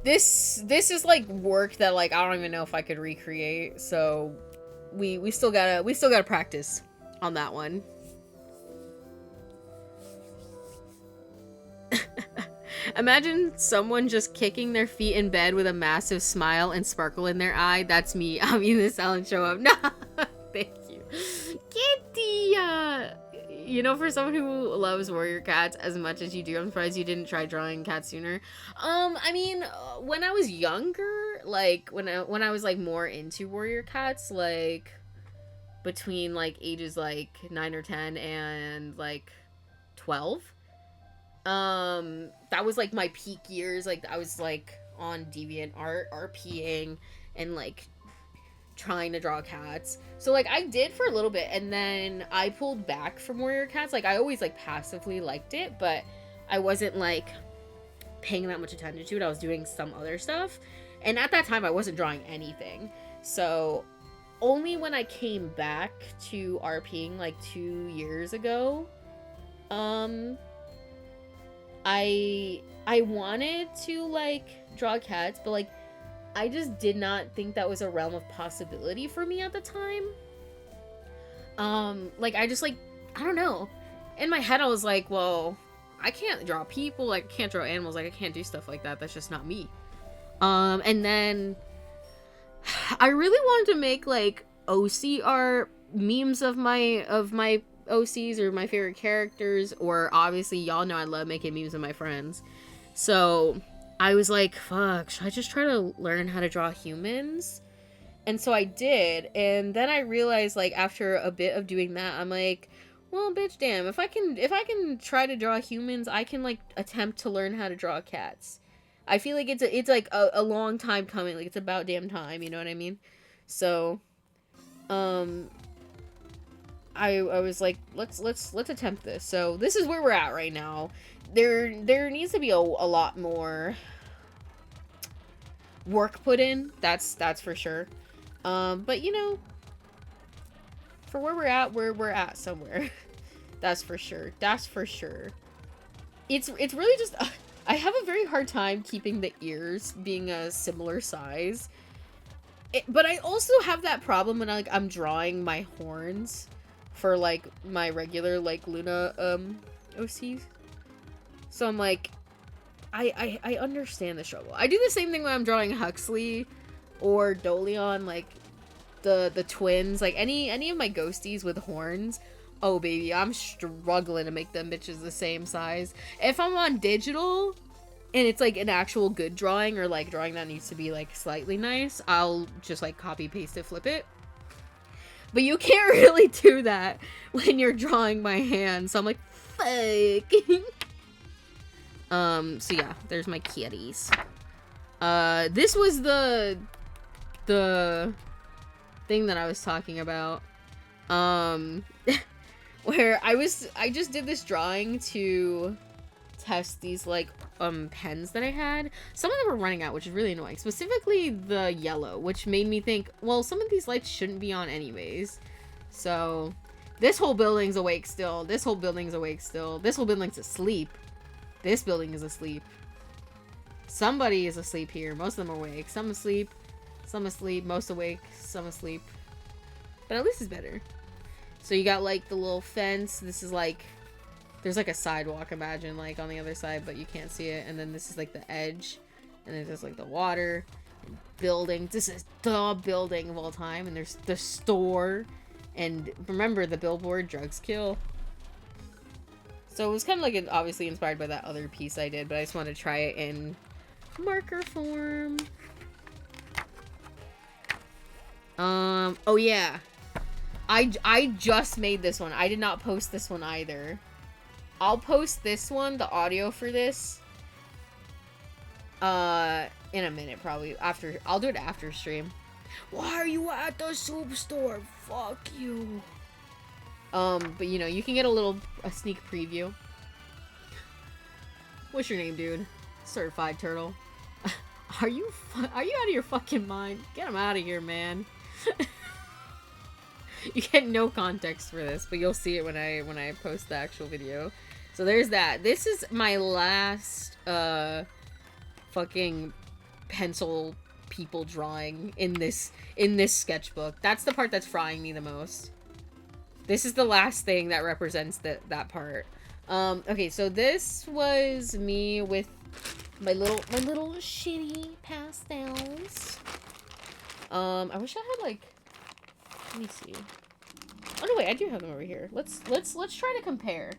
this is like work that like I don't even know if I could recreate. So we still gotta practice on that one. Imagine someone just kicking their feet in bed with a massive smile and sparkle in their eye. That's me. I'm in the silent show up. No, thank you. Kitty! You know, for someone who loves warrior cats as much as you do, I'm surprised you didn't try drawing cats sooner. I mean, when I was younger, like, when I was, like, more into warrior cats, like, between, like, ages, like, 9 or 10 and, like, 12, that was, like, my peak years. Like, I was, like, on DeviantArt, RPing, and, like, trying to draw cats. So, like, I did for a little bit, and then I pulled back from warrior cats. Like, I always, like, passively liked it, but I wasn't, like, paying that much attention to it. I was doing some other stuff, and at that time, I wasn't drawing anything. So, only when I came back to RPing, like, 2 years ago, I wanted to, like, draw cats, but, like, I just did not think that was a realm of possibility for me at the time. Like, I just, like, I don't know. In my head, I was like, well, I can't draw people, like, I can't draw animals, like, I can't do stuff like that, that's just not me. And then I really wanted to make, like, OC art, memes of my OCs or my favorite characters, or obviously, y'all know I love making memes of my friends. So I was like, fuck, should I just try to learn how to draw humans? And so I did, and then I realized, like, after a bit of doing that, I'm like, well, bitch, damn, if I can try to draw humans, I can, like, attempt to learn how to draw cats. I feel like it's like a long time coming, like, it's about damn time, you know what I mean? So, I was like, let's attempt this. So this is where we're at right now. There needs to be a lot more work put in. That's for sure. But you know, for where we're at somewhere. That's for sure. That's for sure. It's really just I have a very hard time keeping the ears being a similar size. But I also have that problem when I'm drawing my horns for like my regular like Luna OCs. So I'm like, I understand the struggle. I do the same thing when I'm drawing Huxley or Doleon, like the twins, like any of my ghosties with horns. Oh baby, I'm struggling to make them bitches the same size. If I'm on digital and it's like an actual good drawing or like drawing that needs to be like slightly nice, I'll just like copy paste it, flip it. But you can't really do that when you're drawing my hand, so I'm like, fuck. So yeah, there's my kitties. This was the thing that I was talking about. Where I just did this drawing to test these like pens that I had. Some of them were running out, which is really annoying. Specifically the yellow, which made me think, well, some of these lights shouldn't be on anyways. So this whole building's awake still. This whole building's awake still. This whole building's asleep. This building is asleep. Somebody is asleep here. Most of them are awake. Some asleep. Some asleep. Most awake. Some asleep. But at least it's better. So you got like the little fence. This is like, there's like a sidewalk, imagine, like on the other side, but you can't see it. And then this is like the edge. And then there's like the water. And buildings. This is the building of all time. And there's the store. And remember the billboard, drugs kill. So it was kind of like obviously inspired by that other piece I did, but I just wanted to try it in marker form. Oh yeah. I just made this one. I did not post this one either. I'll post this one, the audio for this, in a minute probably. I'll do it after stream. Why are you at the soup store? Fuck you. But you know, you can get a sneak preview. What's your name, dude? Certified Turtle. Are you out of your fucking mind? Get him out of here, man. You get no context for this, but you'll see it when I post the actual video. So there's that. This is my last fucking pencil people drawing in this sketchbook. That's the part that's frying me the most. This is the last thing that represents that part. Okay, so this was me with my little shitty pastels. I wish I had like, let me see. Oh no, wait, I do have them over here. Let's try to compare.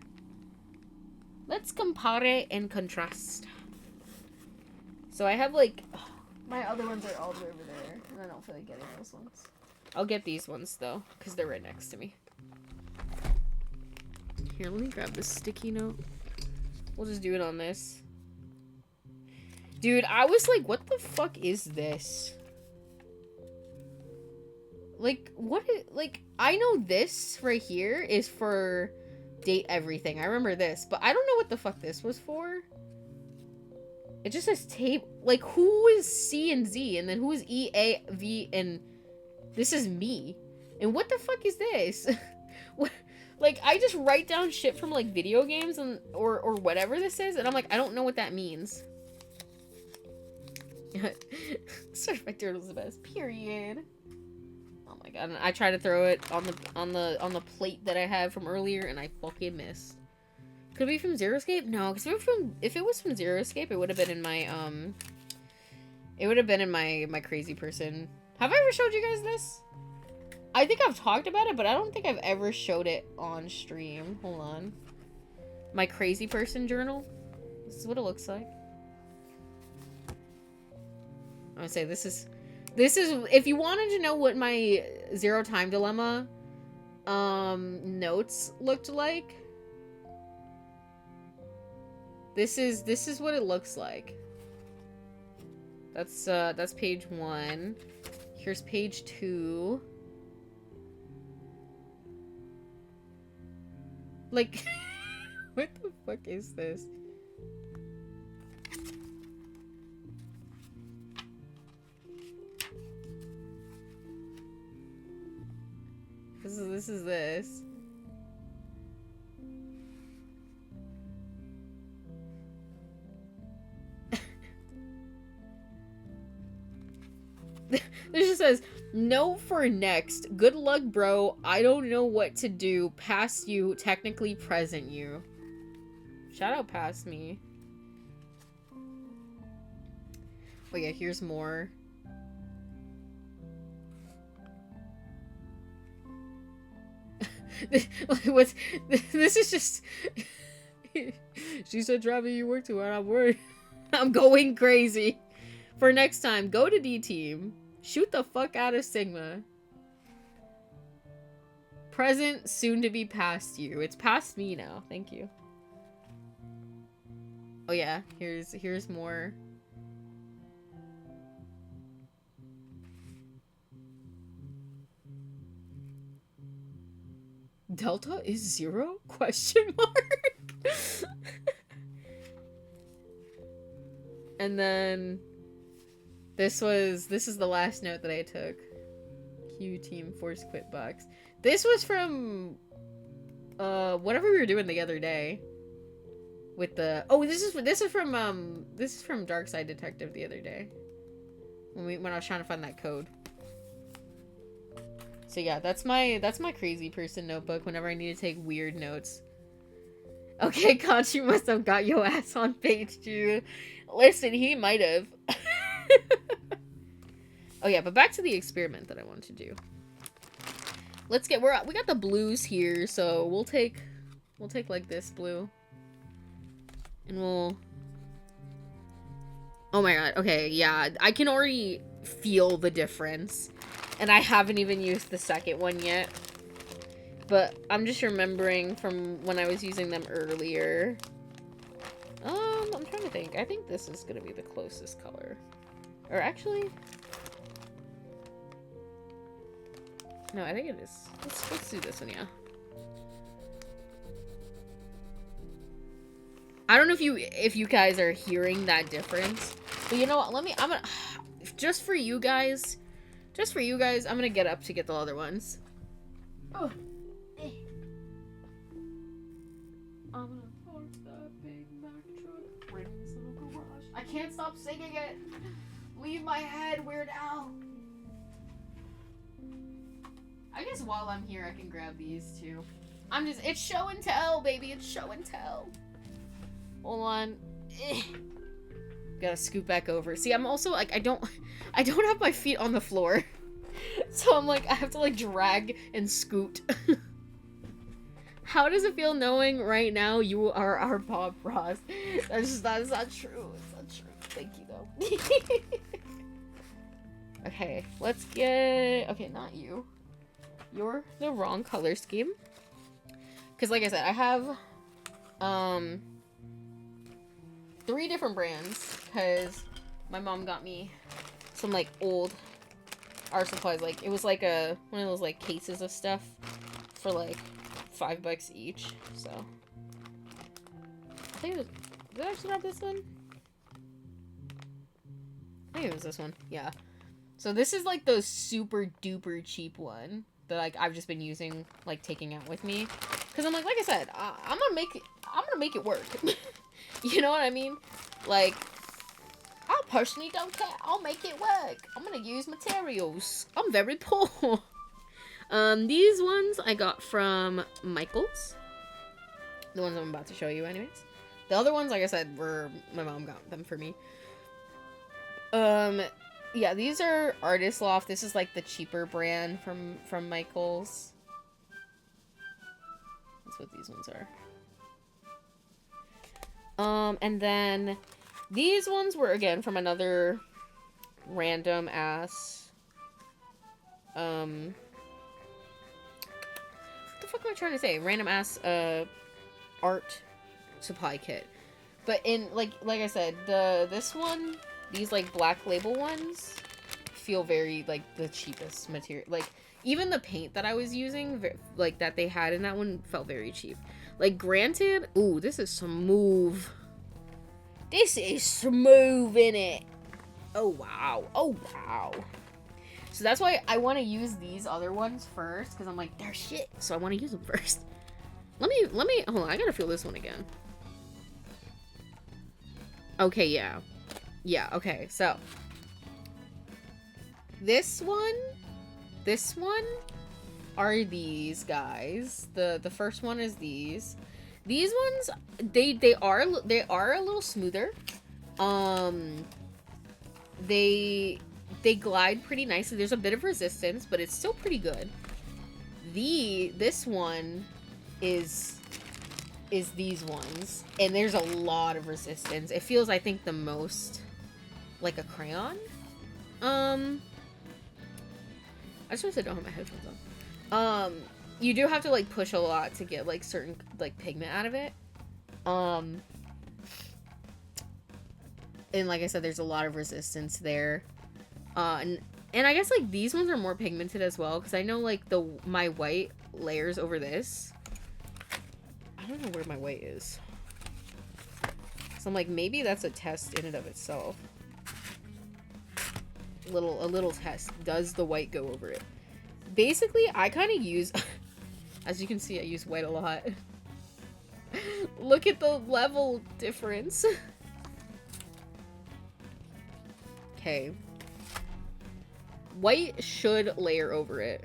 Let's compare and contrast. So I have like, my other ones are all the way over there, and I don't feel like getting those ones. I'll get these ones though, because they're right next to me. Here, let me grab this sticky note. We'll just do it on this. Dude, I was like, what the fuck is this? Like, I know this right here is for date everything. I remember this, but I don't know what the fuck this was for. It just says tape. Like, who is C and Z? And then who is E, A, V, and this is me. And what the fuck is this? What? Like, I just write down shit from, like, video games and or whatever this is, and I'm like, I don't know what that means. Certified Turtle's the best. Period. Oh my god, and I tried to throw it on the plate that I had from earlier, and I fucking missed. Could it be from Zero Escape? No, because if it was from Zero Escape, it would have been in my, my crazy person. Have I ever showed you guys this? I think I've talked about it, but I don't think I've ever showed it on stream. Hold on. My crazy person journal. This is what it looks like. I'm gonna say this is if you wanted to know what my Zero Time Dilemma notes looked like. This is what it looks like. That's page 1. Here's page 2. Like, what the fuck is this? This is this. This just says, no for next. Good luck, bro. I don't know what to do. Past you, technically present you. Shout out past me. Oh yeah, here's more. This is just... She said, Travis, you work too hard. I'm worried. I'm going crazy. For next time, go to D-Team. Shoot the fuck out of Sigma. Present, soon to be past you. It's past me now. Thank you. Oh yeah, here's more. Delta is 0? Question mark. And then this is the last note that I took. Q team force quit box. This was from whatever we were doing the other day. With the this is from Dark Side Detective the other day. When I was trying to find that code. So yeah, that's my crazy person notebook whenever I need to take weird notes. Okay, Conchu must have got your ass on page 2. Listen, he might have. Oh yeah, but back to the experiment that I want to do. Let's get we got the blues here, so we'll take like this blue. And we'll... Oh my god, okay, yeah, I can already feel the difference. And I haven't even used the second one yet. But I'm just remembering from when I was using them earlier. I'm trying to think. I think this is gonna be the closest color. Or actually... No, I think it is. Let's do this one, yeah. I don't know if you guys are hearing that difference. But you know what? I'm gonna... Just for you guys, I'm gonna get up to get the other ones. Oh. I'm gonna park that big Mack truck, rings in the garage. I can't stop singing it. Leave my head, Weird Al. I guess while I'm here, I can grab these too. It's show and tell, baby. It's show and tell. Hold on. Gotta scoot back over. See, I'm also like, I don't have my feet on the floor. So I'm like, I have to like drag and scoot. How does it feel knowing right now you are our Bob Ross? That is not true. It's not true. Thank you though. Okay, let's get... Okay, not you. You're the wrong color scheme. Because like I said, I have 3 different brands. Because my mom got me some like old art supplies. Like it was like one of those like cases of stuff for like $5 each. So I think it was... Did I actually have this one? I think it was this one. Yeah. So this is like the super duper cheap one that like I've just been using, like taking out with me, because I'm like I said, I'm gonna make it work. You know what I mean? Like, I personally don't care. I'll make it work. I'm gonna use materials. I'm very poor. These ones I got from Michael's. The ones I'm about to show you, anyways. The other ones, like I said, were my mom got them for me. Yeah, these are Artist Loft. This is like the cheaper brand from Michael's. That's what these ones are. And then these ones were again from another random ass what the fuck am I trying to say? Random ass art supply kit. But in like I said, this one, these like black label ones feel very like the cheapest material. Like even the paint that I was using, like that they had in that one, felt very cheap. Like granted, ooh, this is smooth. This is smooth in it. Oh wow. Oh wow. So that's why I want to use these other ones first, because I'm like, they're shit. So I want to use them first. Let me hold on, I gotta feel this one again. Okay, yeah. Yeah, okay, so this one are these guys. The first one is these. These ones, they are a little smoother. They glide pretty nicely. There's a bit of resistance, but it's still pretty good. This one is these ones, and there's a lot of resistance. It feels, I think, the most like a crayon. I just wish I don't have my headphones on. You do have to like push a lot to get like certain like pigment out of it. And like I said, there's a lot of resistance there. And I guess like these ones are more pigmented as well, because I know like my white layers over this. I don't know where my white is. So I'm like, maybe that's a test in and of itself. A little test. Does the white go over it? Basically, I kind of use, as you can see, I use white a lot. Look at the level difference. Okay. White should layer over it.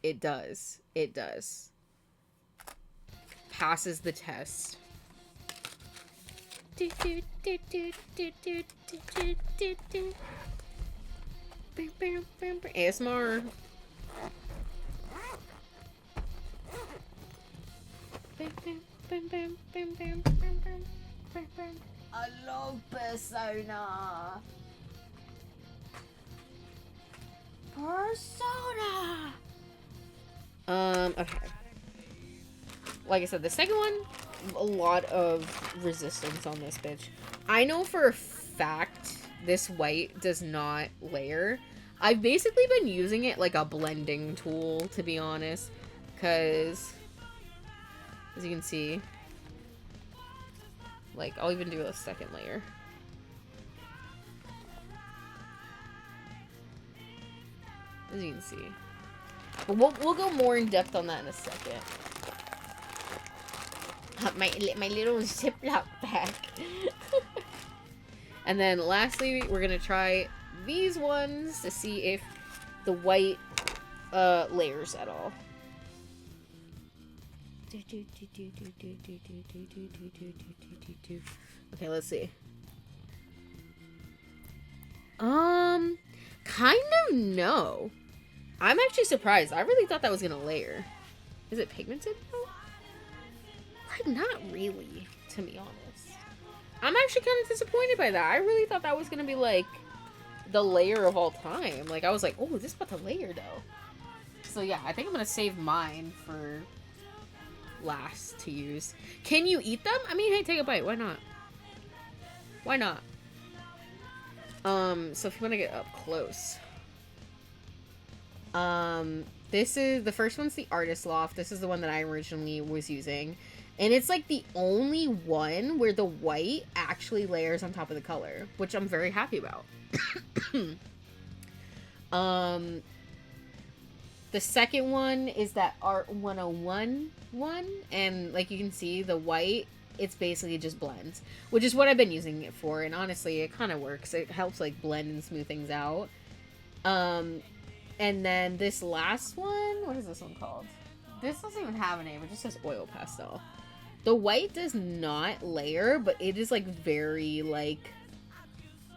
It does. It does. Passes the test. ASMR. I love Persona. Persona. Okay. Like I said, the second one, a lot of resistance on this bitch. I know for a fact this white does not layer. I've basically been using it like a blending tool, to be honest, because as you can see, like, I'll even do a second layer. As you can see. But we'll go more in depth on that in a second. My little Ziploc bag. And then lastly, we're gonna try these ones to see if the white layers at all. Okay, let's see. Kind of no. I'm actually surprised. I really thought that was gonna layer. Is it pigmented though? Like, not really, to be honest. I'm actually kind of disappointed by that. I really thought that was gonna be like the layer of all time. Like, I was like, oh, this is about to layer though. So yeah, I think I'm gonna save mine for last to use. Can you eat them? I mean, hey, take a bite. Why not? Why not? So if you want to get up close. This is, the first one's the Artist Loft. This is the one that I originally was using. And it's like the only one where the white actually layers on top of the color, which I'm very happy about. The second one is that Art 101 one, and like you can see, the white, it's basically just blends, which is what I've been using it for, and honestly, it kind of works. It helps like blend and smooth things out. And then this last one, what is this one called? This doesn't even have a name, it just says Oil Pastel. The white does not layer, but it is like very like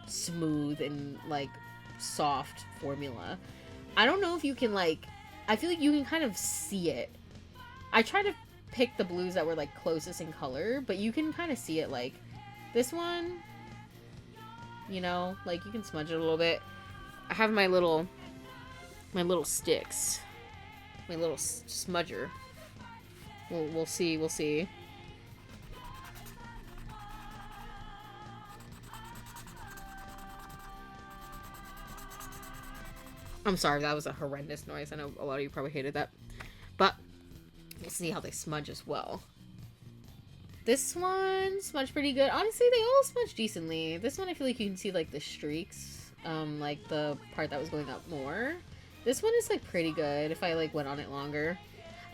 smooth and like soft formula. I don't know if you can like, I feel like you can kind of see it. I tried to pick the blues that were like closest in color, but you can kind of see it. Like this one, you know, like you can smudge it a little bit. I have my little sticks, my little smudger. We'll see. I'm sorry, that was a horrendous noise. I know a lot of you probably hated that. But we'll see how they smudge as well. This one smudged pretty good. Honestly, they all smudge decently. This one, I feel like you can see like the streaks, like the part that was going up more. This one is like pretty good if I like went on it longer.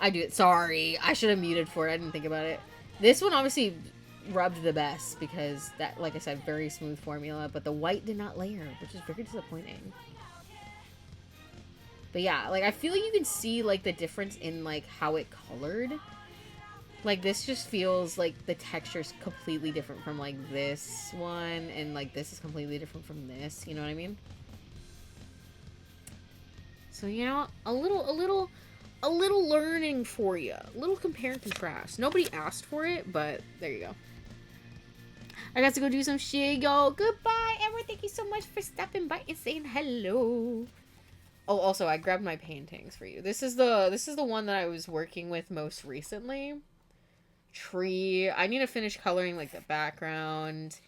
I do it. Sorry, I should have muted for it. I didn't think about it. This one obviously rubbed the best because that, like I said, very smooth formula, but the white did not layer, which is very disappointing. But yeah, like, I feel like you can see, like, the difference in, like, how it colored. Like, this just feels like the texture's completely different from, like, this one, and, like, this is completely different from this, you know what I mean? So, you know, a little learning for you. A little compare and contrast. Nobody asked for it, but there you go. I got to go do some shit, y'all. Goodbye, Edward. Thank you so much for stopping by and saying hello. Oh, also, I grabbed my paintings for you. This is the one that I was working with most recently. Tree. I need to finish coloring, like, the background,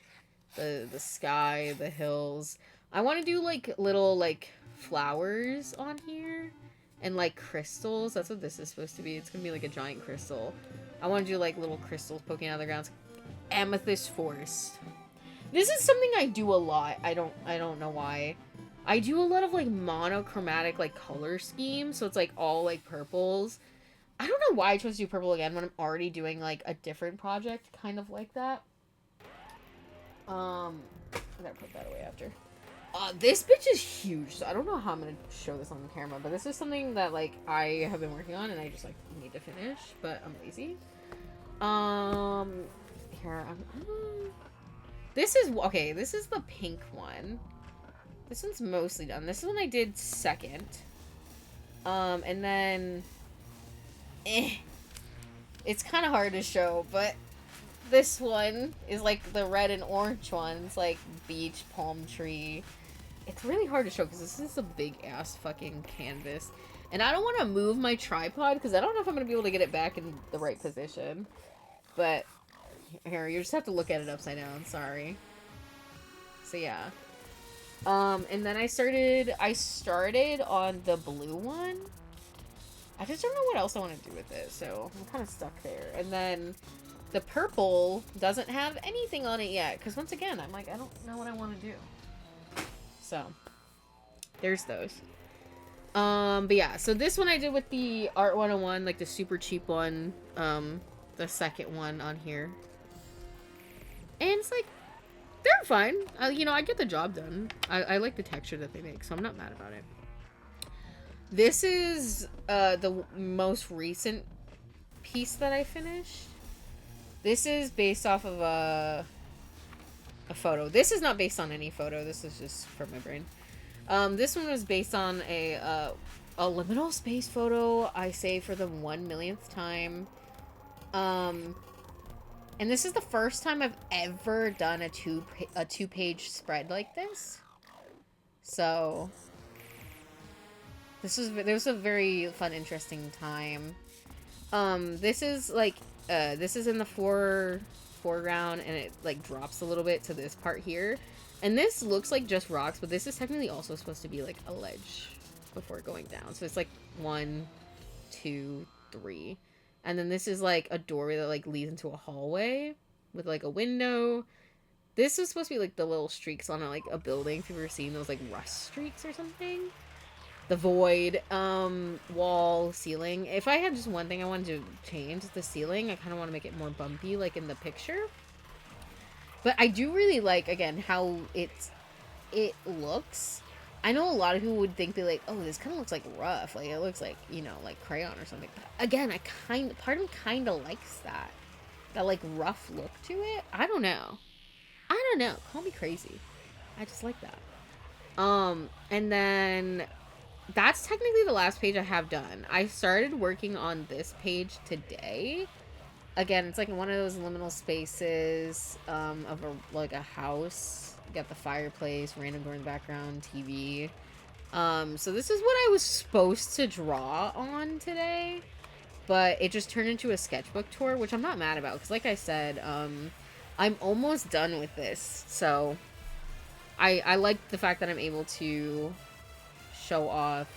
the sky, the hills. I want to do, like, little, like, flowers on here. And, like, crystals. That's what this is supposed to be. It's gonna be, like, a giant crystal. I want to do, like, little crystals poking out of the ground. Amethyst forest. This is something I do a lot. I don't know why. I do a lot of, like, monochromatic, like, color schemes. So it's, like, all, like, purples. I don't know why I chose to do purple again when I'm already doing, like, a different project kind of like that. I gotta put that away after. This bitch is huge, so I don't know how I'm gonna show this on the camera, but this is something that, like, I have been working on and I just, like, need to finish, but I'm lazy. Here, this is, okay, this is the pink one. This one's mostly done. This one I did second. And then, it's kind of hard to show, but this one is, like, the red and orange ones, like, beach, palm tree. It's really hard to show because this is a big-ass fucking canvas. And I don't want to move my tripod because I don't know if I'm going to be able to get it back in the right position. But, here, you just have to look at it upside down, sorry. So, yeah. And then I started on the blue one. I just don't know what else I want to do with it, so I'm kind of stuck there. And then the purple doesn't have anything on it yet, because once again, I'm like, I don't know what I want to do. So, there's those. But yeah, so this one I did with the Art 101, like the super cheap one, the second one on here. And it's like, they're fine. You know, I get the job done. I like the texture that they make, so I'm not mad about it. This is the most recent piece that I finished. This is based off of a photo. This is not based on any photo. This is just from my brain. This one was based on a liminal space photo I saved for the 1 millionth time. And this is the first time I've ever done a two-page spread like this. So this was a very fun, interesting time. This is like this is in the foreground, and it like drops a little bit to this part here. And this looks like just rocks, but this is technically also supposed to be like a ledge before going down. So it's like 1, 2, 3. And then this is like a doorway that like leads into a hallway with like a window. This is supposed to be like the little streaks on like a building. If you've ever seen those like rust streaks or something. The void, wall, ceiling. If I had just one thing I wanted to change, the ceiling. I kind of want to make it more bumpy like in the picture. But I do really like, again, how it looks. I know a lot of people would think, like, oh, this kind of looks like rough. Like, it looks like, you know, like crayon or something. But again, part of me kind of likes that. That, like, rough look to it. I don't know. Call me crazy. I just like that. And then that's technically the last page I have done. I started working on this page today. Again, it's like one of those liminal spaces of a house. You got the fireplace, random door in the background, TV. So this is what I was supposed to draw on today, but it just turned into a sketchbook tour, which I'm not mad about, because like I said, I'm almost done with this. So I like the fact that I'm able to show off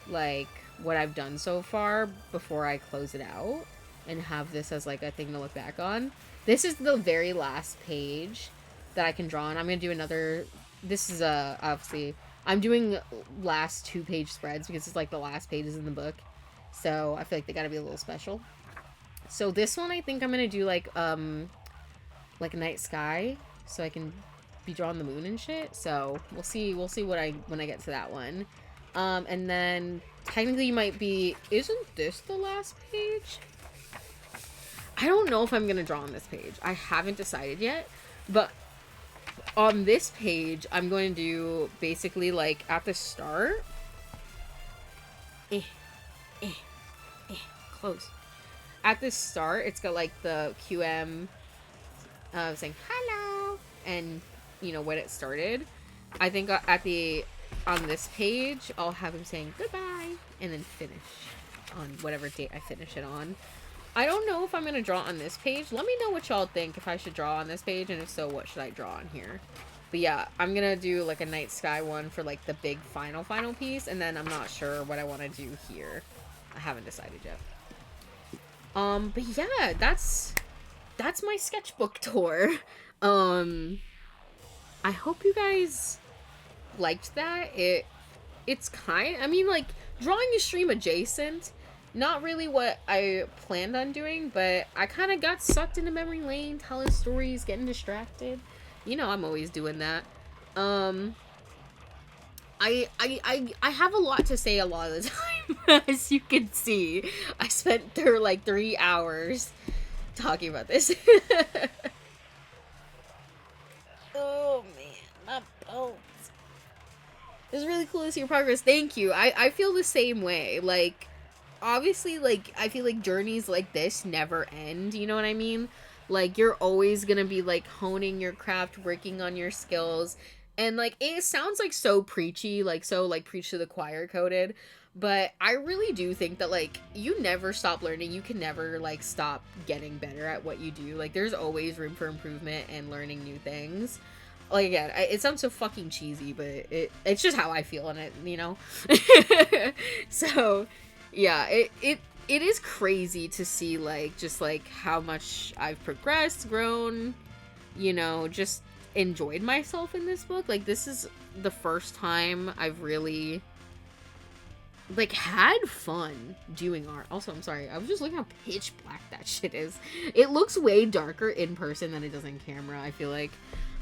like what I've done so far before I close it out and have this as like a thing to look back on. This is the very last page that I can draw on. I'm gonna do another. This is obviously I'm doing last 2-page spreads because it's like the last pages in the book, so I feel like they gotta be a little special. So this one I think I'm gonna do like like a night sky, so I can be drawing the moon and shit. So we'll see what when I get to that one. And then technically you might be, isn't this the last page? I don't know if I'm gonna draw on this page. I haven't decided yet, but on this page I'm going to do basically like at the start, close. At the start, it's got like the QM saying hello, and you know when it started. I think on this page, I'll have him saying goodbye and then finish on whatever date I finish it on. I don't know if I'm gonna draw on this page. Let me know what y'all think, if I should draw on this page, and if so, what should I draw on here. But yeah, I'm gonna do like a night sky one for like the big final piece, and then I'm not sure what I want to do here. I haven't decided yet. But yeah, that's my sketchbook tour. I hope you guys liked that. It's I mean, like, drawing a stream adjacent, not really what I planned on doing, but I kind of got sucked into memory lane, telling stories, getting distracted. You know, I'm always doing that. I have a lot to say a lot of the time, as you can see. I spent there like 3 hours talking about this. Oh man, my bones. It's really cool to see your progress. Thank you. I feel the same way. Like, obviously, like, I feel like journeys like this never end, you know what I mean? Like, you're always gonna be, like, honing your craft, working on your skills, and, like, it sounds, like, so preachy, like, so, like, preach to the choir coded, but I really do think that, like, you never stop learning. You can never, like, stop getting better at what you do. Like, there's always room for improvement and learning new things. Like, again, it sounds so fucking cheesy, but it's just how I feel on it, you know? So, yeah, it is crazy to see, like, just, like, how much I've progressed, grown, you know, just enjoyed myself in this book. Like, this is the first time I've really, like, had fun doing art. Also, I'm sorry, I was just looking how pitch black that shit is. It looks way darker in person than it does in camera, I feel like.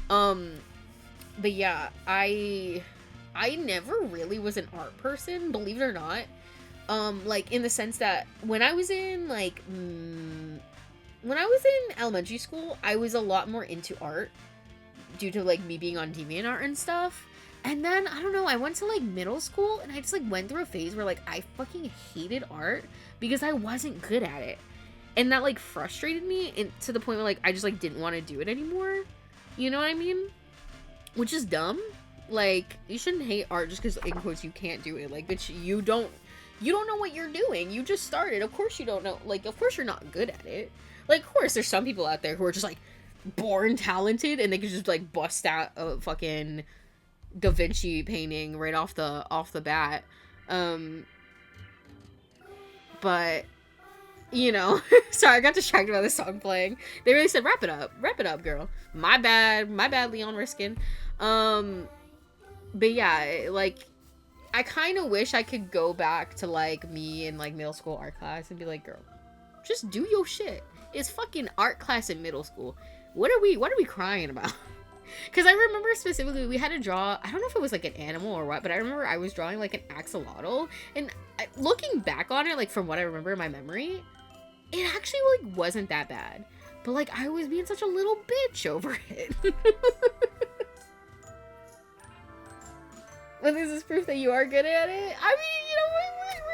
But yeah, I never really was an art person, believe it or not. Like, in the sense that when I was in, like, when I was in elementary school, I was a lot more into art due to, like, me being on DeviantArt and stuff. And then, I don't know, I went to, like, middle school, and I just, like, went through a phase where, like, I fucking hated art because I wasn't good at it. And that, like, frustrated me to the point where, like, I just, like, didn't want to do it anymore. You know what I mean? Which is dumb. Like, you shouldn't hate art just because, in quotes, you can't do it. Like, bitch, you don't know what you're doing. You just started. Of course you don't know. Like, of course you're not good at it. Like, of course there's some people out there who are just, like, born talented and they can just, like, bust out a fucking Da Vinci painting right off the bat. But, you know, sorry, I got distracted by the song playing. They really said, wrap it up, girl. My bad, Leon Riskin. But yeah, like, I kind of wish I could go back to, like, me in, like, middle school art class and be like, girl, just do your shit. It's fucking art class in middle school. What are we crying about? Because I remember specifically we had to draw, I don't know if it was like an animal or what, but I remember I was drawing like an axolotl, and looking back on it, like, from what I remember in my memory, it actually, like, wasn't that bad. But, like, I was being such a little bitch over it. But this is proof that you are good at it. I mean, you know,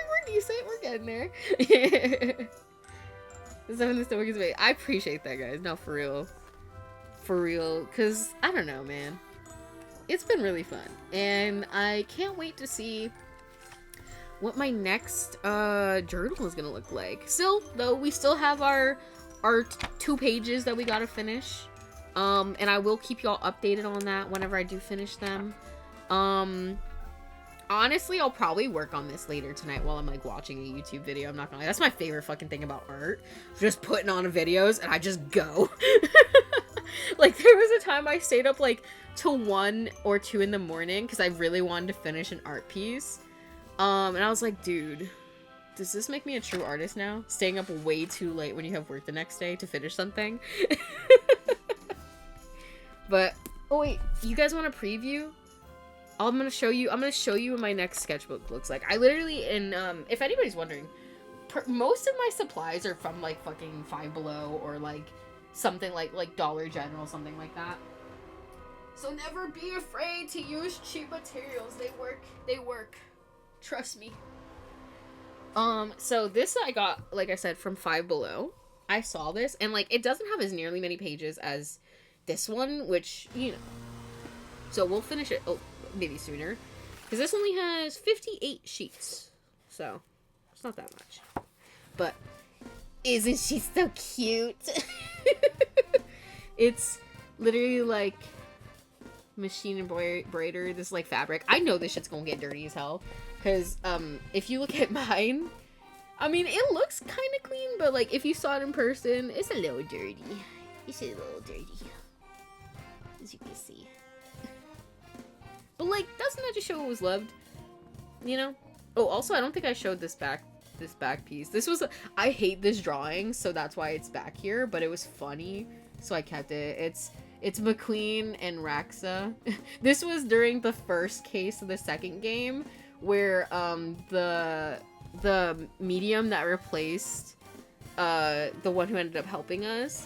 we're decent. We're getting there. Something the stomach is made. I appreciate that, guys. No, for real. For real. Because, I don't know, man. It's been really fun. And I can't wait to see what my next journal is going to look like. Still, though, we still have our 2 pages that we got to finish. And I will keep y'all updated on that whenever I do finish them. Honestly, I'll probably work on this later tonight while I'm, like, watching a YouTube video. I'm not gonna lie. That's my favorite fucking thing about art. Just putting on videos and I just go. Like, there was a time I stayed up, like, till 1 or 2 in the morning because I really wanted to finish an art piece. And I was like, dude, does this make me a true artist now? Staying up way too late when you have work the next day to finish something? But, oh wait, you guys want a preview? I'm gonna show you what my next sketchbook looks like. I literally, if anybody's wondering, most of my supplies are from, like, fucking Five Below or, like, something like Dollar General, something like that. So never be afraid to use cheap materials. They work. Trust me. So this I got, like I said, from Five Below. I saw this, and, like, it doesn't have as nearly many pages as this one, which, you know. So we'll finish it, maybe sooner. Because this only has 58 sheets. So, it's not that much. But, isn't she so cute? It's literally, like, machine embroidered, this, like, fabric. I know this shit's gonna get dirty as hell. Because, if you look at mine, I mean, it looks kind of clean, but, like, if you saw it in person, it's a little dirty. It's a little dirty. As you can see. But, like, doesn't that just show it was loved? You know? Oh, also, I don't think I showed this back piece. This was, I hate this drawing, so that's why it's back here, but it was funny, so I kept it. It's McQueen and Raxa. This was during the first case of the second game, where, the medium that replaced, the one who ended up helping us,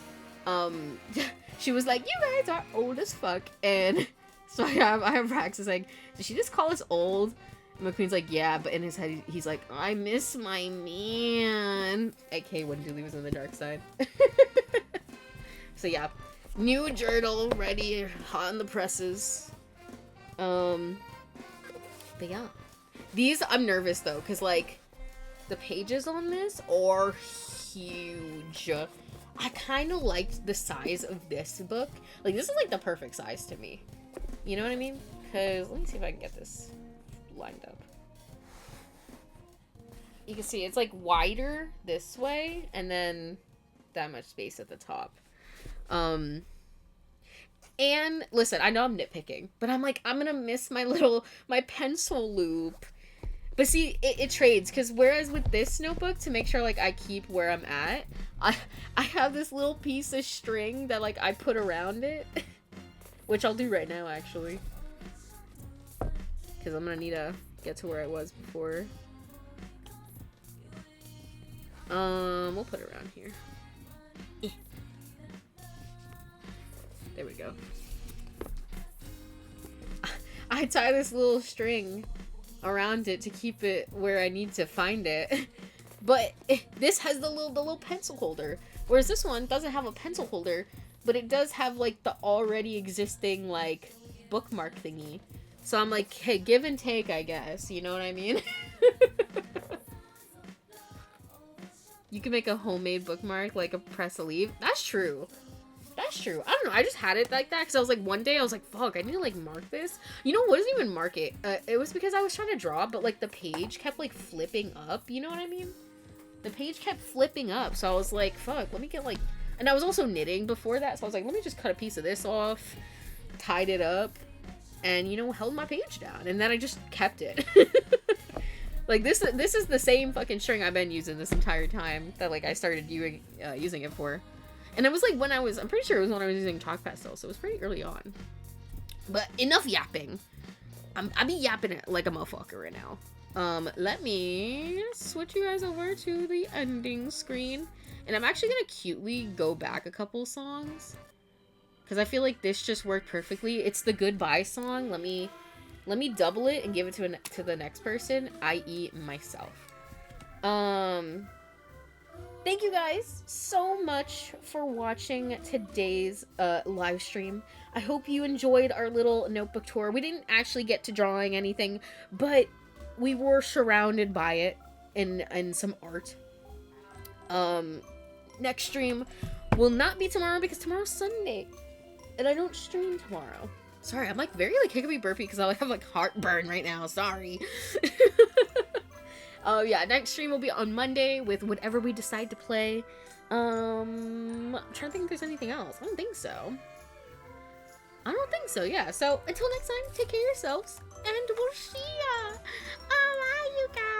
she was like, you guys are old as fuck, and so I have Raxa like, did she just call us old? And McQueen's like, yeah, but in his head, he's like, I miss my man. A.k.a. when Julie was on the dark side. So yeah, new journal ready, hot on the presses. But yeah. These, I'm nervous though, because, like, the pages on this are huge. I kind of liked the size of this book. Like, this is, like, the perfect size to me. You know what I mean? Because, let me see if I can get this lined up. You can see it's, like, wider this way, and then that much space at the top. And, listen, I know I'm nitpicking, but I'm like, I'm gonna miss my pencil loop. But see, it trades, because whereas with this notebook, to make sure, like, I keep where I'm at, I have this little piece of string that, like, I put around it. Which I'll do right now, actually. Because I'm gonna need to get to where I was before. We'll put it around here. There we go. I tie this little string around it to keep it where I need to find it. But this has the little pencil holder. Whereas this one doesn't have a pencil holder, but it does have, like, the already existing, like, bookmark thingy. So I'm like, hey, give and take, I guess. You know what I mean? You can make a homemade bookmark, like a press a leave. That's true. That's true. I don't know. I just had it like that because I was like, one day I was like, fuck, I need to, like, mark this. You know, wasn't even mark it. It was because I was trying to draw, but, like, the page kept, like, flipping up. You know what I mean? The page kept flipping up. So I was like, fuck, let me get, like... And I was also knitting before that. So I was like, let me just cut a piece of this off. Tied it up. And, you know, held my page down. And then I just kept it. Like, this is the same fucking string I've been using this entire time. That, like, I started using it for. And it was, like, when I'm pretty sure it was when I was using chalk pastel, so it was pretty early on. But enough yapping. I be yapping it like a motherfucker right now. Let me switch you guys over to the ending screen. And I'm actually gonna cutely go back a couple songs. Because I feel like this just worked perfectly. It's the goodbye song. Let me double it and give it to the next person, i.e. myself. Thank you guys so much for watching today's live stream. I hope you enjoyed our little notebook tour. We didn't actually get to drawing anything, but we were surrounded by it in some art. Next stream will not be tomorrow because tomorrow's Sunday, and I don't stream tomorrow. Sorry, I'm like very like hiccupy burpy because I have like heartburn right now. Sorry. Yeah, next stream will be on Monday with whatever we decide to play. I'm trying to think if there's anything else. I don't think so. Yeah, so until next time, take care of yourselves, and we'll see ya. Bye, you guys.